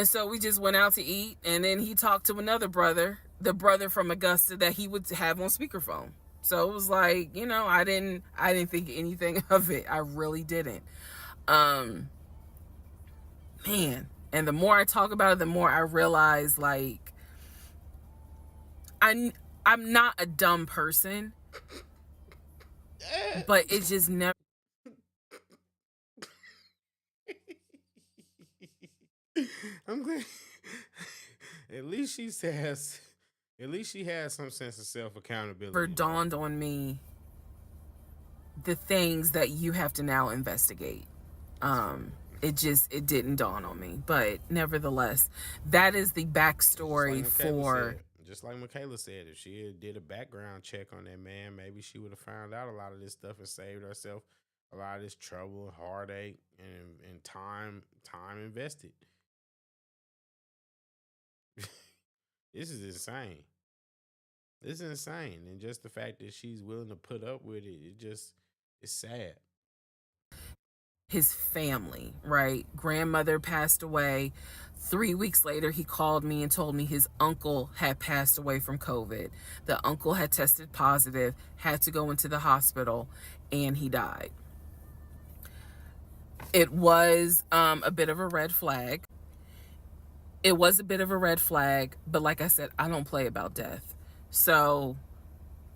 so we just went out to eat, and then he talked to another brother, the brother from Augusta that he would have on speakerphone. So it was like, I didn't think anything of it. I really didn't. Man, and the more I talk about it, the more I realize, like, I'm not a dumb person, but it just never. I'm glad. At least she has some sense of self accountability. Never dawned on me the things that you have to now investigate. It didn't dawn on me, but nevertheless, that is the backstory for. Just like Michaela said, if she did a background check on that man, maybe she would have found out a lot of this stuff and saved herself a lot of this trouble, heartache, and time invested. This is insane. This is insane. And just the fact that she's willing to put up with it, it's sad. His family, right? Grandmother passed away. 3 weeks later, he called me and told me his uncle had passed away from COVID. The uncle had tested positive, had to go into the hospital, and he died. It was a bit of a red flag. It was a bit of a red flag, but like I said, I don't play about death. So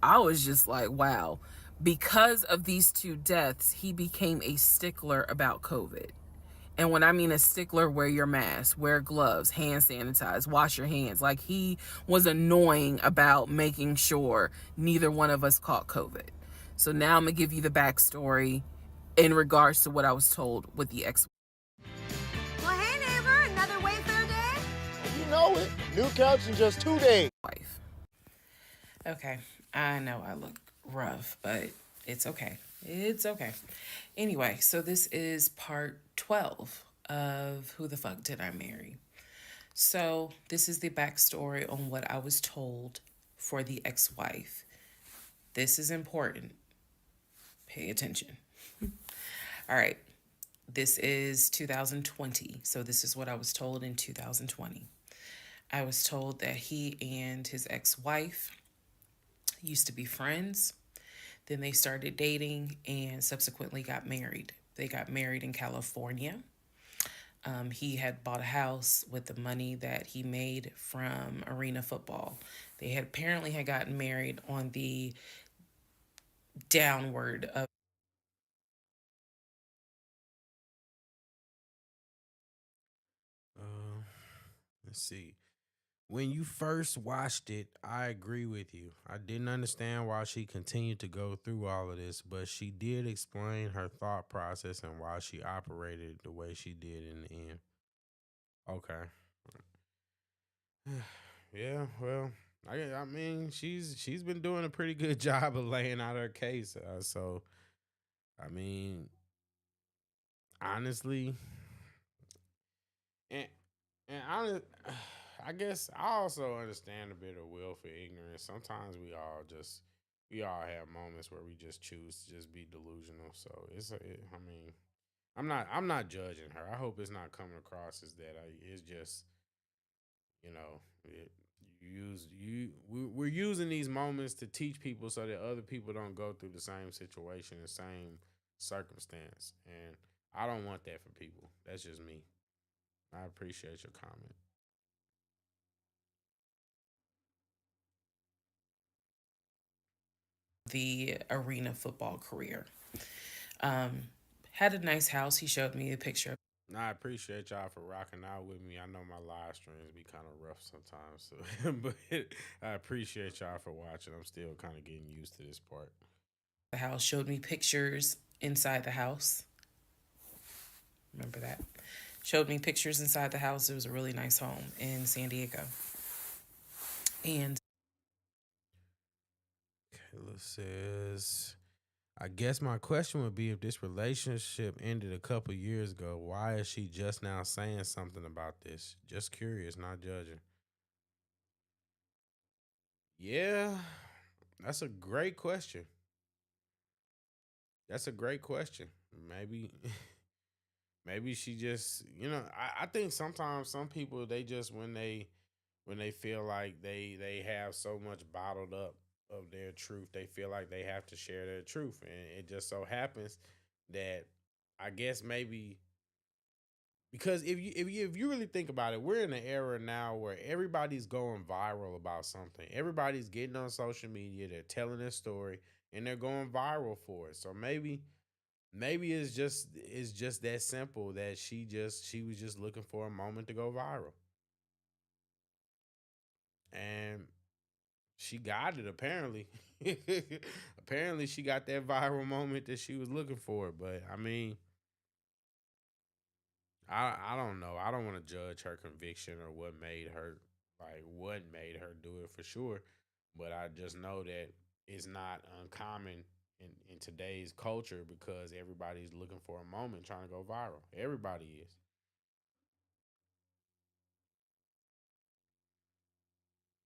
I was just like, wow. Because of these two deaths, he became a stickler about COVID. And when I mean a stickler, wear your mask, wear gloves, hand sanitize, wash your hands. Like, he was annoying about making sure neither one of us caught COVID. So now I'm going to give you the backstory in regards to what I was told with the ex. Well, hey, neighbor, another Wayfair day? You know it. New couch in just 2 days. Wife. Okay, I know I look rough, but it's okay. It's okay. Anyway, so this is part 12 of Who the Fuck Did I Marry? So this is the backstory on what I was told for the ex-wife. This is important. Pay attention. All right. This is 2020. So this is what I was told in 2020. I was told that he and his ex-wife used to be friends. Then they started dating and subsequently got married. They got married in California. He had bought a house with the money that he made from arena football. They had apparently had gotten married on the downward of. Let's see. When you first watched it, I agree with you. I didn't understand why she continued to go through all of this, but she did explain her thought process and why she operated the way she did in the end. Okay. Yeah, well, I mean, she's been doing a pretty good job of laying out her case. So, I mean, honestly, and I guess I also understand a bit of will for ignorance. Sometimes we all have moments where we just choose to just be delusional. So I mean, I'm not judging her. I hope it's not coming across as that. It's just, we're using these moments to teach people so that other people don't go through the same situation, the same circumstance. And I don't want that for people. That's just me. I appreciate your comment. The arena football career. Had a nice house. He showed me a picture. I appreciate y'all for rocking out with me. I know my live streams be kind of rough sometimes, so but I appreciate y'all for watching. I'm still kind of getting used to this part. The house, showed me pictures inside the house. Remember that? Showed me pictures inside the house. It was a really nice home in San Diego. And Kayla says, I guess my question would be, if this relationship ended a couple years ago, why is she just now saying something about this? Just curious, not judging. Yeah, that's a great question. That's a great question. Maybe maybe she just, I think sometimes some people, they just, when they feel like they have so much bottled up of their truth, they feel like they have to share their truth, and it just so happens that, I guess, maybe because if you really think about it, we're in an era now where everybody's going viral about something. Everybody's getting on social media, they're telling their story, and they're going viral for it. So maybe it's just that simple, that she was just looking for a moment to go viral. And she got it, apparently. Apparently she got that viral moment that she was looking for. But I mean, I don't know. I don't want to judge her conviction or what made her do it for sure. But I just know that it's not uncommon in today's culture, because everybody's looking for a moment trying to go viral. Everybody is.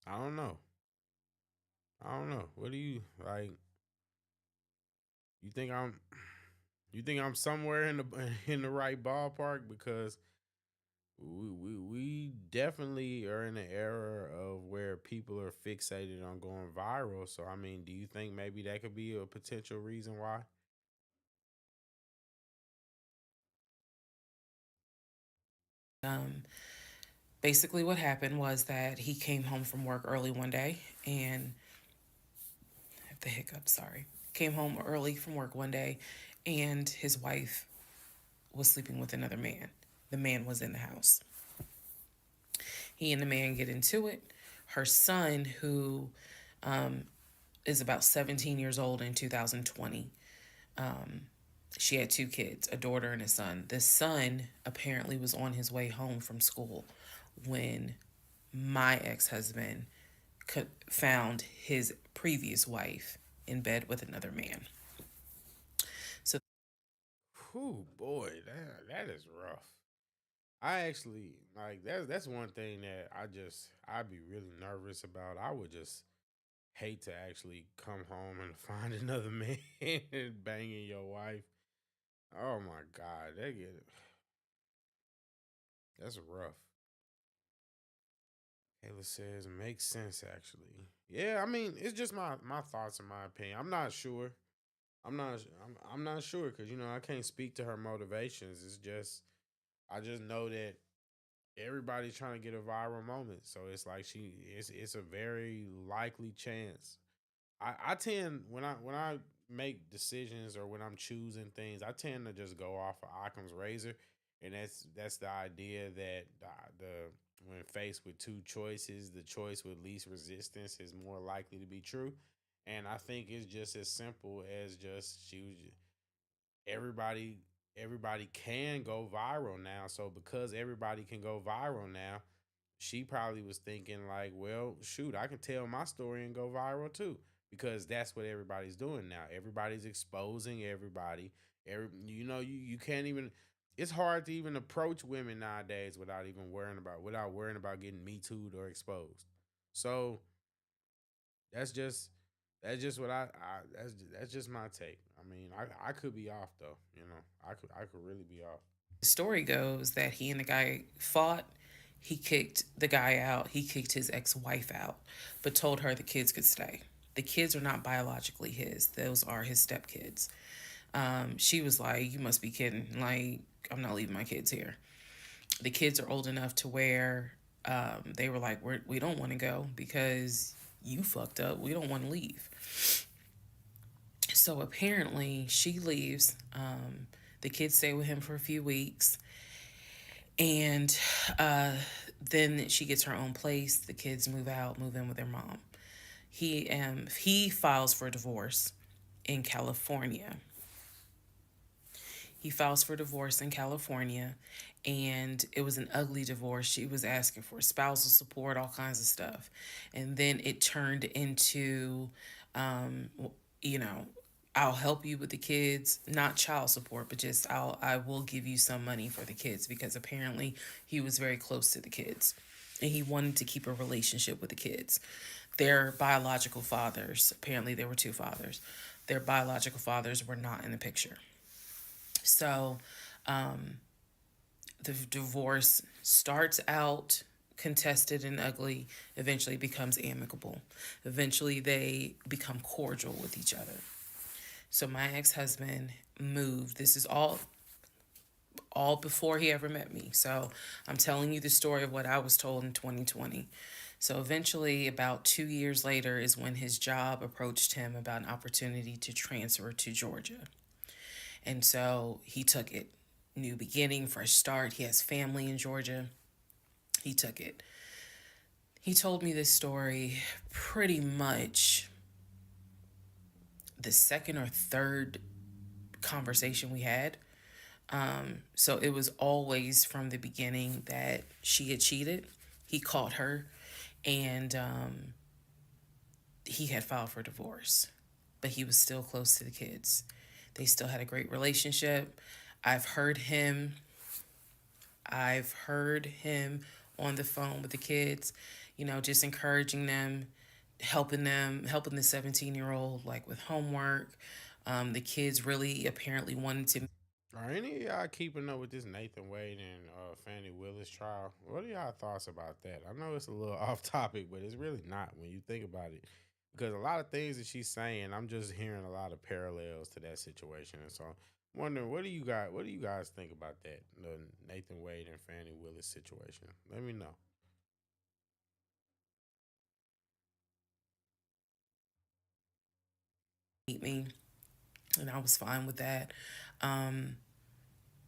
I don't know. I don't know. What do you like? You think I'm you think I'm somewhere in the in the right ballpark? Because we definitely are in an era of where people are fixated on going viral. So I mean, do you think maybe that could be a potential reason why? um, basically what happened was that he came home from work early one day, and I have the hiccup, sorry. Came home early from work one day, and his wife was sleeping with another man. The man was in the house. He and the man get into it. Her son, who is about 17 years old in 2020, she had two kids, a daughter and a son. The son apparently was on his way home from school when my ex-husband found his previous wife in bed with another man. So, Whew, boy, that is rough. I actually, like, that's one thing that I'd be really nervous about. I would just hate to actually come home and find another man banging your wife. Oh my God, that's rough. Kayla says, makes sense actually. Yeah, I mean, it's just my thoughts and my opinion. I'm not sure. I'm not sure, because I can't speak to her motivations. I just know that everybody's trying to get a viral moment. So it's like it's a very likely chance. I tend, when I make decisions, or when I'm choosing things, I tend to just go off of Occam's razor, and that's the idea that when faced with two choices, the choice with least resistance is more likely to be true. And I think it's just as simple as, just she was everybody everybody can go viral now. So because everybody can go viral now, she probably was thinking like, well, shoot, I can tell my story and go viral too, because that's what everybody's doing now. Everybody's exposing everybody. You can't even, it's hard to even approach women nowadays without worrying about getting me too'd or exposed. So that's just that's just what that's just my take. I mean, I could be off though. I could really be off. the story goes that he and the guy fought. He kicked the guy out. He kicked his ex-wife out, but told her the kids could stay. The kids are not biologically his. Those are his stepkids. She was like, you must be kidding. Like, I'm not leaving my kids here. The kids are old enough to where they were like, we don't want to go because you fucked up. We don't want to leave. So apparently she leaves. The kids stay with him for a few weeks. And then she gets her own place. The kids move in with their mom. He files for divorce in California. He files for divorce in California, and it was an ugly divorce. She was asking for spousal support, all kinds of stuff. And then it turned into, you know, I'll help you with the kids, not child support, but just I will give you some money for the kids, because apparently he was very close to the kids and he wanted to keep a relationship with the kids. Their biological fathers, apparently there were two fathers, their biological fathers were not in the picture. So the divorce starts out contested and ugly, eventually becomes amicable. Eventually they become cordial with each other. So my ex-husband moved. This is all before he ever met me. So I'm telling you the story of what I was told in 2020. So eventually, about 2 years later, is when his job approached him about an opportunity to transfer to Georgia. And so he took it. New beginning, fresh start. He has family in Georgia. He took it. He told me this story pretty much the second or third conversation we had. So it was always from the beginning that she had cheated. He caught her, and he had filed for divorce, but he was still close to the kids. They still had a great relationship. I've heard him on the phone with the kids, you know, just encouraging them, helping the 17-year-old like with homework. The kids really apparently wanted to. Are any of y'all keeping up with this Nathan Wade and Fannie Willis trial? What are y'all thoughts about that? I know it's a little off topic, but it's really not when you think about it. Because a lot of things that she's saying, I'm just hearing a lot of parallels to that situation. And so I'm wondering, what do you guys think about that? The Nathan Wade and Fannie Willis situation. Let me know. Meet me, and I was fine with that.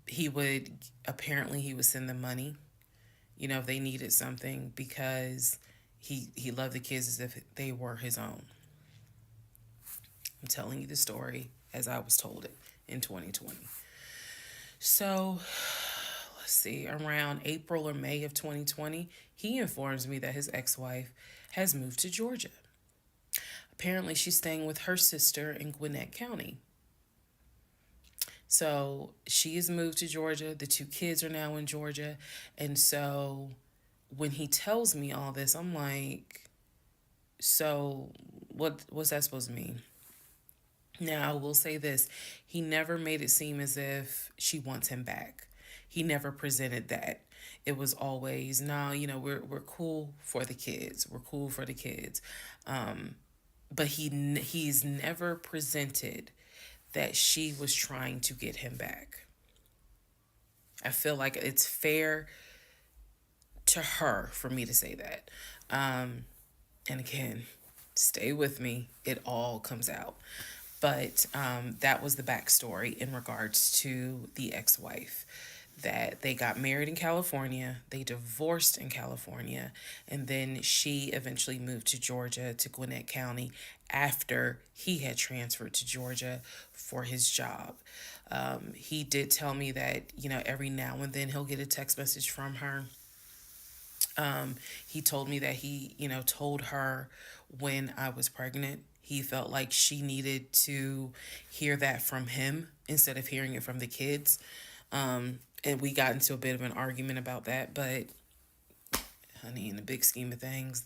He would send them money, you know, if they needed something, because he loved the kids as if they were his own. I'm telling you the story as I was told it in 2020. So let's see, around April or May of 2020, he informs me that his ex-wife has moved to Georgia. Apparently she's staying with her sister in Gwinnett County. So she has moved to Georgia. The two kids are now in Georgia. And so when he tells me all this, I'm like, so what's that supposed to mean? Now, I will say this. He never made it seem as if she wants him back. He never presented that. It was always, no, you know, we're cool for the kids. We're cool for the kids. But he's never presented that she was trying to get him back. I feel like it's fair to her for me to say that. And again, stay with me. It all comes out. But that was the backstory in regards to the ex-wife, that they got married in California, they divorced in California, and then she eventually moved to Georgia, to Gwinnett County, after he had transferred to Georgia for his job. He did tell me that, you know, every now and then he'll get a text message from her. He told me that he, you know, told her when I was pregnant. He felt like she needed to hear that from him instead of hearing it from the kids. And we got into a bit of an argument about that. But, honey, in the big scheme of things,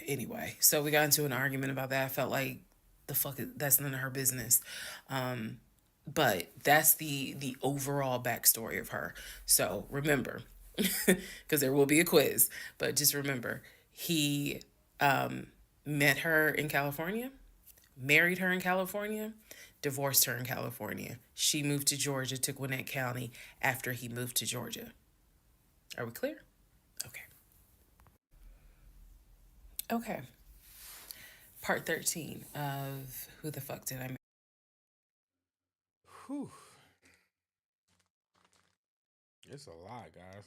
anyway. So we got into an argument about that. I felt like that's none of her business. But that's the overall backstory of her. So remember, because there will be a quiz, but just remember, he met her in California, married her in California, divorced her in California. She moved to Georgia, to Gwinnett County, after he moved to Georgia. Are we clear? Okay. Part 13 of Who the Fuck Did I Marry? Whew. It's a lot, guys.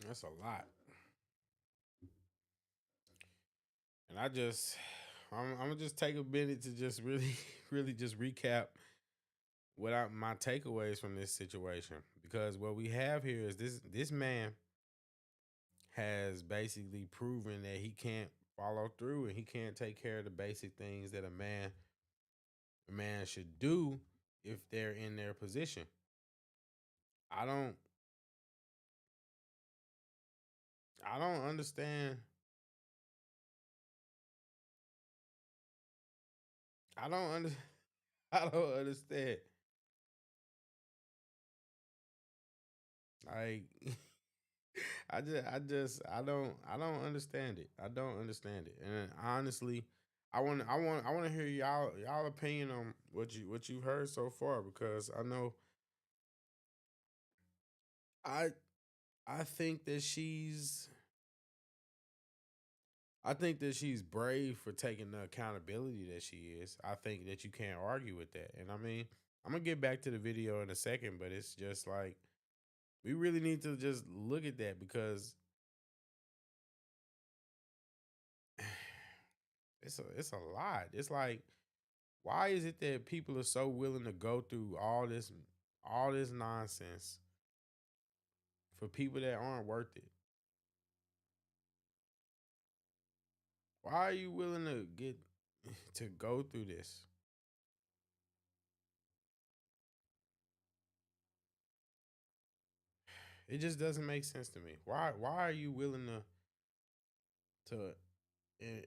That's a lot. And I'm gonna just take a minute to just really, really just recap my takeaways from this situation, because what we have here is this man has basically proven that he can't follow through and he can't take care of the basic things that a man should do if they're in their position. I don't I don't understand. I don't under, I don't understand. Like I don't understand it. I don't understand it. And honestly, I want to hear y'all opinion on what you've heard so far, because I I think that she's brave for taking the accountability that she is. I think that you can't argue with that. And I mean, I'm gonna get back to the video in a second, but it's just like we really need to just look at that, because it's a lot. It's like, why is it that people are so willing to go through all this nonsense for people that aren't worth it? Why are you willing to get to go through this? It just doesn't make sense to me. Why are you willing to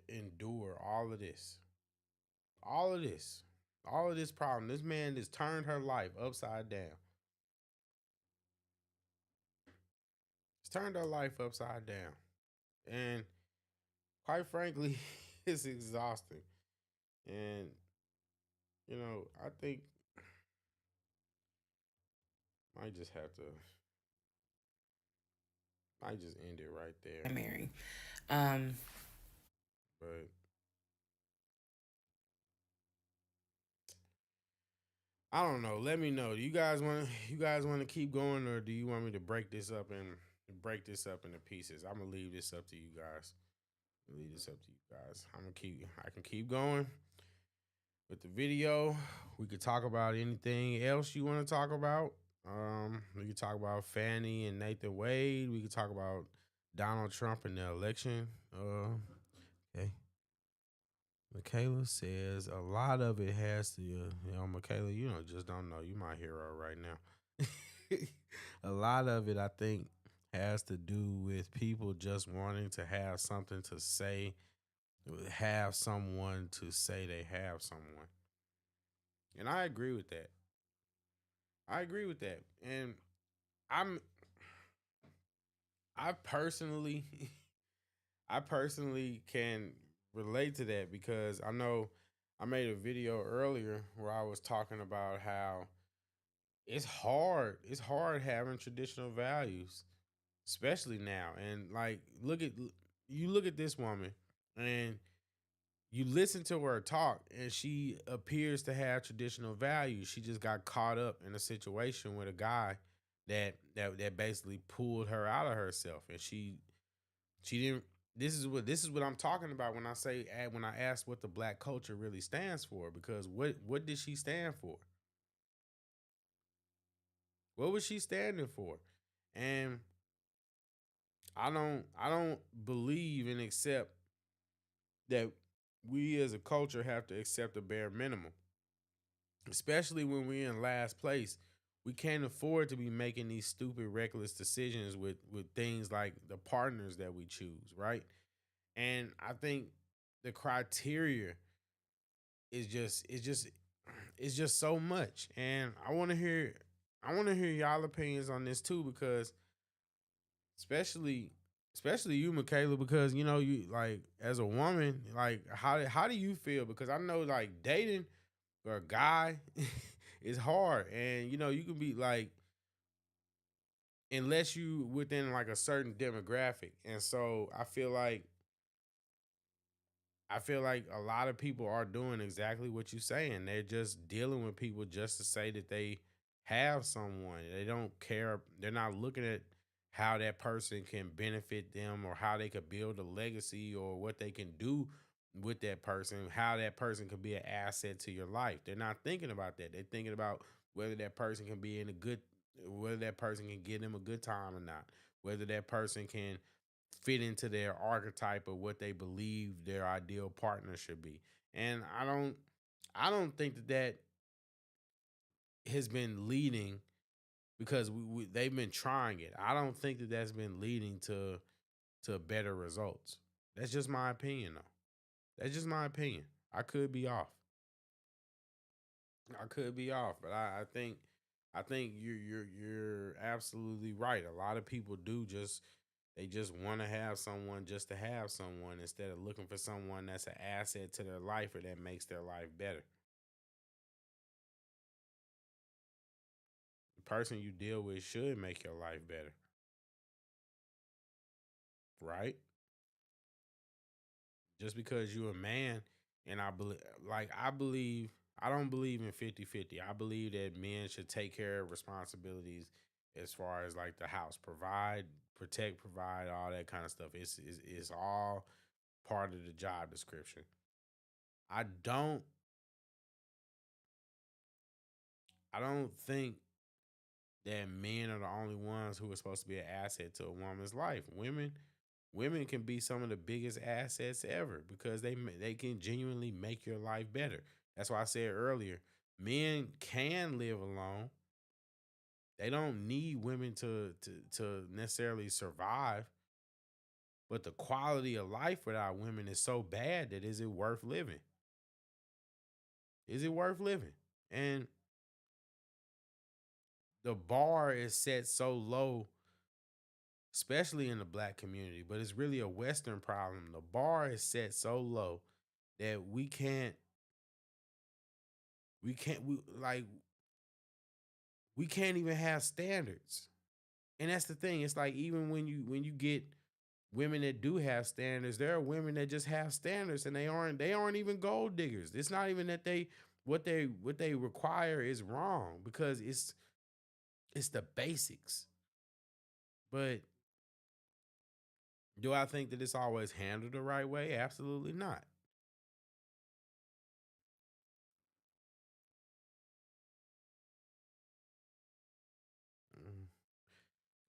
endure all of this? All of this. All of this problem. This man has turned her life upside down. He's turned her life upside down. And quite frankly, it's exhausting. And I think might just have to might just end it right there. Mary. But I don't know. Let me know. Do you guys want to keep going, or do you want me to break this up into pieces? I'm gonna leave this up to you guys. I can keep going with the video. We could talk about anything else you want to talk about. We could talk about Fannie and Nathan Wade. We could talk about Donald Trump and the election. Okay. Michaela says a lot of it has to, Michaela, just don't know. You my hero right now. A lot of it, I think, has to do with people just wanting to have something to say, have someone to say they have someone. And I agree with that. And I'm, I personally, I personally can relate to that, because I know I made a video earlier where I was talking about how it's hard. It's hard having traditional values, especially now. And like, look at this woman, and you listen to her talk, and she appears to have traditional values. She just got caught up in a situation with a guy that basically pulled her out of herself, and she didn't. This is what I'm talking about when I ask what the black culture really stands for, because what did she stand for? What was she standing for? And I don't believe and accept that we as a culture have to accept a bare minimum, especially when we're in last place. We can't afford to be making these stupid, reckless decisions with things like the partners that we choose, right? And I think the criteria is just so much. And I want to hear y'all opinions on this too, because especially you, Michaela, because you, like, as a woman, like, how do you feel? Because I know, like, dating for a guy is hard, and you can be like, unless you within like a certain demographic. And so I feel like a lot of people are doing exactly what you're saying. They're just dealing with people just to say that they have someone. They don't care. They're not looking at how that person can benefit them, or how they could build a legacy, or what they can do with that person, how that person could be an asset to your life. They're not thinking about that. They're thinking about whether that person can be in a good, whether that person can give them a good time or not, whether that person can fit into their archetype of what they believe their ideal partner should be. And I don't think that that has been leading because they've been trying it. I don't think that that's been leading to better results. That's just my opinion, though. That's just my opinion. I could be off. I could be off, but I think you're absolutely right. A lot of people do just they just want to have someone just to have someone instead of looking for someone that's an asset to their life or that makes their life better. The person you deal with should make your life better, right? Just because you're a man and I believe I don't believe in 50-50. I believe that men should take care of responsibilities as far as like the house, provide, protect, provide, all that kind of stuff. It's all part of the job description. I don't I don't think that men are the only ones who are supposed to be an asset to a woman's life. Women can be some of the biggest assets ever because they can genuinely make your life better. That's why I said earlier, men can live alone. They don't need women to necessarily survive, but the quality of life without women is so bad that is it worth living? Is it worth living? And the bar is set so low, especially in the black community, but it's really a Western problem. The bar is set so low that we can't we like we can't even have standards. And that's the thing. It's like even when you get women that do have standards, there are women that just have standards and they aren't even gold diggers. It's not even that what they require is wrong because it's the basics. But do I think that it's always handled the right way? Absolutely not. Mm.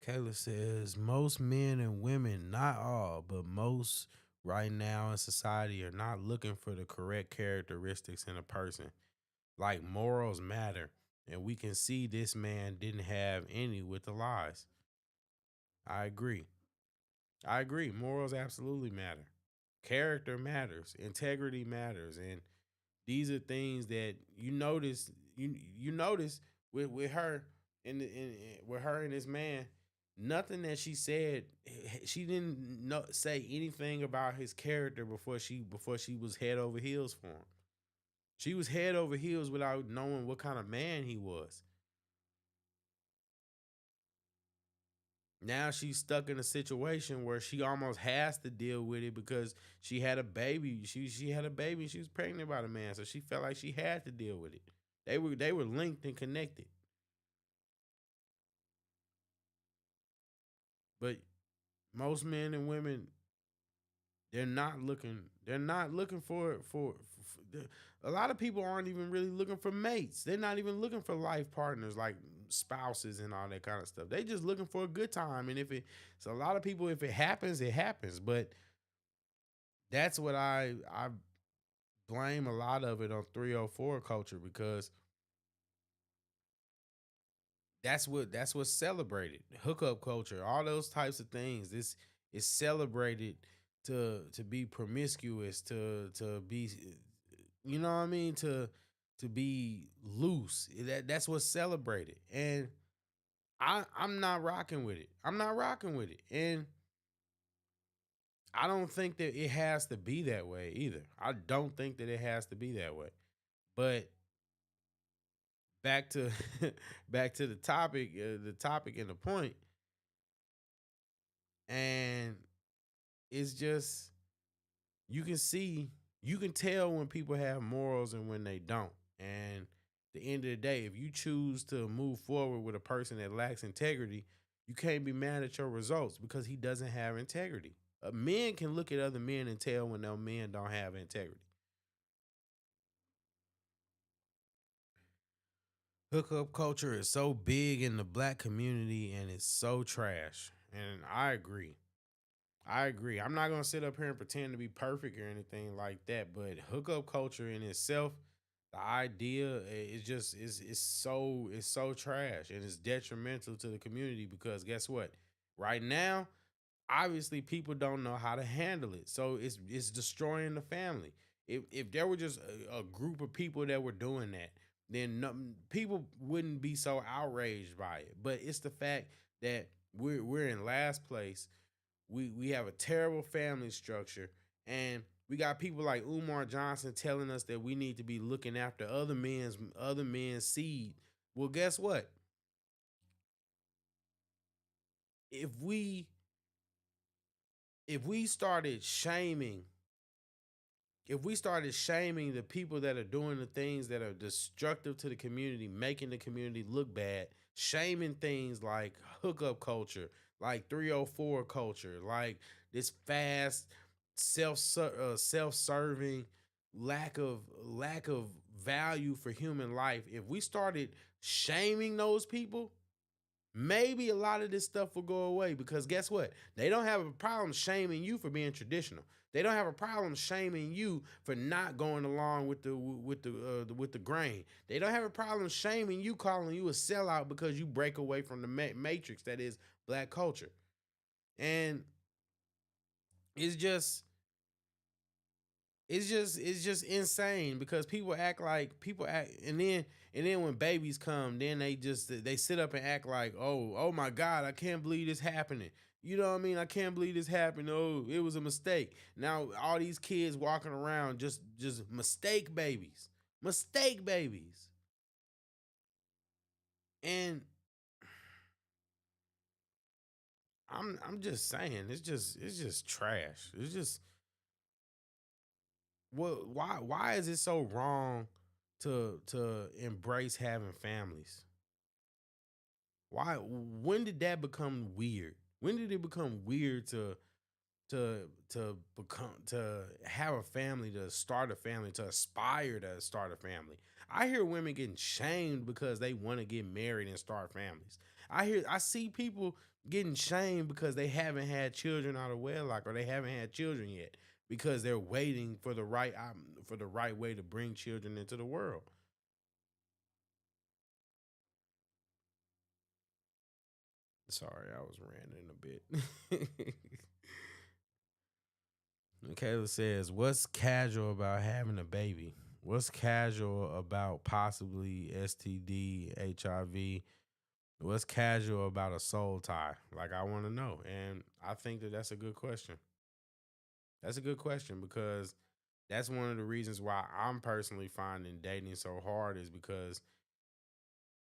Kayla says most men and women, not all, but most right now in society are not looking for the correct characteristics in a person. Like morals matter. And we can see this man didn't have any with the lies. I agree. I agree. Morals absolutely matter. Character matters. Integrity matters. And these are things that you notice with her in with her and this man. Nothing that she said, she didn't say anything about his character before she was head over heels for him. She was head over heels without knowing what kind of man he was. Now she's stuck in a situation where she almost has to deal with it because she had a baby. She had a baby. She was pregnant by the man, so she felt like she had to deal with it. They were linked and connected. But most men and women, they're not looking for a lot of people aren't even really looking for mates. They're not even looking for life partners like spouses and all that kind of stuff. They just looking for a good time. And so a lot of people, if it happens, it happens. But that's what I blame a lot of it on 304 culture because that's what's celebrated. Hookup culture, all those types of things. This is celebrated to be promiscuous, to be, you know what I mean, to be loose. That's what's celebrated, and I'm not rocking with it. I'm not rocking with it, and I don't think that it has to be that way either. I don't think that it has to be that way. But back to back to the topic and the point, and it's just you can see, you can tell when people have morals and when they don't. And at the end of the day, if you choose to move forward with a person that lacks integrity, you can't be mad at your results because he doesn't have integrity. Men can look at other men and tell when their men don't have integrity. Hookup culture is so big in the black community and it's so trash. And I agree. I agree. I'm not gonna sit up here and pretend to be perfect or anything like that, but hookup culture in itself, the idea is just it's so trash and it's detrimental to the community because guess what? Right now, obviously people don't know how to handle it. So it's destroying the family. If there were just a group of people that were doing that, then people wouldn't be so outraged by it. But it's the fact that we're in last place. We have a terrible family structure, and we got people like Umar Johnson telling us that we need to be looking after other men's seed. Well, guess what? If we if we started shaming if we started shaming the people that are doing the things that are destructive to the community, making the community look bad, shaming things like hookup culture, like 304 culture, like this fast self-serving lack of value for human life. If we started shaming those people, maybe a lot of this stuff will go away because guess what? They don't have a problem shaming you for being traditional. They don't have a problem shaming you for not going along with the grain. They don't have a problem shaming you, calling you a sellout because you break away from the matrix that is black culture. And it's just insane because people act, and then when babies come, then they sit up and act like, oh my God, I can't believe this happening. You know what I mean? I can't believe this happened. Oh, it was a mistake. Now all these kids walking around just mistake babies. Mistake babies. And I'm just saying, it's just trash. It's just why is it so wrong to embrace having families? Why when did that become weird? When did it become weird to have a family, to start a family, to aspire to start a family? I hear women getting shamed because they want to get married and start families. I see people getting shamed because they haven't had children out of wedlock or they haven't had children yet because they're waiting for the right way to bring children into the world. Sorry, I was ranting a bit. Michaela says, what's casual about having a baby? What's casual about possibly STD, HIV? What's casual about a soul tie? Like, I want to know. And I think that that's a good question. That's a good question because that's one of the reasons why I'm personally finding dating so hard is because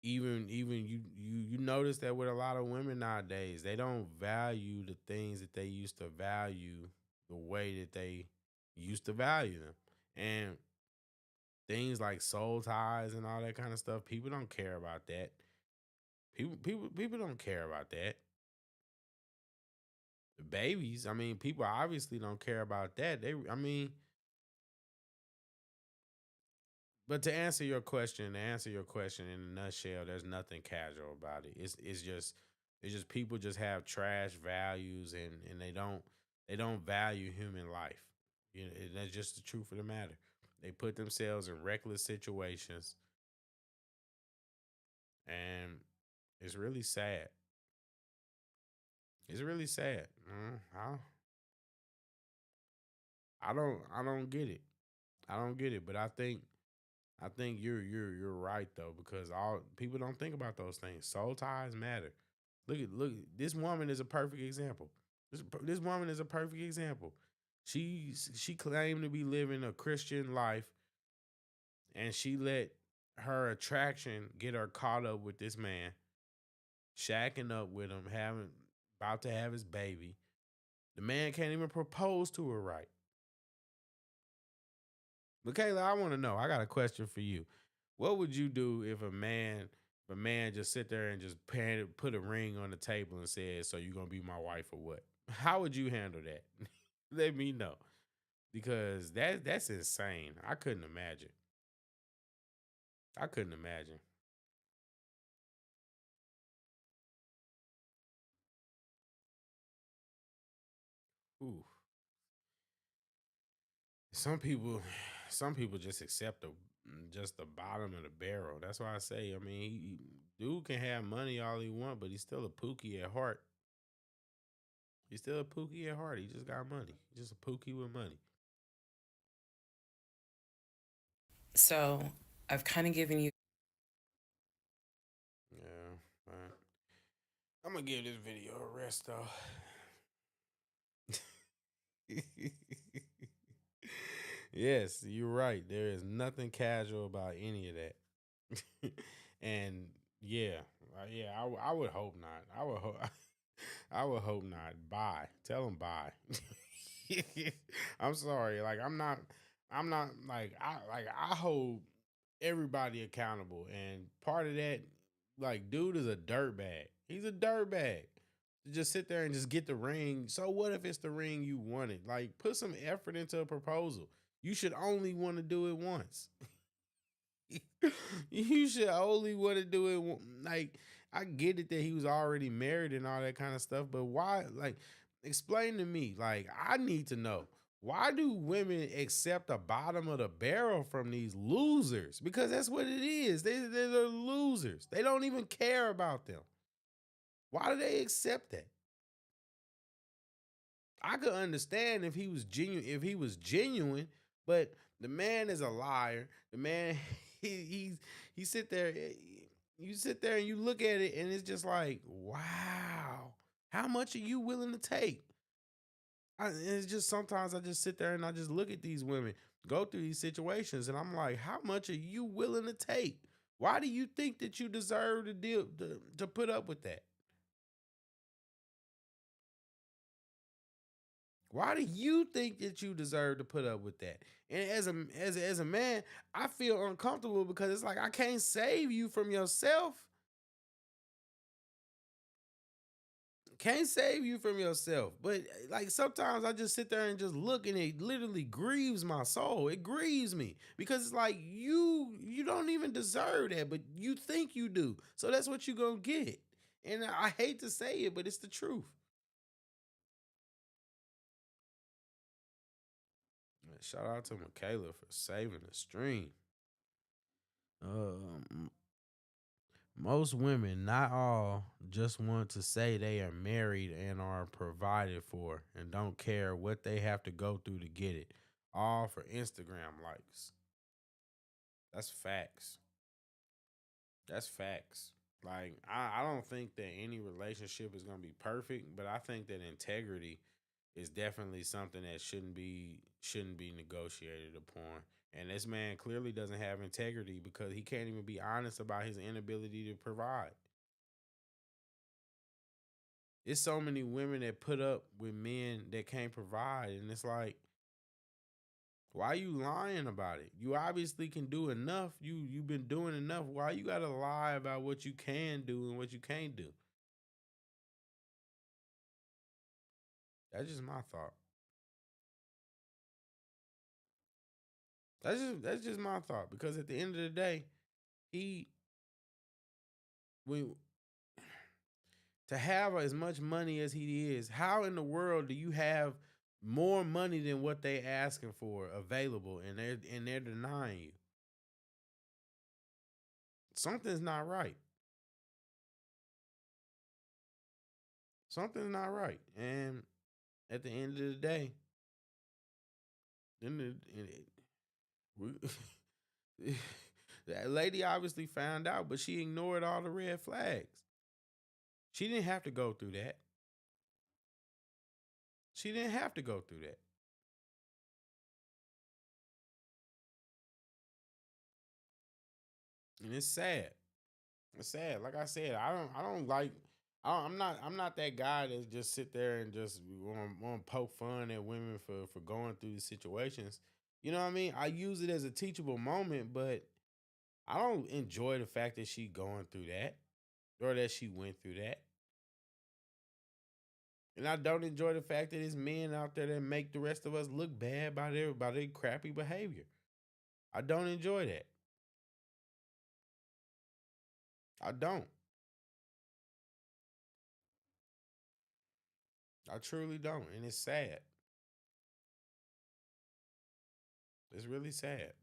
even you notice that with a lot of women nowadays, they don't value the things that they used to value the way that they used to value them. And things like soul ties and all that kind of stuff, people don't care about that. People don't care about that. The babies, I mean, people obviously don't care about that. But to answer your question in a nutshell, there's nothing casual about it. It's just people just have trash values and they don't value human life. You know, that's just the truth of the matter. They put themselves in reckless situations, and it's really sad. It's really sad. I don't get it. I don't get it. But I think you're right though because all people don't think about those things. Soul ties matter. Look. This woman is a perfect example. This woman is a perfect example. She claimed to be living a Christian life, and she let her attraction get her caught up with this man, shacking up with him, about to have his baby. The man can't even propose to her right. But Kayla, I want to know. I got a question for you. What would you do if a man just sit there and just put a ring on the table and said, "So you gonna be my wife or what?" How would you handle that? Let me know. Because that's insane. I couldn't imagine. I couldn't imagine. Ooh. Some people just accept just the bottom of the barrel. That's why I say, I mean, dude can have money all he want, but he's still a pookie at heart. He's still a pookie at heart. He just got money. He's just a pookie with money. So I've kind of given you. Yeah, I'm gonna give this video a rest though. Yes, you're right. There is nothing casual about any of that. And yeah, I would hope not. I would hope. I would hope not. Bye. Tell them bye. I'm sorry. Like I'm not. I hold everybody accountable, and part of that, like, dude is a dirtbag. He's a dirtbag. Just sit there and just get the ring. So what if it's the ring you wanted? Like, put some effort into a proposal. You should only want to do it once. You should only want to do it. Like, I get it that he was already married and all that kind of stuff, but why? Like, explain to me. Like, I need to know. Why do women accept the bottom of the barrel from these losers? Because that's what it is. They're losers. They don't even care about them. Why do they accept that? I could understand if he was genuine, but the man is a liar. The man, he sit there, you sit there and you look at it and it's just like, wow, how much are you willing to take? It's just sometimes I just sit there and I just look at these women go through these situations and I'm like, how much are you willing to take? Why do you think that you deserve to put up with that? Why do you think that you deserve to put up with that? And as a man, I feel uncomfortable because it's like I can't save you from yourself. Can't save you from yourself. But like sometimes I just sit there and just look and it literally grieves my soul. It grieves me because it's like you don't even deserve that, but you think you do. So that's what you're gonna get. And I hate to say it, but it's the truth. Shout out to Michaela for saving the stream. Most women, not all, just want to say they are married and are provided for and don't care what they have to go through to get it. All for Instagram likes. That's facts. That's facts. Like, I don't think that any relationship is going to be perfect, but I think that integrity is definitely something that shouldn't be negotiated upon. And this man clearly doesn't have integrity because he can't even be honest about his inability to provide. It's so many women that put up with men that can't provide, and it's like, why are you lying about it? You obviously can do enough. You've been doing enough. Why you gotta lie about what you can do and what you can't do? That's just my thought. That's just my thought. Because at the end of the day, when to have as much money as he is, how in the world do you have more money than what they asking for available and they're denying you? Something's not right. Something's not right. And at the end of the day, that lady obviously found out, but she ignored all the red flags. She didn't have to go through that. She didn't have to go through that. And it's sad. It's sad. Like I said, I'm not that guy that just sit there and just want to poke fun at women for going through these situations. You know what I mean? I use it as a teachable moment, but I don't enjoy the fact that she going through that or that she went through that. And I don't enjoy the fact that it's men out there that make the rest of us look bad by their crappy behavior. I don't enjoy that. I don't. I truly don't. And it's sad. It's really sad.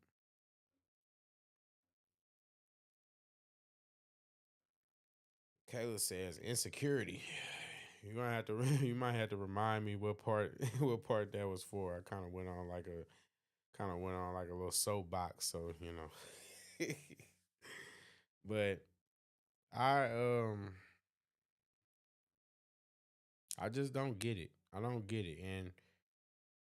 Kayla says insecurity. You're gonna have to you might have to remind me what part what part that was for. I kind of went on like a little soapbox, so you know. But I I just don't get it. I don't get it. And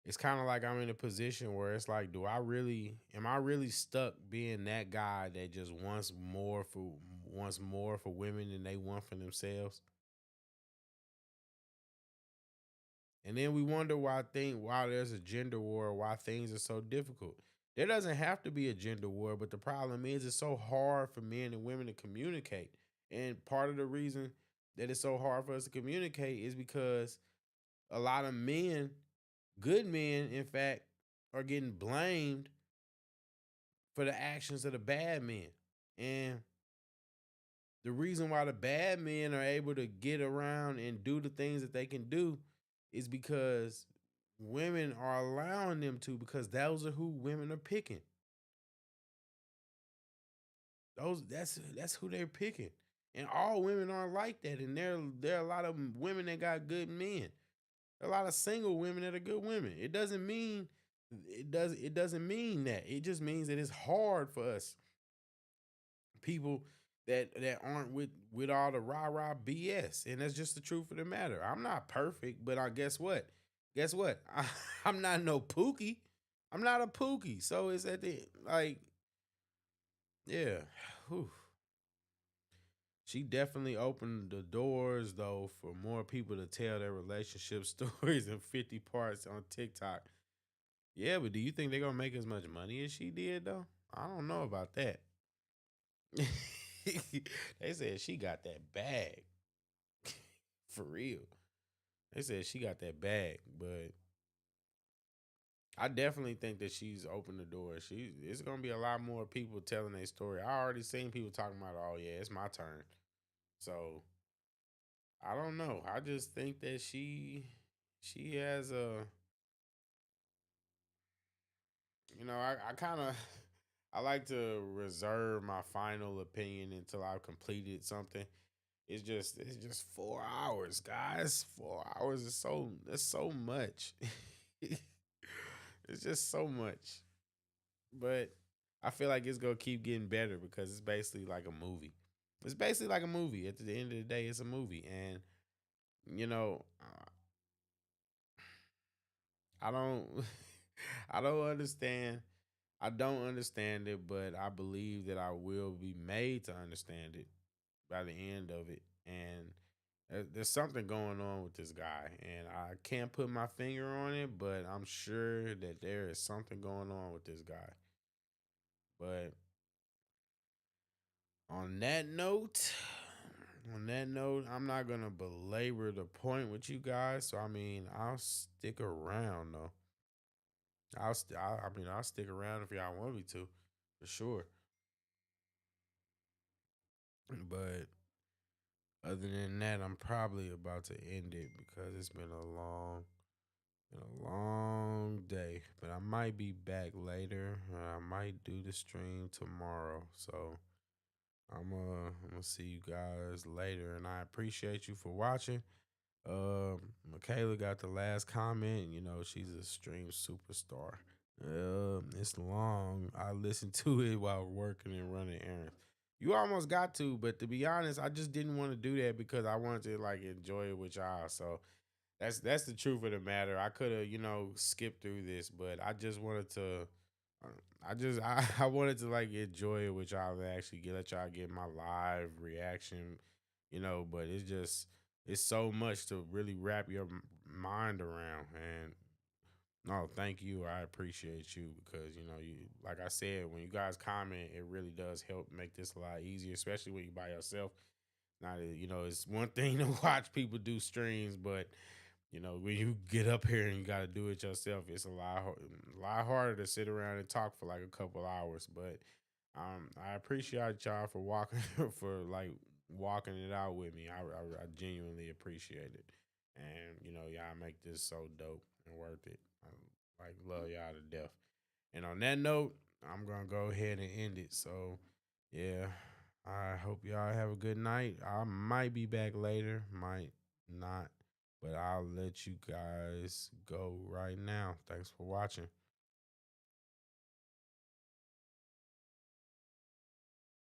it's kind of like I'm in a position where it's like, am I really stuck being that guy that just wants more for women than they want for themselves? And then we wonder why there's a gender war, why things are so difficult. There doesn't have to be a gender war, but the problem is it's so hard for men and women to communicate. And part of the reason that it's so hard for us to communicate is because a lot of men, good men, in fact, are getting blamed for the actions of the bad men. And the reason why the bad men are able to get around and do the things that they can do is because women are allowing them to, because those are who women are picking. That's who they're picking. And all women aren't like that. And there are a lot of women that got good men. There are a lot of single women that are good women. It doesn't mean that. It just means that it's hard for us people that aren't with all the rah-rah BS. And that's just the truth of the matter. I'm not perfect, but guess what? I'm not no Pookie. I'm not a Pookie. So it's at the yeah. Whew. She definitely opened the doors though for more people to tell their relationship stories in 50 parts on TikTok. Yeah, but do you think they're gonna make as much money as she did though? I don't know about that. They said she got that bag. For real. They said she got that bag, but I definitely think that she's opened the door. It's gonna be a lot more people telling their story. I already seen people talking about, oh yeah, it's my turn. So I don't know. I just think that she has I kind of I like to reserve my final opinion until I've completed something. It's just 4 hours, guys. 4 hours is that's so much. It's just so much. But I feel like it's gonna keep getting better because it's basically like a movie. It's basically like a movie. At the end of the day, it's a movie, and you know, I don't, I don't understand. I don't understand it, but I believe that I will be made to understand it by the end of it. And there's something going on with this guy, and I can't put my finger on it, but I'm sure that there is something going on with this guy. But on that note, I'm not gonna belabor the point with you guys. So I mean, I'll stick around though. I'll stick around if y'all want me to, for sure. But other than that, I'm probably about to end it because it's been a long day. But I might be back later. I might do the stream tomorrow. So I'm gonna see you guys later, and I appreciate you for watching. Michaela got the last comment. You know, she's a stream superstar. It's long. I listen to it while working and running errands. You almost got to, but to be honest, I just didn't want to do that because I wanted to like enjoy it with y'all. So that's the truth of the matter. I could have, skipped through this, but I just wanted to. I wanted to like enjoy it with y'all and actually let y'all get my live reaction, But it's so much to really wrap your mind around. And no, thank you. I appreciate you because you like I said, when you guys comment, it really does help make this a lot easier, especially when you by yourself. Not it's one thing to watch people do streams, but You know, when you get up here and you got to do it yourself, it's a lot harder to sit around and talk for like a couple hours. But I appreciate y'all for walking walking it out with me. I genuinely appreciate it, and you know, y'all make this so dope and worth it. I love y'all to death. And on that note, I'm gonna go ahead and end it. So yeah, I hope y'all have a good night. I might be back later, might not. But I'll let you guys go right now. Thanks for watching.